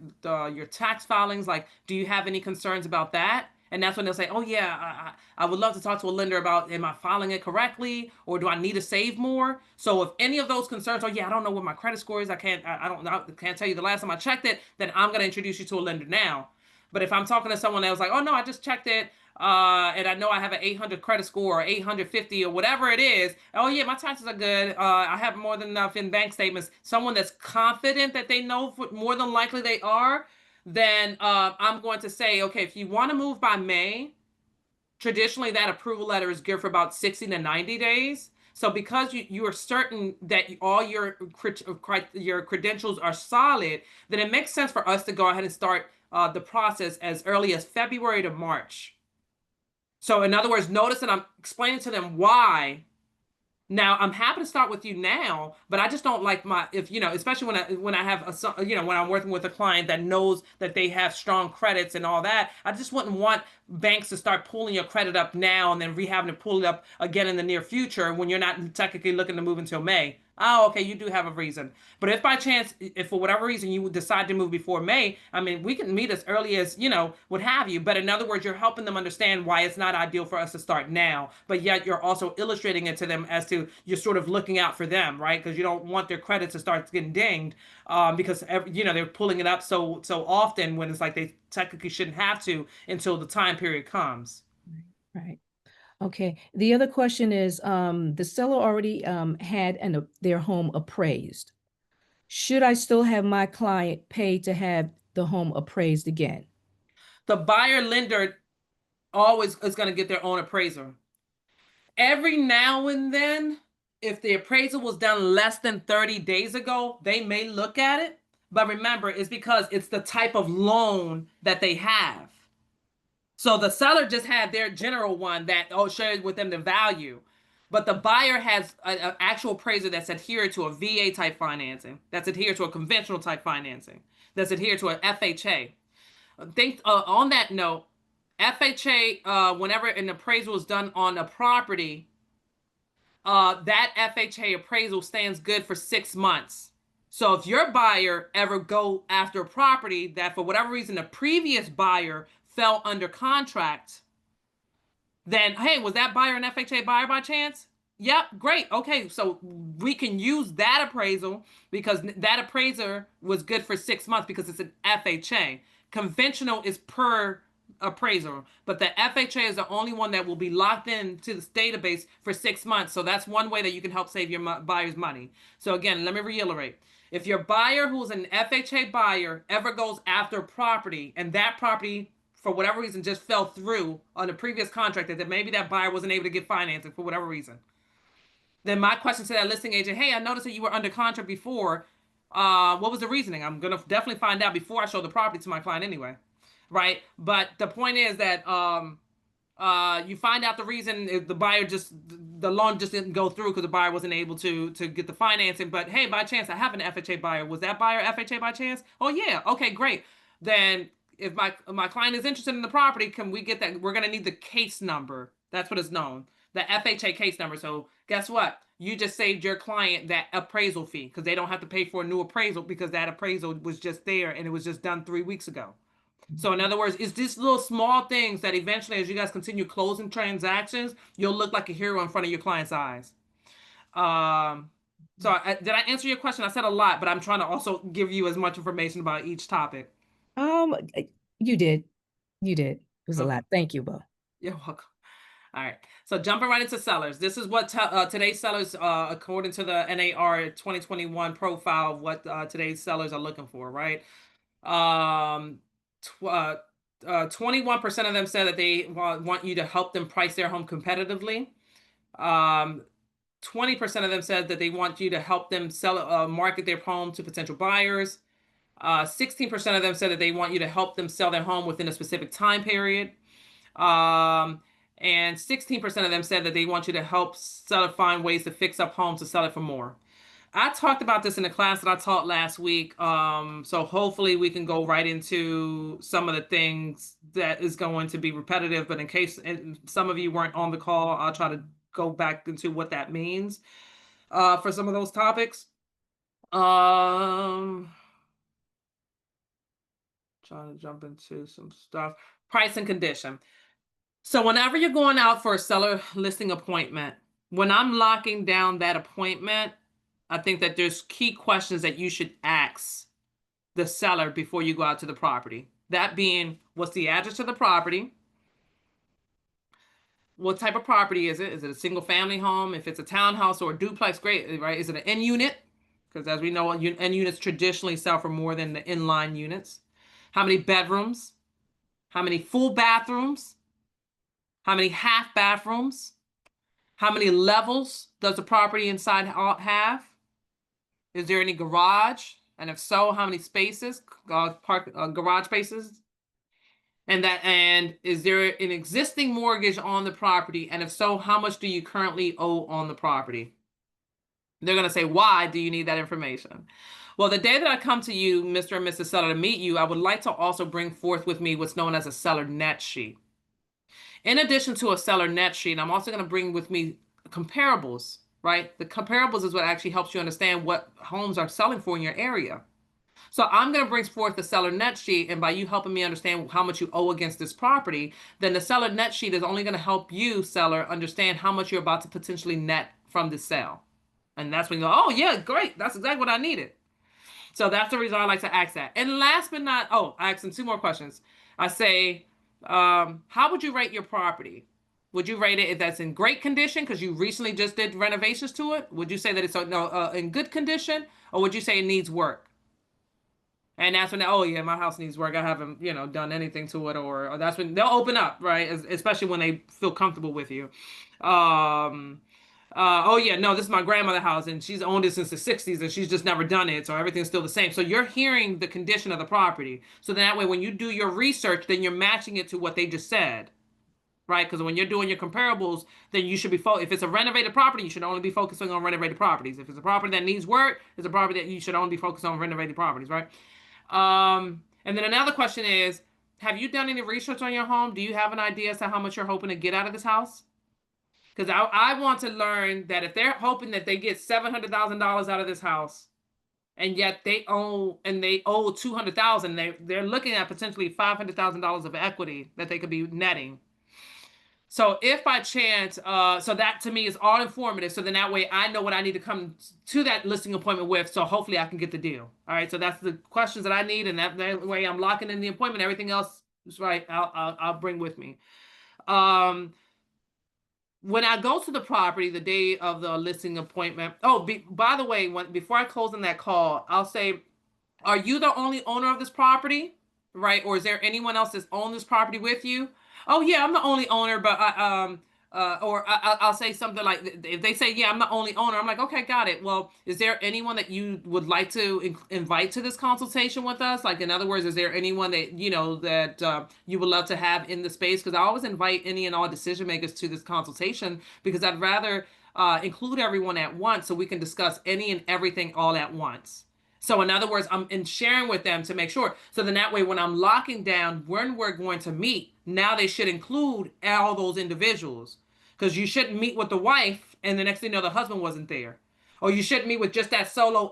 tax filings. Like, do you have any concerns about that? And that's when they'll say, "Oh yeah, I would love to talk to a lender about, am I filing it correctly, or do I need to save more?" So if any of those concerns, "Oh yeah, I don't know what my credit score is. I don't know, can't tell you the last time I checked it," then I'm going to introduce you to a lender now. But if I'm talking to someone that was like, "Oh no, I just checked it, and I know I have an 800 credit score or 850 or whatever it is. Oh yeah, my taxes are good. I have more than enough in bank statements." Someone that's confident that they know more than likely they are, then I'm going to say, okay, if you want to move by May, traditionally that approval letter is good for about 60 to 90 days. So because you are certain that all your credentials are solid, then it makes sense for us to go ahead and start the process as early as February to March. So in other words, notice that I'm explaining to them why. Now I'm happy to start with you now, but I just don't like especially when I have when I'm working with a client that knows that they have strong credits and all that. I just wouldn't want banks to start pulling your credit up now and then having to pull it up again in the near future when you're not technically looking to move until May. Oh, okay, you do have a reason. But if by chance, if for whatever reason you decide to move before May, I mean, we can meet as early as, what have you. But in other words, you're helping them understand why it's not ideal for us to start now. But yet you're also illustrating it to them as to you're sort of looking out for them, right? Because you don't want their credit to start getting dinged because, they're pulling it up so often when it's like they technically shouldn't have to until the time period comes. Right. Okay. The other question is, the seller already had their home appraised. Should I still have my client pay to have the home appraised again? The buyer lender always is going to get their own appraiser. Every now and then, if the appraisal was done less than 30 days ago, they may look at it. But remember, it's because it's the type of loan that they have. So the seller just had their general one that shared with them the value. But the buyer has an actual appraiser that's adhered to a VA type financing, that's adhered to a conventional type financing, that's adhered to an FHA. Think on that note, FHA, whenever an appraisal is done on a property, that FHA appraisal stands good for 6 months. So if your buyer ever go after a property that for whatever reason the previous buyer fell under contract, then hey, was that buyer an FHA buyer by chance? Yep, great. Okay, so we can use that appraisal because that appraiser was good for 6 months because it's an FHA. Conventional is per appraiser, but the FHA is the only one that will be locked in to this database for 6 months. So that's one way that you can help save your buyer's money. So again, let me reiterate. If your buyer who's an FHA buyer ever goes after a property and that property for whatever reason just fell through on the previous contract, that maybe that buyer wasn't able to get financing for whatever reason, then my question to that listing agent, hey, I noticed that you were under contract before. What was the reasoning? I'm going to definitely find out before I show the property to my client anyway. Right. But the point is that you find out the reason if the loan just didn't go through because the buyer wasn't able to get the financing. But hey, by chance, I have an FHA buyer. Was that buyer FHA by chance? Oh, yeah. Okay, great. Then if my client is interested in the property, can we get that? We're going to need the case number. That's what it's known. The FHA case number. So guess what? You just saved your client that appraisal fee because they don't have to pay for a new appraisal because that appraisal was just there and it was just done 3 weeks ago. So in other words, it's just little small things that eventually, as you guys continue closing transactions, you'll look like a hero in front of your client's eyes. So did I answer your question? I said a lot, but I'm trying to also give you as much information about each topic. You did. It was a lot. Thank you, Bo. You're welcome. All right. So jumping right into sellers. This is what today's sellers, according to the NAR 2021 profile, what today's sellers are looking for, right? 21% of them said that they want you to help them price their home competitively. 20% of them said that they want you to help them market their home to potential buyers. 16% of them said that they want you to help them sell their home within a specific time period. And 16% of them said that they want you to help find ways to fix up homes to sell it for more. I talked about this in the class that I taught last week. So hopefully we can go right into some of the things that is going to be repetitive, but in case some of you weren't on the call, I'll try to go back into what that means for some of those topics. Trying to jump into some stuff. Price and condition. So whenever you're going out for a seller listing appointment, when I'm locking down that appointment, I think that there's key questions that you should ask the seller before you go out to the property. That being, what's the address of the property? What type of property is it? Is it a single family home? If it's a townhouse or a duplex, great, right? Is it an end unit? Because as we know, end units traditionally sell for more than the inline units. How many bedrooms? How many full bathrooms? How many half bathrooms? How many levels does the property inside have? Is there any garage? And if so, how many spaces, garage spaces? And is there an existing mortgage on the property? And if so, how much do you currently owe on the property? They're going to say, why do you need that information? Well, the day that I come to you, Mr. and Mrs. Seller, to meet you, I would like to also bring forth with me what's known as a seller net sheet. In addition to a seller net sheet, I'm also going to bring with me comparables, right? The comparables is what actually helps you understand what homes are selling for in your area. So I'm going to bring forth the seller net sheet, and by you helping me understand how much you owe against this property, then the seller net sheet is only going to help you, seller, understand how much you're about to potentially net from this sale. And that's when you go, oh yeah, great, that's exactly what I needed. So that's the reason I like to ask that. And last but not, I asked them 2 more questions. I say, how would you rate your property? Would you rate it if that's in great condition because you recently just did renovations to it? Would you say that it's in good condition, or would you say it needs work? And that's when, oh yeah, my house needs work. I haven't, done anything to it, or that's when they'll open up, right? Especially when they feel comfortable with you. Oh yeah, no, this is my grandmother's house and she's owned it since the 60s and she's just never done it. So everything's still the same. So you're hearing the condition of the property. So that way, when you do your research, then you're matching it to what they just said, right? Because when you're doing your comparables, then you should be, if it's a renovated property, you should only be focusing on renovated properties. If it's a property that needs work, it's a property that you should only be focused on renovated properties, right? And then another question is, have you done any research on your home? Do you have an idea as to how much you're hoping to get out of this house? Because I want to learn that if they're hoping that they get $700,000 out of this house, and yet they owe $200,000, they're looking at potentially $500,000 of equity that they could be netting. So if by chance, so that to me is all informative. So then that way I know what I need to come to that listing appointment with. So hopefully I can get the deal. All right. So that's the questions that I need, and that way I'm locking in the appointment. Everything else is right. I'll bring with me. When I go to the property the day of the listing appointment, by the way, before I close on that call, I'll say, are you the only owner of this property, right? Or is there anyone else that's owned this property with you? Oh yeah, I'm the only owner, but I'll say something like, if they say, yeah, I'm the only owner, I'm like, okay, got it. Well, is there anyone that you would like to invite to this consultation with us? Like, in other words, is there anyone that, that you would love to have in the space? Because I always invite any and all decision makers to this consultation, because I'd rather include everyone at once so we can discuss any and everything all at once. So in other words, I'm sharing with them to make sure. So then that way, when I'm locking down when we're going to meet, now they should include all those individuals, because you shouldn't meet with the wife and the next thing you know, the husband wasn't there. Or you shouldn't meet with just that solo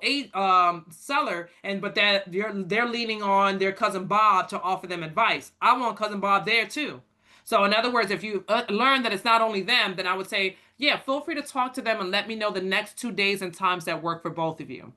seller, but that they're leaning on their cousin Bob to offer them advice. I want cousin Bob there too. So in other words, if you learn that it's not only them, then I would say, yeah, feel free to talk to them and let me know the next 2 days and times that work for both of you.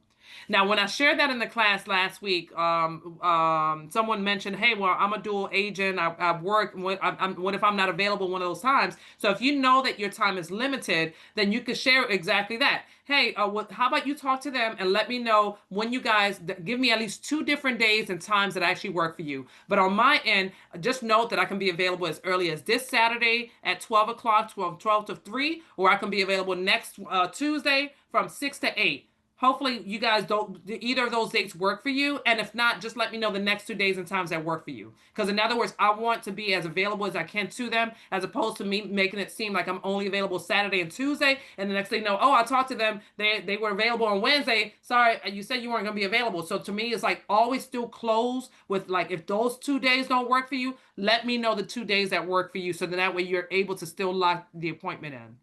Now, when I shared that in the class last week, someone mentioned, hey, well, I'm a dual agent. I work. What if I'm not available one of those times? So if you know that your time is limited, then you can share exactly that. Hey, how about you talk to them and let me know when you guys give me at least 2 different days and times that actually work for you. But on my end, just note that I can be available as early as this Saturday at 12 o'clock, 12 to 3, or I can be available next Tuesday from 6 to 8. hopefully you guys don't, either of those dates work for you. And if not, just let me know the next 2 days and times that work for you. Because in other words, I want to be as available as I can to them, as opposed to me making it seem like I'm only available Saturday and Tuesday. And the next thing you know, oh, I talked to them. They were available on Wednesday. Sorry, you said you weren't going to be available. So to me, it's like always still close with like, if those 2 days don't work for you, let me know the 2 days that work for you. So then that way you're able to still lock the appointment in.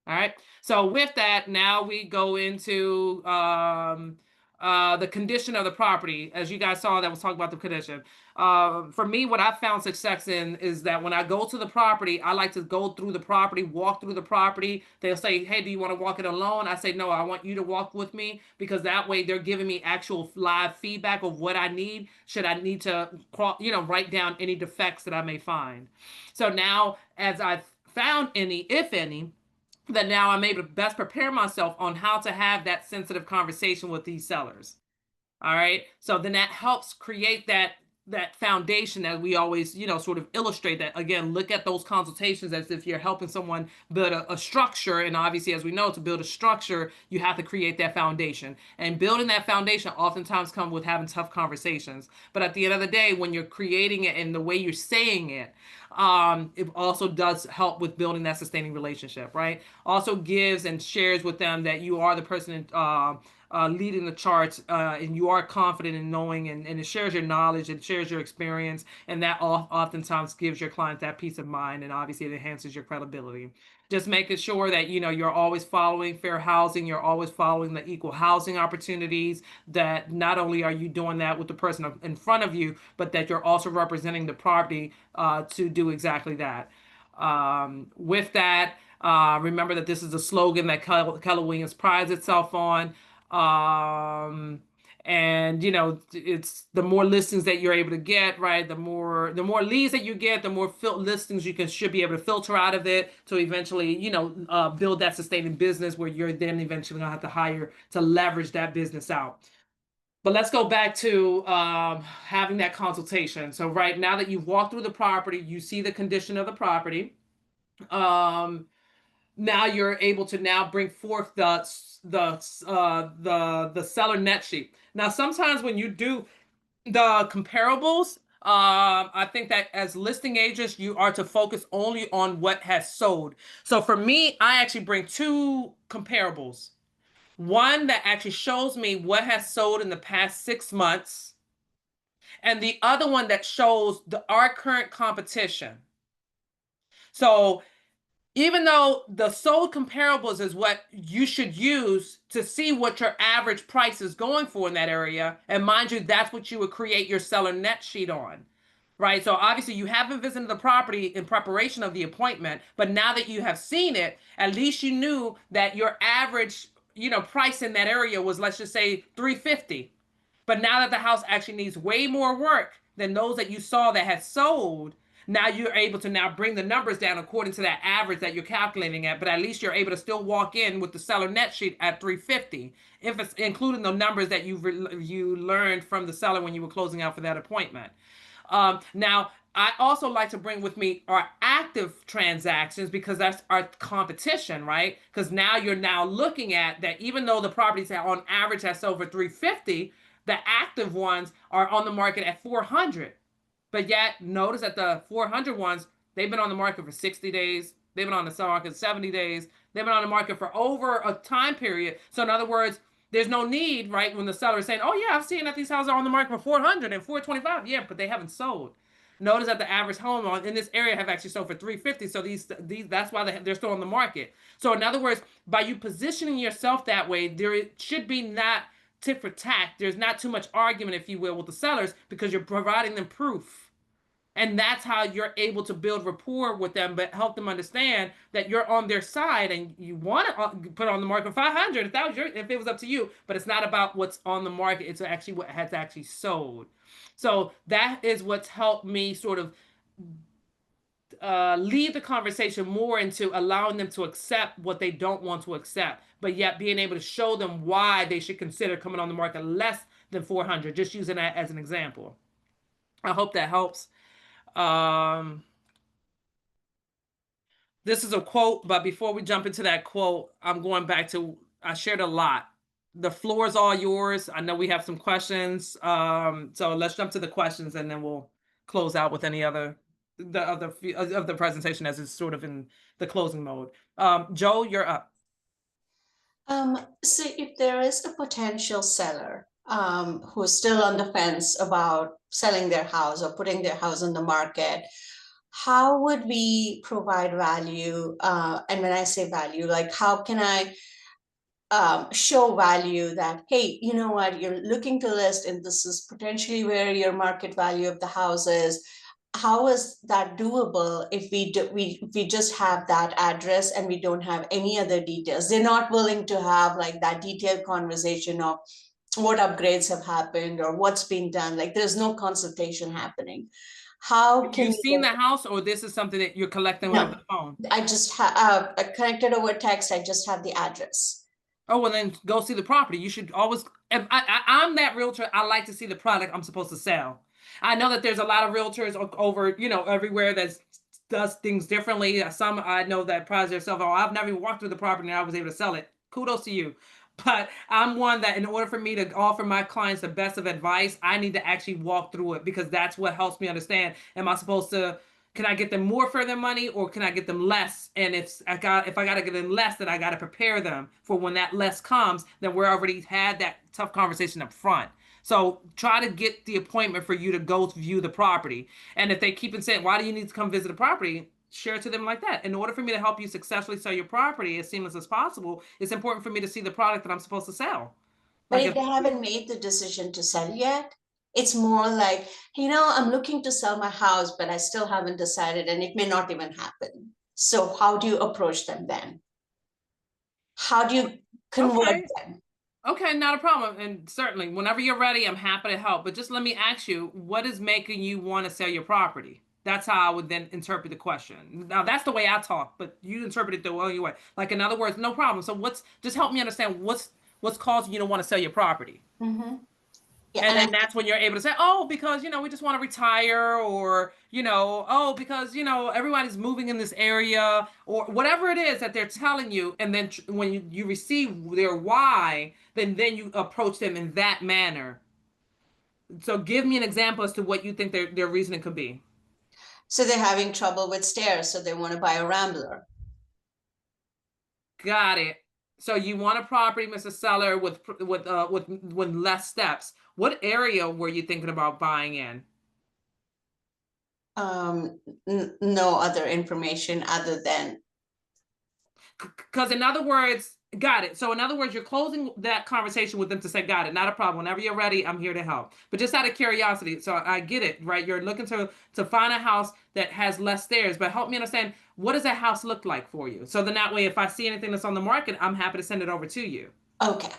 All right. So with that, now we go into the condition of the property. As you guys saw, that was talking about the condition. For me, what I found success in is that when I go to the property, I like to go through the property, walk through the property. They'll say, hey, do you want to walk it alone? I say, no, I want you to walk with me, because that way they're giving me actual live feedback of what I need. Should I need to, write down any defects that I may find. So now, as I've found any, if any, that now I'm able to best prepare myself on how to have that sensitive conversation with these sellers. All right. So then that helps create that foundation that we always, sort of illustrate. That again, look at those consultations as if you're helping someone build a structure. And obviously, as we know, to build a structure, you have to create that foundation. And building that foundation oftentimes comes with having tough conversations. But at the end of the day, when you're creating it and the way you're saying it, it also does help with building that sustaining relationship, right? Also gives and shares with them that you are the person leading the charts, and you are confident in knowing, and it shares your knowledge, it shares your experience, and that oftentimes gives your client that peace of mind, and obviously it enhances your credibility. Just making sure that you're always following fair housing, you're always following the equal housing opportunities, that not only are you doing that with the person in front of you, but that you're also representing the property to do exactly that. With that, remember that this is a slogan that Keller Williams prides itself on. And it's the more listings that you're able to get, right? The more leads that you get, the more listings you should be able to filter out of it to eventually, build that sustaining business where you're then eventually gonna have to hire to leverage that business out. But let's go back to having that consultation. So right now that you've walked through the property, you see the condition of the property. Now you're able to now bring forth the seller net sheet. Now, sometimes when you do the comparables, I think that as listing agents, you are to focus only on what has sold. So for me, I actually bring 2 comparables. One that actually shows me what has sold in the past 6 months, and the other one that shows our current competition. So even though the sold comparables is what you should use to see what your average price is going for in that area, and mind you, that's what you would create your seller net sheet on, right? So obviously you haven't visited the property in preparation of the appointment, but now that you have seen it, at least you knew that your average, price in that area was, let's just say, $350. But now that the house actually needs way more work than those that you saw that had sold, now you're able to now bring the numbers down according to that average that you're calculating at, but at least you're able to still walk in with the seller net sheet at $350, if it's including the numbers that you learned from the seller when you were closing out for that appointment. Now, I also like to bring with me our active transactions, because that's our competition, right? Because now you're now looking at that, even though the properties on average have sold for $350, the active ones are on the market at $400. But yet, notice that the 400 ones, they've been on the market for 60 days. They've been on the market 70 days. They've been on the market for over a time period. So in other words, there's no need, right, when the seller is saying, oh, yeah, I've seen that these houses are on the market for 400 and 425. Yeah, but they haven't sold. Notice that the average home in this area have actually sold for 350. So these that's why they're still on the market. So in other words, by you positioning yourself that way, there should be not tit for tat. There's not too much argument, if you will, with the sellers, because you're providing them proof. And that's how you're able to build rapport with them, but help them understand that you're on their side, and you want to put on the market 500 if it was up to you. But it's not about what's on the market. It's actually what has actually sold. So that is what's helped me sort of lead the conversation more into allowing them to accept what they don't want to accept, but yet being able to show them why they should consider coming on the market less than 400, just using that as an example. I hope that helps. This is a quote, but before we jump into that quote, I'm going back to I shared a lot. The floor is all yours. I know we have some questions. So let's jump to the questions and then we'll close out with any other of the presentation as it's sort of in the closing mode. Joe, you're up. So if there is a potential seller who's still on the fence about selling their house or putting their house on the market, how would we provide value? And when I say value, like how can I show value that, hey, you know what, you're looking to list and this is potentially where your market value of the house is. How is that doable if we just have that address and we don't have any other details? They're not willing to have like that detailed conversation of what upgrades have happened or what's been done. Like there's no consultation happening. How Have can you we seen the get- house, or this is something that you're collecting No. over the phone? I just have connected over text. I just have the address. Oh, well, then go see the property. You should always, if I'm that realtor, I like to see the product I'm supposed to sell. I know that there's a lot of realtors over, everywhere that does things differently. Some I know that prize themselves, oh, I've never even walked through the property and I was able to sell it. Kudos to you. But I'm one that in order for me to offer my clients the best of advice, I need to actually walk through it because that's what helps me understand. Am I supposed to, can I get them more for their money or can I get them less? And if I got to get them less, then I got to prepare them for when that less comes, then we're already had that tough conversation up front. So try to get the appointment for you to go view the property. And if they keep on saying, why do you need to come visit the property? Share to them like that. In order for me to help you successfully sell your property as seamless as possible, it's important for me to see the product that I'm supposed to sell. But Like if they haven't made the decision to sell yet, it's more like, I'm looking to sell my house, but I still haven't decided and it may not even happen. So how do you approach them then? How do you convert Okay. them? Okay, not a problem. And certainly, whenever you're ready, I'm happy to help. But just let me ask you, what is making you want to sell your property? That's how I would then interpret the question. Now, that's the way I talk, but you interpret it the way you way. Like, in other words, no problem. So just help me understand what's causing you to want to sell your property. Mm-hmm. Yeah, And then that's when you're able to say, oh, because, we just want to retire, or, oh, because, everybody's moving in this area, or whatever it is that they're telling you. And then when you receive their why, then you approach them in that manner. So give me an example as to what you think their reasoning could be. So they're having trouble with stairs, so they want to buy a Rambler. Got it. So you want a property, Mr. Seller, with less steps. What area were you thinking about buying in? No other information other than. Because in other words, got it. So in other words, you're closing that conversation with them to say, got it, not a problem. Whenever you're ready, I'm here to help. But just out of curiosity, so I get it, right? You're looking to find a house that has less stairs, but help me understand, what does that house look like for you? So then that way, if I see anything that's on the market, I'm happy to send it over to you. Okay.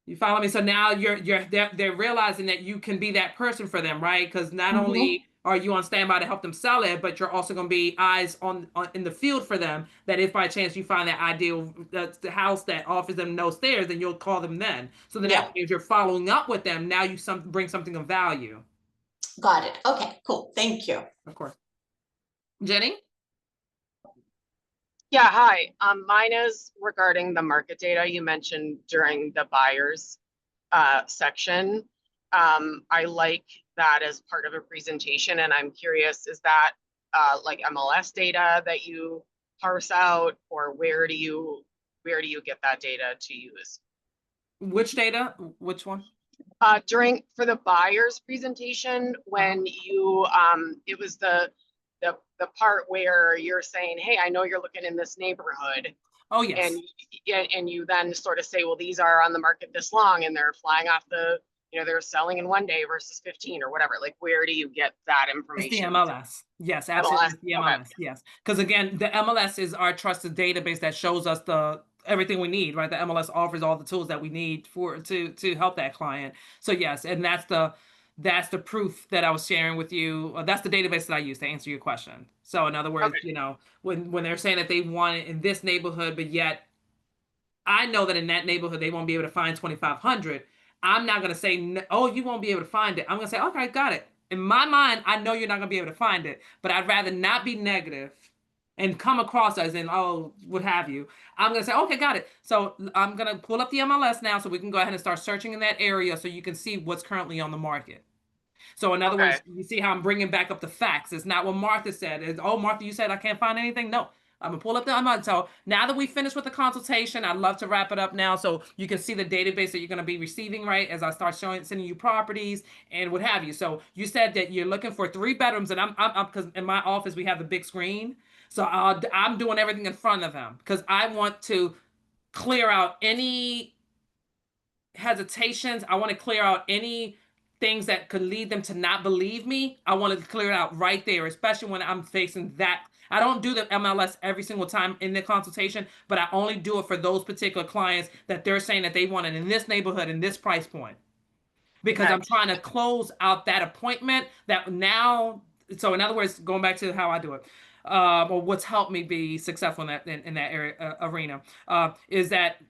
You follow me? So now they're realizing that you can be that person for them, right? Because not only are you on standby to help them sell it, but you're also going to be eyes on in the field for them, that if by chance you find that ideal the house that offers them no stairs, then you'll call them then. So then that means you're following up with them. Now you bring something of value. Got it. Okay, cool. Thank you. Of course. Jenny? Yeah, hi. Mine is regarding the market data you mentioned during the buyers section. I like that as part of a presentation, and I'm curious, is that like MLS data that you parse out, or where do you get that data to use? Which data? Which one? For the buyers presentation, when you it was the part where you're saying, hey, I know you're looking in this neighborhood. Oh, yes. And you then sort of say, well, these are on the market this long and they're flying off they're selling in 1 day versus 15 or whatever. Like, where do you get that information? It's the MLS. Yes, absolutely. It's the MLS. Okay. Yes. Because again, the MLS is our trusted database that shows us everything we need, right? The MLS offers all the tools that we need to help that client. So yes, and that's the proof that I was sharing with you. That's the database that I use to answer your question. So in other words, when they're saying that they want it in this neighborhood, but yet I know that in that neighborhood they won't be able to find 2,500. I'm not going to say, no, oh, you won't be able to find it. I'm going to say, okay, got it. In my mind, I know you're not going to be able to find it, but I'd rather not be negative and come across as in, oh, what have you, I'm gonna say, okay, got it. So I'm gonna pull up the MLS now so we can go ahead and start searching in that area so you can see what's currently on the market. So in other Okay. words, you see how I'm bringing back up the facts. It's not what Martha said. It's, oh, Martha, you said I can't find anything. No, I'm gonna pull up the MLS. So now that we finished with the consultation, I'd love to wrap it up now so you can see the database that you're gonna be receiving, right? As I start sending you properties and what have you. So you said that you're looking for 3 bedrooms, and I'm because in my office we have the big screen. So I'm doing everything in front of them because I want to clear out any hesitations. I want to clear out any things that could lead them to not believe me. I want to clear it out right there, especially when I'm facing that. I don't do the MLS every single time in the consultation, but I only do it for those particular clients that they're saying that they want it in this neighborhood, in this price point. Because Okay. I'm trying to close out that appointment that now, so in other words, going back to how I do it, or what's helped me be successful in that area arena, is that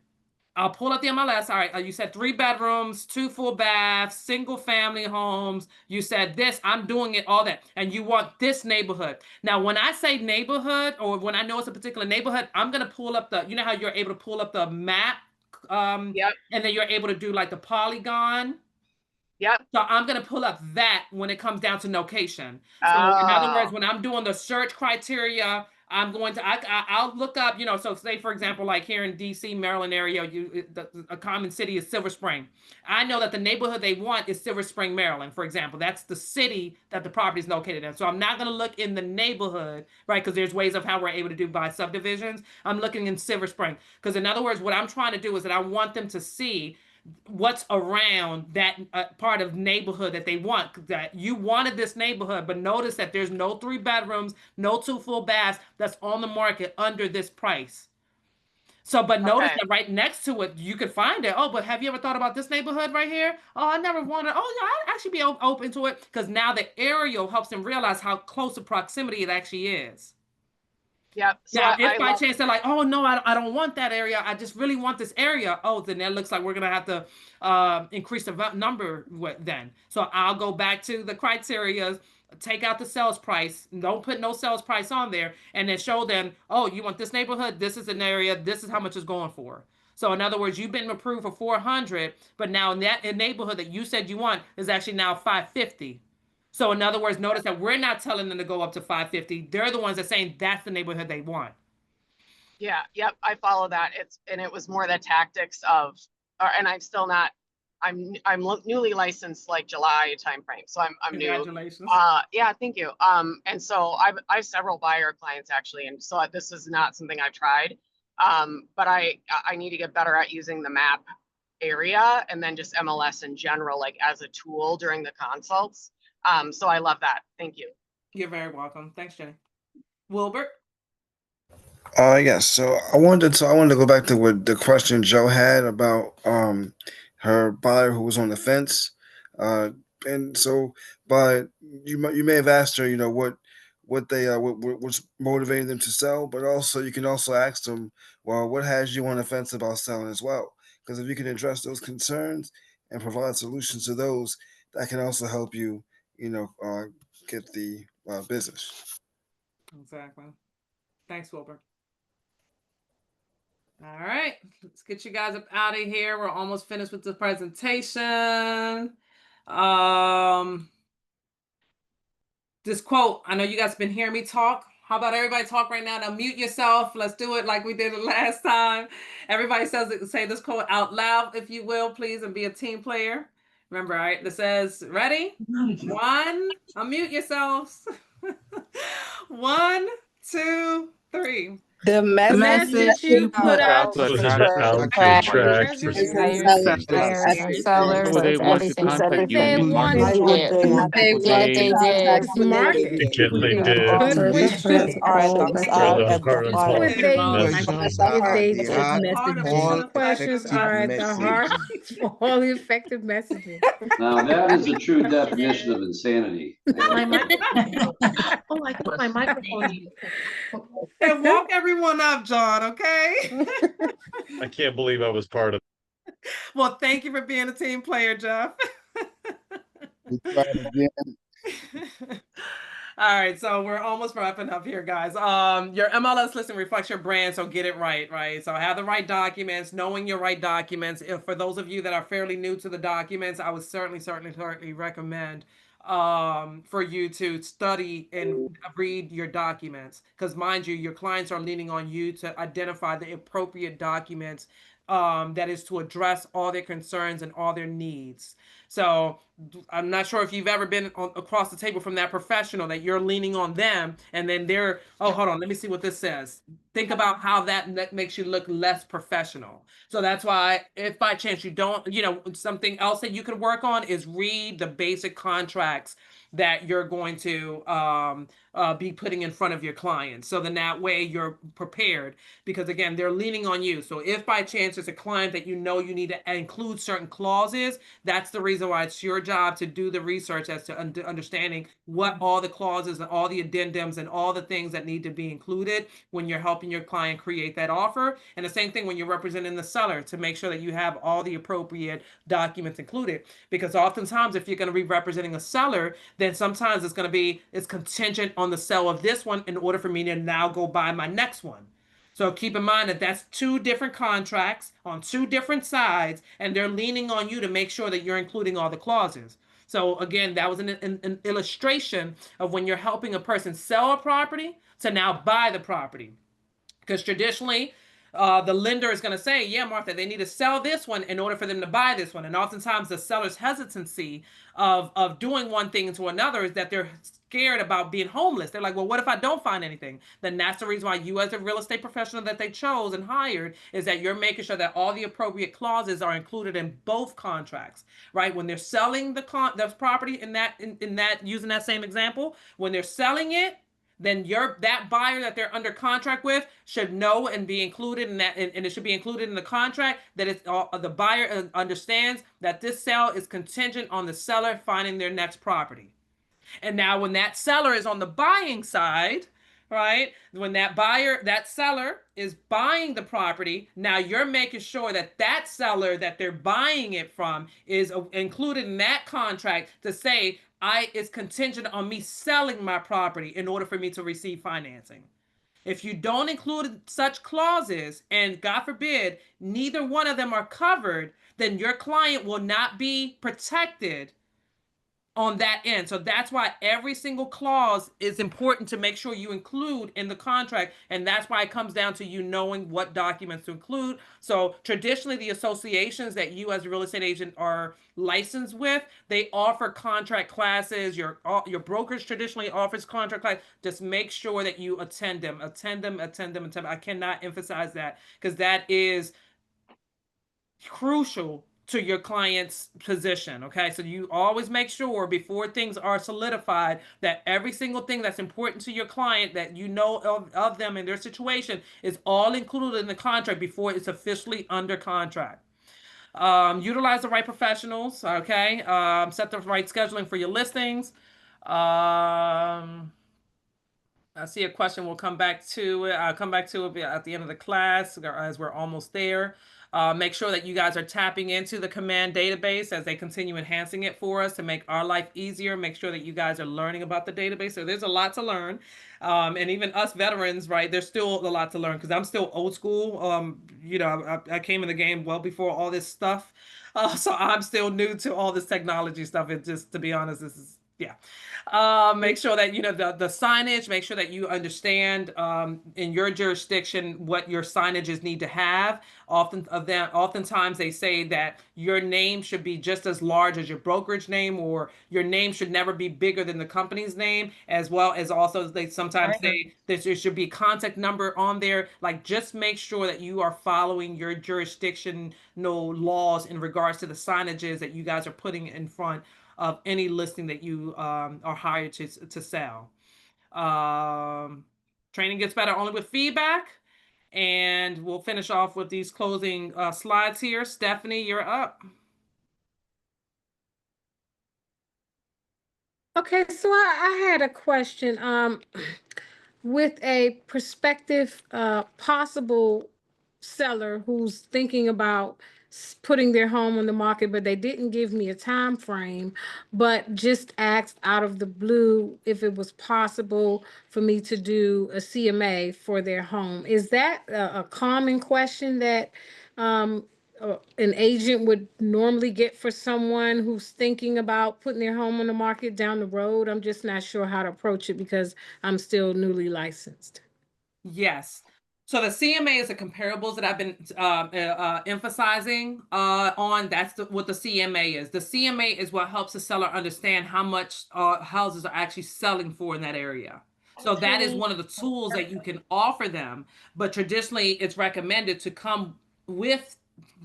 I'll pull up the MLS. All right, you said 3 bedrooms, 2 full baths, single family homes. You said this, I'm doing it, all that. And you want this neighborhood. Now, when I say neighborhood, or when I know it's a particular neighborhood, I'm going to pull up you know how you're able to pull up the map? Yep. And then you're able to do like the polygon. Yep. So I'm going to pull up that when it comes down to location. So in other words, when I'm doing the search criteria, I'm going to, I'll look up, you know, so say, for example, like here in DC, Maryland area, a common city is Silver Spring. I know that the neighborhood they want is Silver Spring, Maryland, for example. That's the city that the property is located in. So I'm not going to look in the neighborhood, right? Because there's ways of how we're able to do by subdivisions. I'm looking in Silver Spring. Because in other words, what I'm trying to do is that I want them to see what's around that part of neighborhood that they want. That you wanted this neighborhood, but notice that there's no 3 bedrooms, no 2 full baths that's on the market under this price. So, but notice Okay. that right next to it, you could find it. Oh, but have you ever thought about this neighborhood right here? Oh, I never wanted. Oh, yeah, I'd actually be open to it because now the aerial helps them realize how close of proximity it actually is. Yep. So Now, I if by love, chance they're like, oh no, I don't want that area. I just really want this area. Oh, then that looks like we're gonna have to increase the number then. So I'll go back to the criteria, take out the sales price, don't put no sales price on there, and then show them, oh, you want this neighborhood? This is an area. This is how much it's going for. So in other words, you've been approved for 400, but now in that neighborhood that you said you want is actually now 550. So in other words, notice that we're not telling them to go up to 550. They're the ones that saying that's the neighborhood they want. yeah, yep, I follow that. It was more the tactics of, and I'm still not, I'm newly licensed like July timeframe, so I'm new. Congratulations. Yeah, thank you. And so I have several buyer clients actually, and so this is not something I've tried. But I need to get better at using the map area and then just MLS in general, like as a tool during the consults. So I love that. Thank you. You're very welcome. Thanks, Jenny. Wilbert? Yes. So I wanted to go back to what the question Joe had about her buyer who was on the fence. And so but you may have asked her, you know, what's motivating them to sell, but also you can also ask them, well, what has you on the fence about selling as well? Because if you can address those concerns and provide solutions to those, that can also help you, get the business. Exactly. Thanks, Wilbert. All right, let's get you guys up out of here. We're almost finished with the presentation. This quote, I know you guys have been hearing me talk. How about everybody talk right now? Now mute yourself. Let's do it like we did it last time. Everybody say this quote out loud, if you will, please, and be a team player. Remember, all right, this says, ready? 1, unmute yourselves. 1, 2, 3. The message you put out to attract buyers and sellers Who they is want to everything contact you They in the want market. to did. they What they did. market. Gently did. But which should they All the current would they messages if they The artificial questions are at the heart of all effective messaging. Now, that is a true definition of insanity. Oh, I got my microphone. And walk everyone up, John, okay? I can't believe I was part of Well, thank you for being a team player, Jeff. We try it again. All right, so we're almost wrapping up here, guys. Your MLS listing reflects your brand, so get it right, right? So have the right documents, knowing your right documents. If for those of you that are fairly new to the documents, I would certainly recommend for you to study and read your documents, because mind you, your clients are leaning on you to identify the appropriate documents that is to address all their concerns and all their needs. So I'm not sure if you've ever been across the table from that professional that you're leaning on them, and then they're, oh, hold on, let me see what this says. Think about how that makes you look less professional. So that's why, if by chance you don't, something else that you could work on is read the basic contracts that you're going to be putting in front of your clients. So then that way you're prepared, because again, they're leaning on you. So if by chance it's a client that you need to include certain clauses, that's the reason why it's your job to do the research as to understanding what all the clauses and all the addendums and all the things that need to be included when you're helping your client create that offer. And the same thing when you're representing the seller, to make sure that you have all the appropriate documents included. Because oftentimes, if you're going to be representing a seller, then sometimes it's contingent on the sale of this one in order for me to now go buy my next one. So keep in mind that that's two different contracts on two different sides, and they're leaning on you to make sure that you're including all the clauses. So again, that was an illustration of when you're helping a person sell a property to now buy the property. Because traditionally, the lender is going to say, yeah, Martha, they need to sell this one in order for them to buy this one. And oftentimes the seller's hesitancy of doing one thing into another is that they're scared about being homeless. They're like, well, what if I don't find anything? Then that's the reason why you, as a real estate professional that they chose and hired, is that you're making sure that all the appropriate clauses are included in both contracts, right? When they're selling the property in that using that same example, when they're selling it, then that buyer that they're under contract with should know and be included in that, and it should be included in the contract that it's the buyer understands that this sale is contingent on the seller finding their next property. And now when that seller is on the buying side, right? When that seller is buying the property, now you're making sure that that seller that they're buying it from is included in that contract to say, it's contingent on me selling my property in order for me to receive financing. If you don't include such clauses, and God forbid, neither one of them are covered, then your client will not be protected on that end. So that's why every single clause is important to make sure you include in the contract. And that's why it comes down to you knowing what documents to include. So traditionally, the associations that you as a real estate agent are licensed with, they offer contract classes. Your brokerage traditionally offers contract class. Just make sure that you attend them. I cannot emphasize that, because that is crucial to your client's position. Okay, so you always make sure before things are solidified that every single thing that's important to your client that you know of them and their situation is all included in the contract before it's officially under contract. Utilize the right professionals. Okay, set the right scheduling for your listings. I see a question. We'll come back to it. I'll come back to it at the end of the class as we're almost there. Make sure that you guys are tapping into the command database as they continue enhancing it for us to make our life easier. Make sure that you guys are learning about the database. So there's a lot to learn. And even us veterans, right, there's still a lot to learn, because I'm still old school. I came in the game well before all this stuff. So I'm still new to all this technology stuff. It just, to be honest, this is, yeah. Make sure that the signage, make sure that you understand in your jurisdiction what your signages need to have. Oftentimes they say that your name should be just as large as your brokerage name, or your name should never be bigger than the company's name, as well as also they sometimes say that there should be a contact number on there. Like, just make sure that you are following your jurisdictional laws in regards to the signages that you guys are putting in front of any listing that you are hired to sell. Training gets better only with feedback. And we'll finish off with these closing slides here. Stephanie, you're up. Okay, so I had a question. With a prospective possible seller who's thinking about putting their home on the market, but they didn't give me a time frame, but just asked out of the blue if it was possible for me to do a CMA for their home. Is that a common question that an agent would normally get for someone who's thinking about putting their home on the market down the road? I'm just not sure how to approach it because I'm still newly licensed. Yes. So the CMA is the comparables that I've been emphasizing on. That's what the CMA is. The CMA is what helps the seller understand how much houses are actually selling for in that area. So that is one of the tools that you can offer them. But traditionally, it's recommended to come with,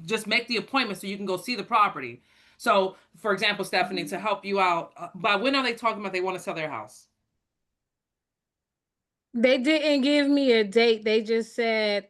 just make the appointment so you can go see the property. So, for example, Stephanie, to help you out, by when are they talking about they want to sell their house? They didn't give me a date. They just said,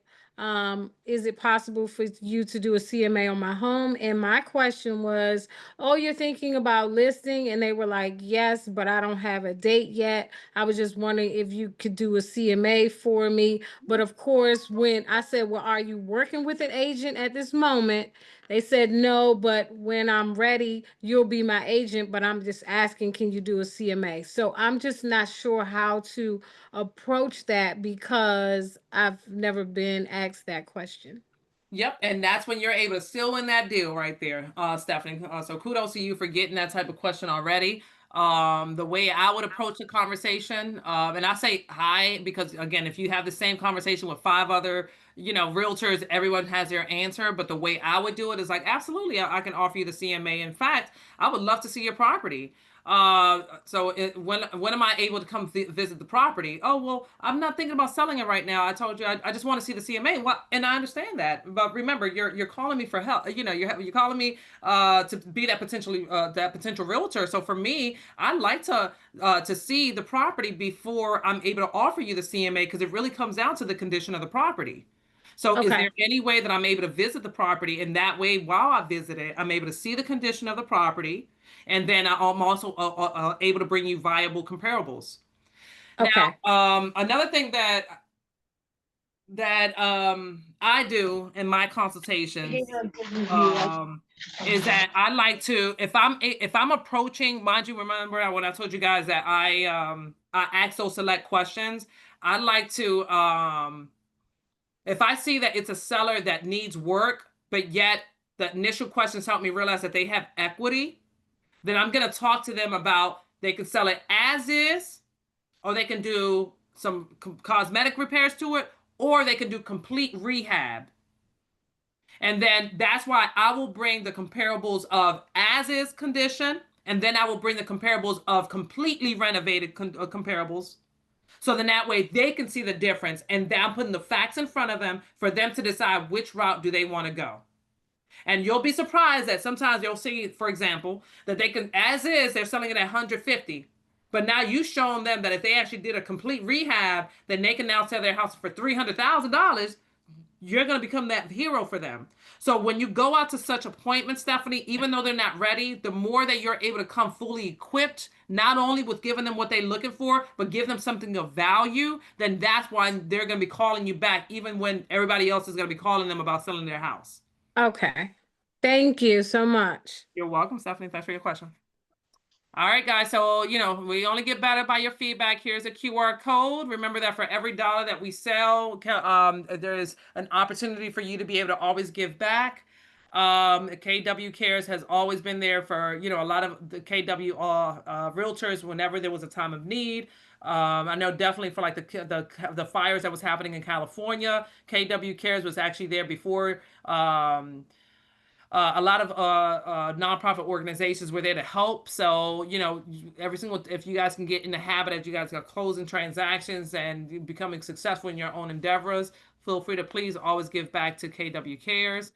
is it possible for you to do a CMA on my home? And my question was, oh, you're thinking about listing? And they were like, yes, but I don't have a date yet. I was just wondering if you could do a CMA for me. But of course, when I said, well, are you working with an agent at this moment? They said no, but when I'm ready, you'll be my agent. But I'm just asking, can you do a CMA? So I'm just not sure how to approach that because I've never been asked that question. Yep, and that's when you're able to seal in that deal right there, Stephanie. So kudos to you for getting that type of question already. The way I would approach the conversation, and I say hi because again, if you have the same conversation with 5 other, realtors, everyone has their answer. But the way I would do it is like, absolutely, I can offer you the CMA. In fact, I would love to see your property. So when am I able to come visit the property? Oh, well, I'm not thinking about selling it right now. I told you I just want to see the CMA. Well, and I understand that, but remember, you're calling me for help. You're calling me to be that potential realtor. So for me, I like to see the property before I'm able to offer you the CMA because it really comes down to the condition of the property. So is there any way that I'm able to visit the property, and that way while I visit it, I'm able to see the condition of the property, and then I'm also able to bring you viable comparables. Okay. Now, another thing that I do in my consultations is that I like to, if I'm approaching, mind you, remember when I told you guys that I ask those select questions, I like to if I see that it's a seller that needs work, but yet the initial questions help me realize that they have equity, then I'm going to talk to them about they can sell it as is, or they can do some cosmetic repairs to it, or they can do complete rehab. And then that's why I will bring the comparables of as is condition, and then I will bring the comparables of completely renovated comparables. So then that way they can see the difference, and I'm putting the facts in front of them for them to decide which route do they want to go. And you'll be surprised that sometimes you'll see, for example, that they can, as is, they're selling it at 150. But now you've shown them that if they actually did a complete rehab, then they can now sell their house for $300,000. You're going to become that hero for them. So when you go out to such appointments, Stephanie, even though they're not ready, the more that you're able to come fully equipped, not only with giving them what they're looking for, but give them something of value, then that's why they're going to be calling you back, even when everybody else is going to be calling them about selling their house. Okay. Thank you so much. You're welcome, Stephanie. Thanks for your question. All right, guys. So, we only get better by your feedback. Here's a QR code. Remember that for every dollar that we sell, there is an opportunity for you to be able to always give back. KW Cares has always been there for, a lot of the KW realtors whenever there was a time of need. I know definitely for like the fires that was happening in California, KW Cares was actually there before. A lot of nonprofit organizations were there to help. So, if you guys can get in the habit of you guys are closing transactions and becoming successful in your own endeavors, feel free to please always give back to KW Cares.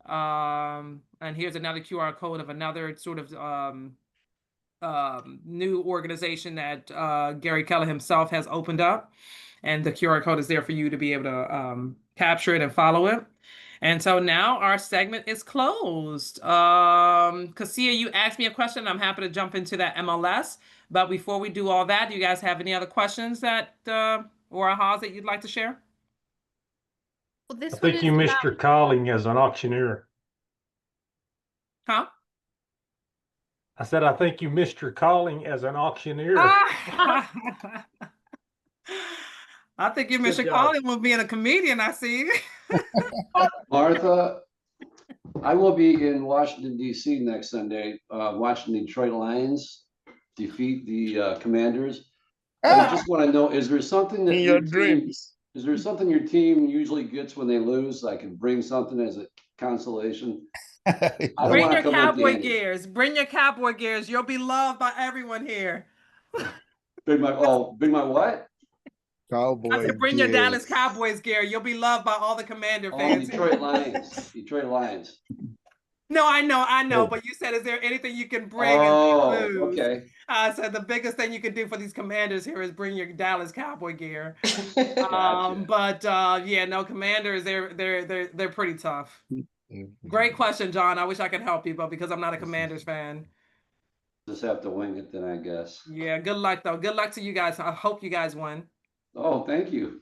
And here's another QR code of another sort of new organization that Gary Keller himself has opened up. And the QR code is there for you to be able to capture it and follow it. And so now our segment is closed. Cassia, you asked me a question. I'm happy to jump into that MLS. But before we do all that, do you guys have any other questions that or ahas that you'd like to share? Well, this I think you missed your calling as an auctioneer. Huh? I said, I think you missed your calling as an auctioneer. Ah! I think you missed Good your job. calling with being a comedian, I see. Martha, I will be in Washington DC next Sunday, watching the Detroit Lions defeat the Commanders. And I just want to know, is there something that In your your team, dreams. is there something your team usually gets when they lose? I can bring something as a consolation. I don't Bring want your to come cowboy empty-handed. gears. Bring your cowboy gears. You'll be loved by everyone here. Bring my what? I Cowboy said, bring your Dallas gears. Cowboys gear. You'll be loved by all the Commander Oh, fans. Detroit Lions. Detroit Lions. No, I know, Oh. but you said, is there anything you can bring and Oh, lose? okay. I said the biggest thing you can do for these Commanders here is bring your Dallas Cowboy gear. Gotcha. But yeah, no, Commanders, they're pretty tough. Great question, John. I wish I could help you, but because I'm not a Commanders fan. Just have to wing it then, I guess. Yeah, good luck though. Good luck to you guys. I hope you guys win. Oh, thank you.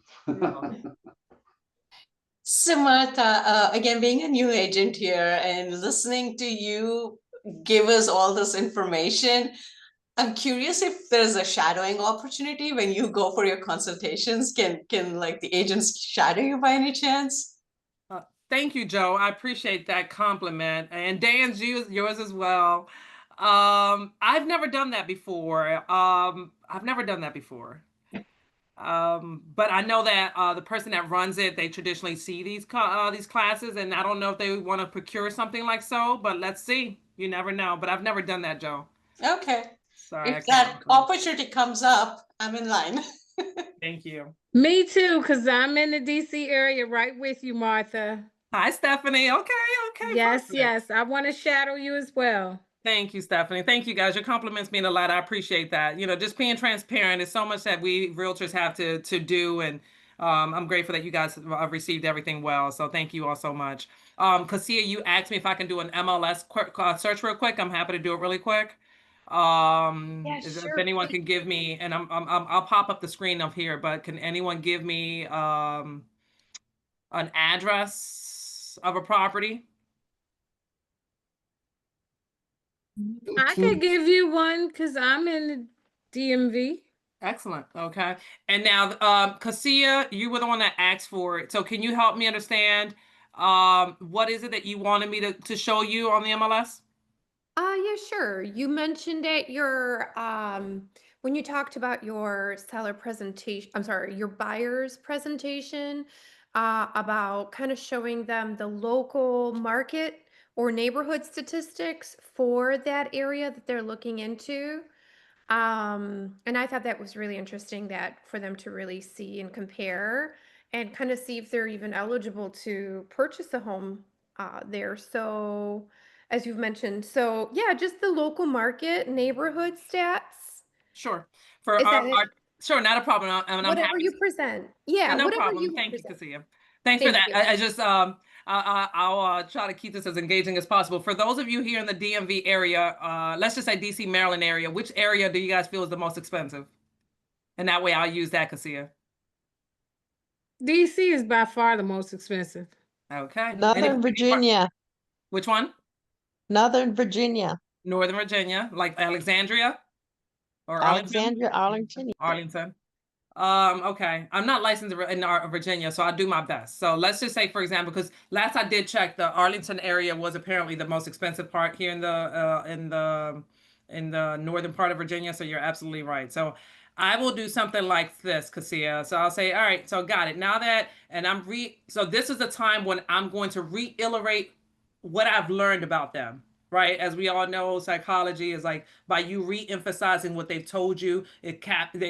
So Martha, again, being a new agent here and listening to you give us all this information, I'm curious if there's a shadowing opportunity when you go for your consultations. Can like the agents shadow you by any chance? Thank you, Joe. I appreciate that compliment. And Dan's yours as well. I've never done that before. But I know that the person that runs it, they traditionally see these classes, and I don't know if they want to procure something like so, but let's see. You never know. But I've never done that, Joe. Okay. Sorry. If that opportunity comes up, I'm in line. Thank you. Me too, because I'm in the DC area right with you, Martha. Hi, Stephanie. Okay. Yes, perfect. yes. I want to shadow you as well. Thank you, Stephanie. Thank you, guys. Your compliments mean a lot. I appreciate that. You know, just being transparent is so much that we realtors have to do, and I'm grateful that you guys have received everything well. So thank you all so much. Cassia, you asked me if I can do an MLS search real quick. I'm happy to do it really quick. Yeah, If sure, anyone please. can give me, and I'll pop up the screen up here, but can anyone give me an address of a property? I could give you one because I'm in the DMV. Excellent. Okay. And now, Cassia, you were the one that asked for it. So can you help me understand what is it that you wanted me to show you on the MLS? Yeah, sure. You mentioned it your when you talked about your seller presentation, I'm sorry, your buyer's presentation, about kind of showing them the local market or neighborhood statistics for that area that they're looking into. And I thought that was really interesting that for them to really see and compare and kind of see if they're even eligible to purchase a home there. So, as you've mentioned, so yeah, just the local market, neighborhood stats. Sure. For Is that it? sure, not a problem. I'm Whatever happy you present. Yeah, no whatever problem. you Thank you, present. Cassia. Thanks for Thank that. you. I just I'll try to keep this as engaging as possible. For those of you here in the DMV area, let's just say DC, Maryland area, which area do you guys feel is the most expensive? And that way I'll use that, Cassia. DC is by far the most expensive. Okay. Northern Virginia. Which one? Northern Virginia. Northern Virginia, like Alexandria or Arlington? Alexandria, Arlington. Arlington. Okay. I'm not licensed in Virginia, so I'll do my best. So let's just say, for example, because last I did check, the Arlington area was apparently the most expensive part here in the northern part of Virginia. So you're absolutely right. So I will do something like this, Cassia. So I'll say, all right, so got it. Now that, and so this is the time when I'm going to reiterate what I've learned about them. Right. As we all know, psychology is like by you re-emphasizing what they've told you, it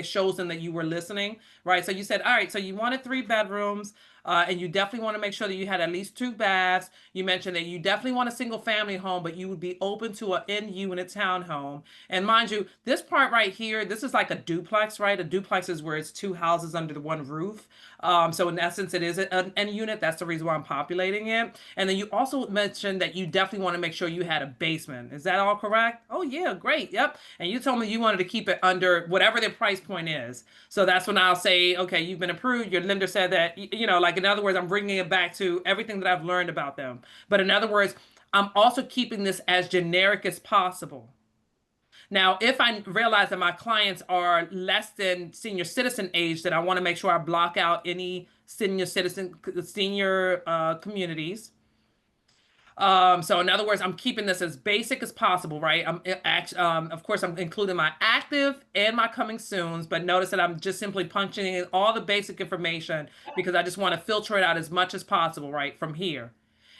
shows them that you were listening. Right. So you said, all right, so you wanted 3 bedrooms and you definitely want to make sure that you had at least 2 baths. You mentioned that you definitely want a single family home, but you would be open to an in-unit townhome. And mind you, this part right here, this is like a duplex, right? A duplex is where it's 2 houses under the one roof. So in essence, it is an in-unit. That's the reason why I'm populating it. And then you also mentioned that you definitely want to make sure you had a basement. Is that all correct? Oh yeah, great. Yep. And you told me you wanted to keep it under whatever their price point is. So that's when I'll say, okay, you've been approved. Your lender said that, like in other words, I'm bringing it back to everything that I've learned about them. But in other words, I'm also keeping this as generic as possible. Now, if I realize that my clients are less than senior citizen age, then I want to make sure I block out any senior communities. So in other words, I'm keeping this as basic as possible, right? Of course, I'm including my active and my coming soons, but notice that I'm just simply punching in all the basic information because I just want to filter it out as much as possible, right, from here.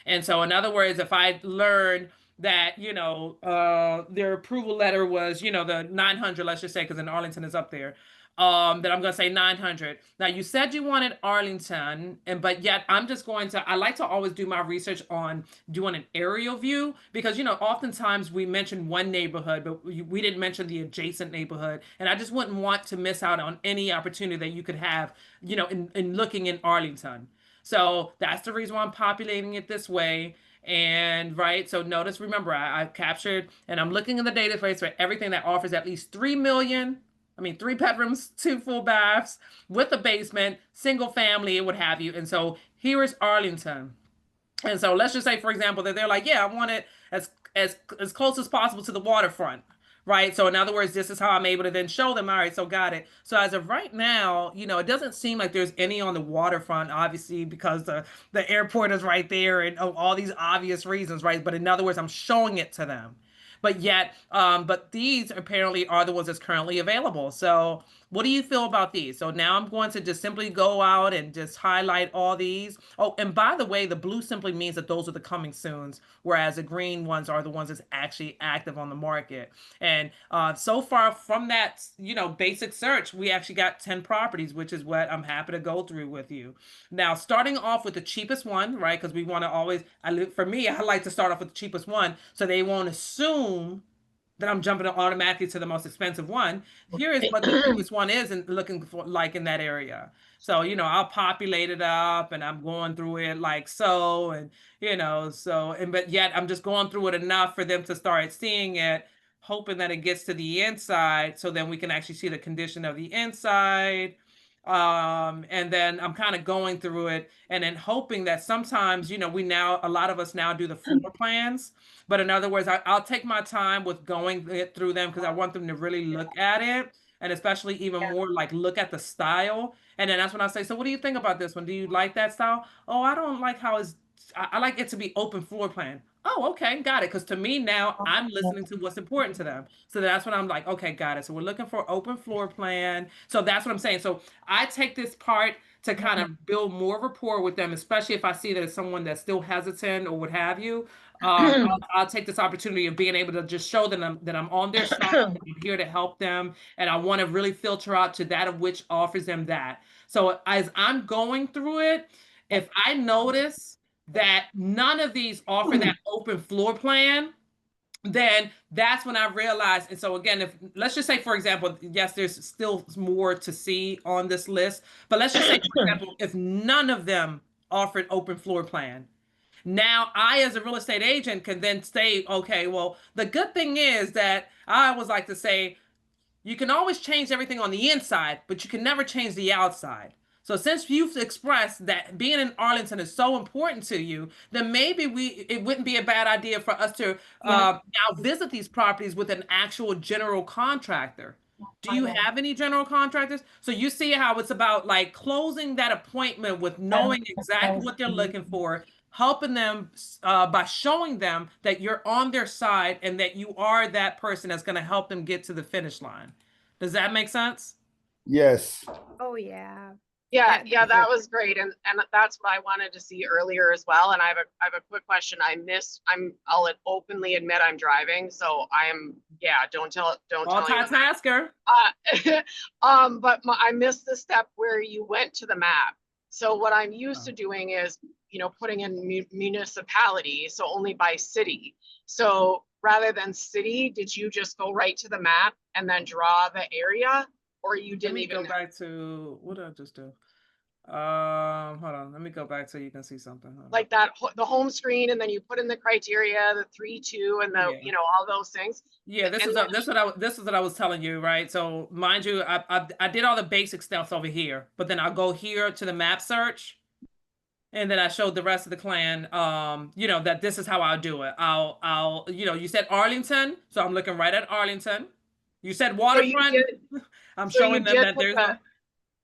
And so in other words, if I learn that, their approval letter was, the 900, let's just say, because in Arlington is up there, that I'm going to say 900. Now, you said you wanted Arlington, but yet I like to always do my research on doing an aerial view because, oftentimes we mention one neighborhood, but we didn't mention the adjacent neighborhood. And I just wouldn't want to miss out on any opportunity that you could have, in looking in Arlington. So that's the reason why I'm populating it this way. And right, so notice, remember, I captured and I'm looking in the database for everything that offers at least 3 bedrooms, 2 full baths with a basement, single family, what have you. And so here is Arlington. And so let's just say, for example, that they're like, yeah, I want it as close as possible to the waterfront. Right. So in other words, this is how I'm able to then show them. All right. So got it. So as of right now, it doesn't seem like there's any on the waterfront, obviously, because the airport is right there and all these obvious reasons. Right. But in other words, I'm showing it to them. But yet, but these apparently are the ones that's currently available. So what do you feel about these? So now I'm going to just simply go out and just highlight all these. Oh, and by the way, the blue simply means that those are the coming soons, whereas the green ones are the ones that's actually active on the market. And so far from that, basic search, we actually got 10 properties, which is what I'm happy to go through with you. Now, starting off with the cheapest one, right? Because we want to always, for me, I like to start off with the cheapest one so they won't assume that I'm jumping automatically to the most expensive one. Here is what the cheapest one is and looking for like in that area. So, I'll populate it up and I'm going through it like so, and, but yet I'm just going through it enough for them to start seeing it, hoping that it gets to the inside so then we can actually see the condition of the inside. And then I'm kind of going through it and then hoping that sometimes, a lot of us now do the floor plans, but in other words, I'll take my time with going through them because I want them to really look at it. And especially even more like look at the style. And then that's when I say, so what do you think about this one? Do you like that style? Oh, I don't like how I like it to be open floor plan. Oh, okay, got it. Because to me now, I'm listening to what's important to them. So that's when I'm like, okay, got it. So we're looking for open floor plan. So that's what I'm saying. So I take this part to kind of build more rapport with them, especially if I see that it's someone that's still hesitant or what have you. I'll take this opportunity of being able to just show them that I'm on their side, I'm here to help them, and I want to really filter out to that of which offers them that. So as I'm going through it, if I notice that none of these offer that open floor plan, then that's when I realize. And so again, if let's just say, for example, yes, there's still more to see on this list, but let's just say, for example, if none of them offered open floor plan, now I, as a real estate agent, can then say, okay, well, the good thing is that I always like to say, you can always change everything on the inside, but you can never change the outside. So since you've expressed that being in Arlington is so important to you, then maybe it wouldn't be a bad idea for us to now visit these properties with an actual general contractor. Do you have any general contractors? So you see how it's about like closing that appointment with knowing exactly what they're looking for, helping them by showing them that you're on their side and that you are that person that's going to help them get to the finish line. Does that make sense? Yes. Oh, yeah. Yeah, that was great. And that's what I wanted to see earlier as well. And I have a quick question. I'll openly admit I'm driving. So don't tell multitasker. But I missed the step where you went to the map. So what I'm used to doing is, putting in municipality, so only by city. So rather than city, did you just go right to the map and then draw the area? Or you didn't even go back to what did I just do? Hold on, let me go back so you can see something. Like that, the home screen, and then you put in the criteria, the 3, 2, and the all those things. Yeah, this is what I was telling you, right? So mind you, I did all the basic stuff over here, but then I'll go here to the map search. And then I showed the rest of the clan, you know, that this is how I'll do it. I'll, you know, you said Arlington, so I'm looking right at Arlington. You said waterfront. I'm So you showing them did that put there's the, no.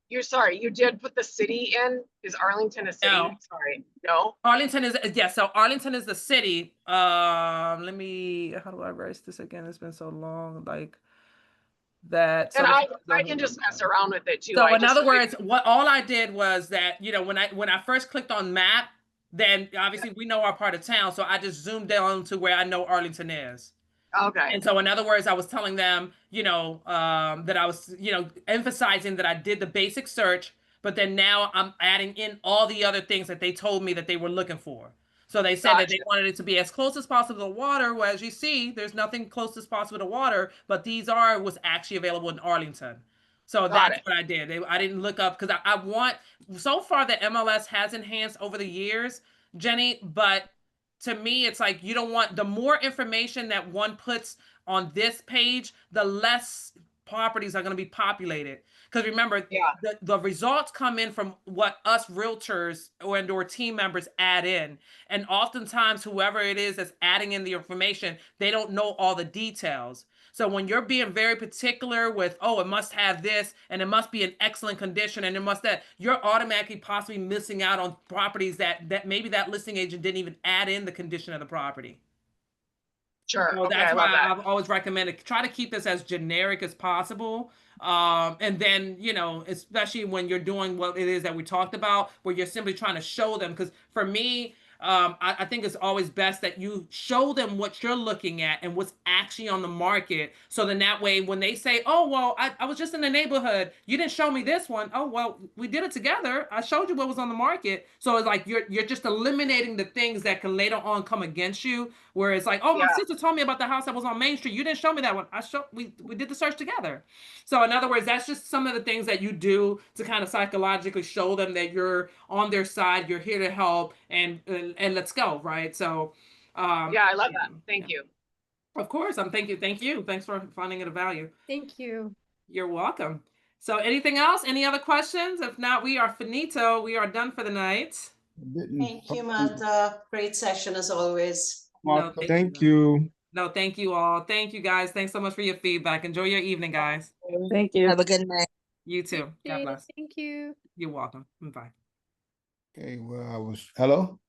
you're sorry, you did put the city in? Is Arlington a city? No. Sorry, no? Arlington is, yeah, so Arlington is the city. Let me, how do I erase this again? It's been so long, like that. And So, I can just mess around with it too. so I in just, other words, what all I did was that, you know, when I first clicked on map, then obviously we know our part of town. So I just zoomed down to where I know Arlington is. okay. And so in other words, I was telling them, you know, that I was, you know, emphasizing that I did the basic search, but then now I'm adding in all the other things that they told me that they were looking for. So they said that they wanted it to be as close as possible to water. Well, as you see, there's nothing close as possible to water, but these was actually available in Arlington. So that's what I did. I didn't look up because I want, so far the MLS has enhanced over the years, Jenny, but to me, it's like you don't want, the more information that one puts on this page, the less properties are going to be populated. Because remember, the results come in from what us realtors or team members add in. And oftentimes, whoever it is that's adding in the information, they don't know all the details. So when you're being very particular with, oh, it must have this and it must be in excellent condition and it must that, you're automatically possibly missing out on properties that maybe that listing agent didn't even add in the condition of the property. Sure. So Okay, that's I why love that. I've always recommended try to keep this as generic as possible. And then, you know, especially when you're doing what it is that we talked about, where you're simply trying to show them. Because for me, I think it's always best that you show them what you're looking at and what's actually on the market. So then that way, when they say, oh, well, I was just in the neighborhood, you didn't show me this one. Oh, well, we did it together. I showed you what was on the market. So it's like you're just eliminating the things that can later on come against you. Where it's like, oh, my sister told me about the house that was on Main Street. You didn't show me that one. We did the search together. So in other words, that's just some of the things that you do to kind of psychologically show them that you're on their side, you're here to help, and let's go, right? So yeah, I love that. Thank you. Of course, thank you. Thanks for finding it of value. Thank you. You're welcome. So anything else? Any other questions? If not, we are finito. We are done for the night. Thank you, Martha. Great session as always. No, Thank you. No, thank you all. Thank you guys. Thanks so much for your feedback. Enjoy your evening, guys. Thank you. Have a good night. You too. God bless. Thank you. You're welcome. Bye. Okay, well, hello?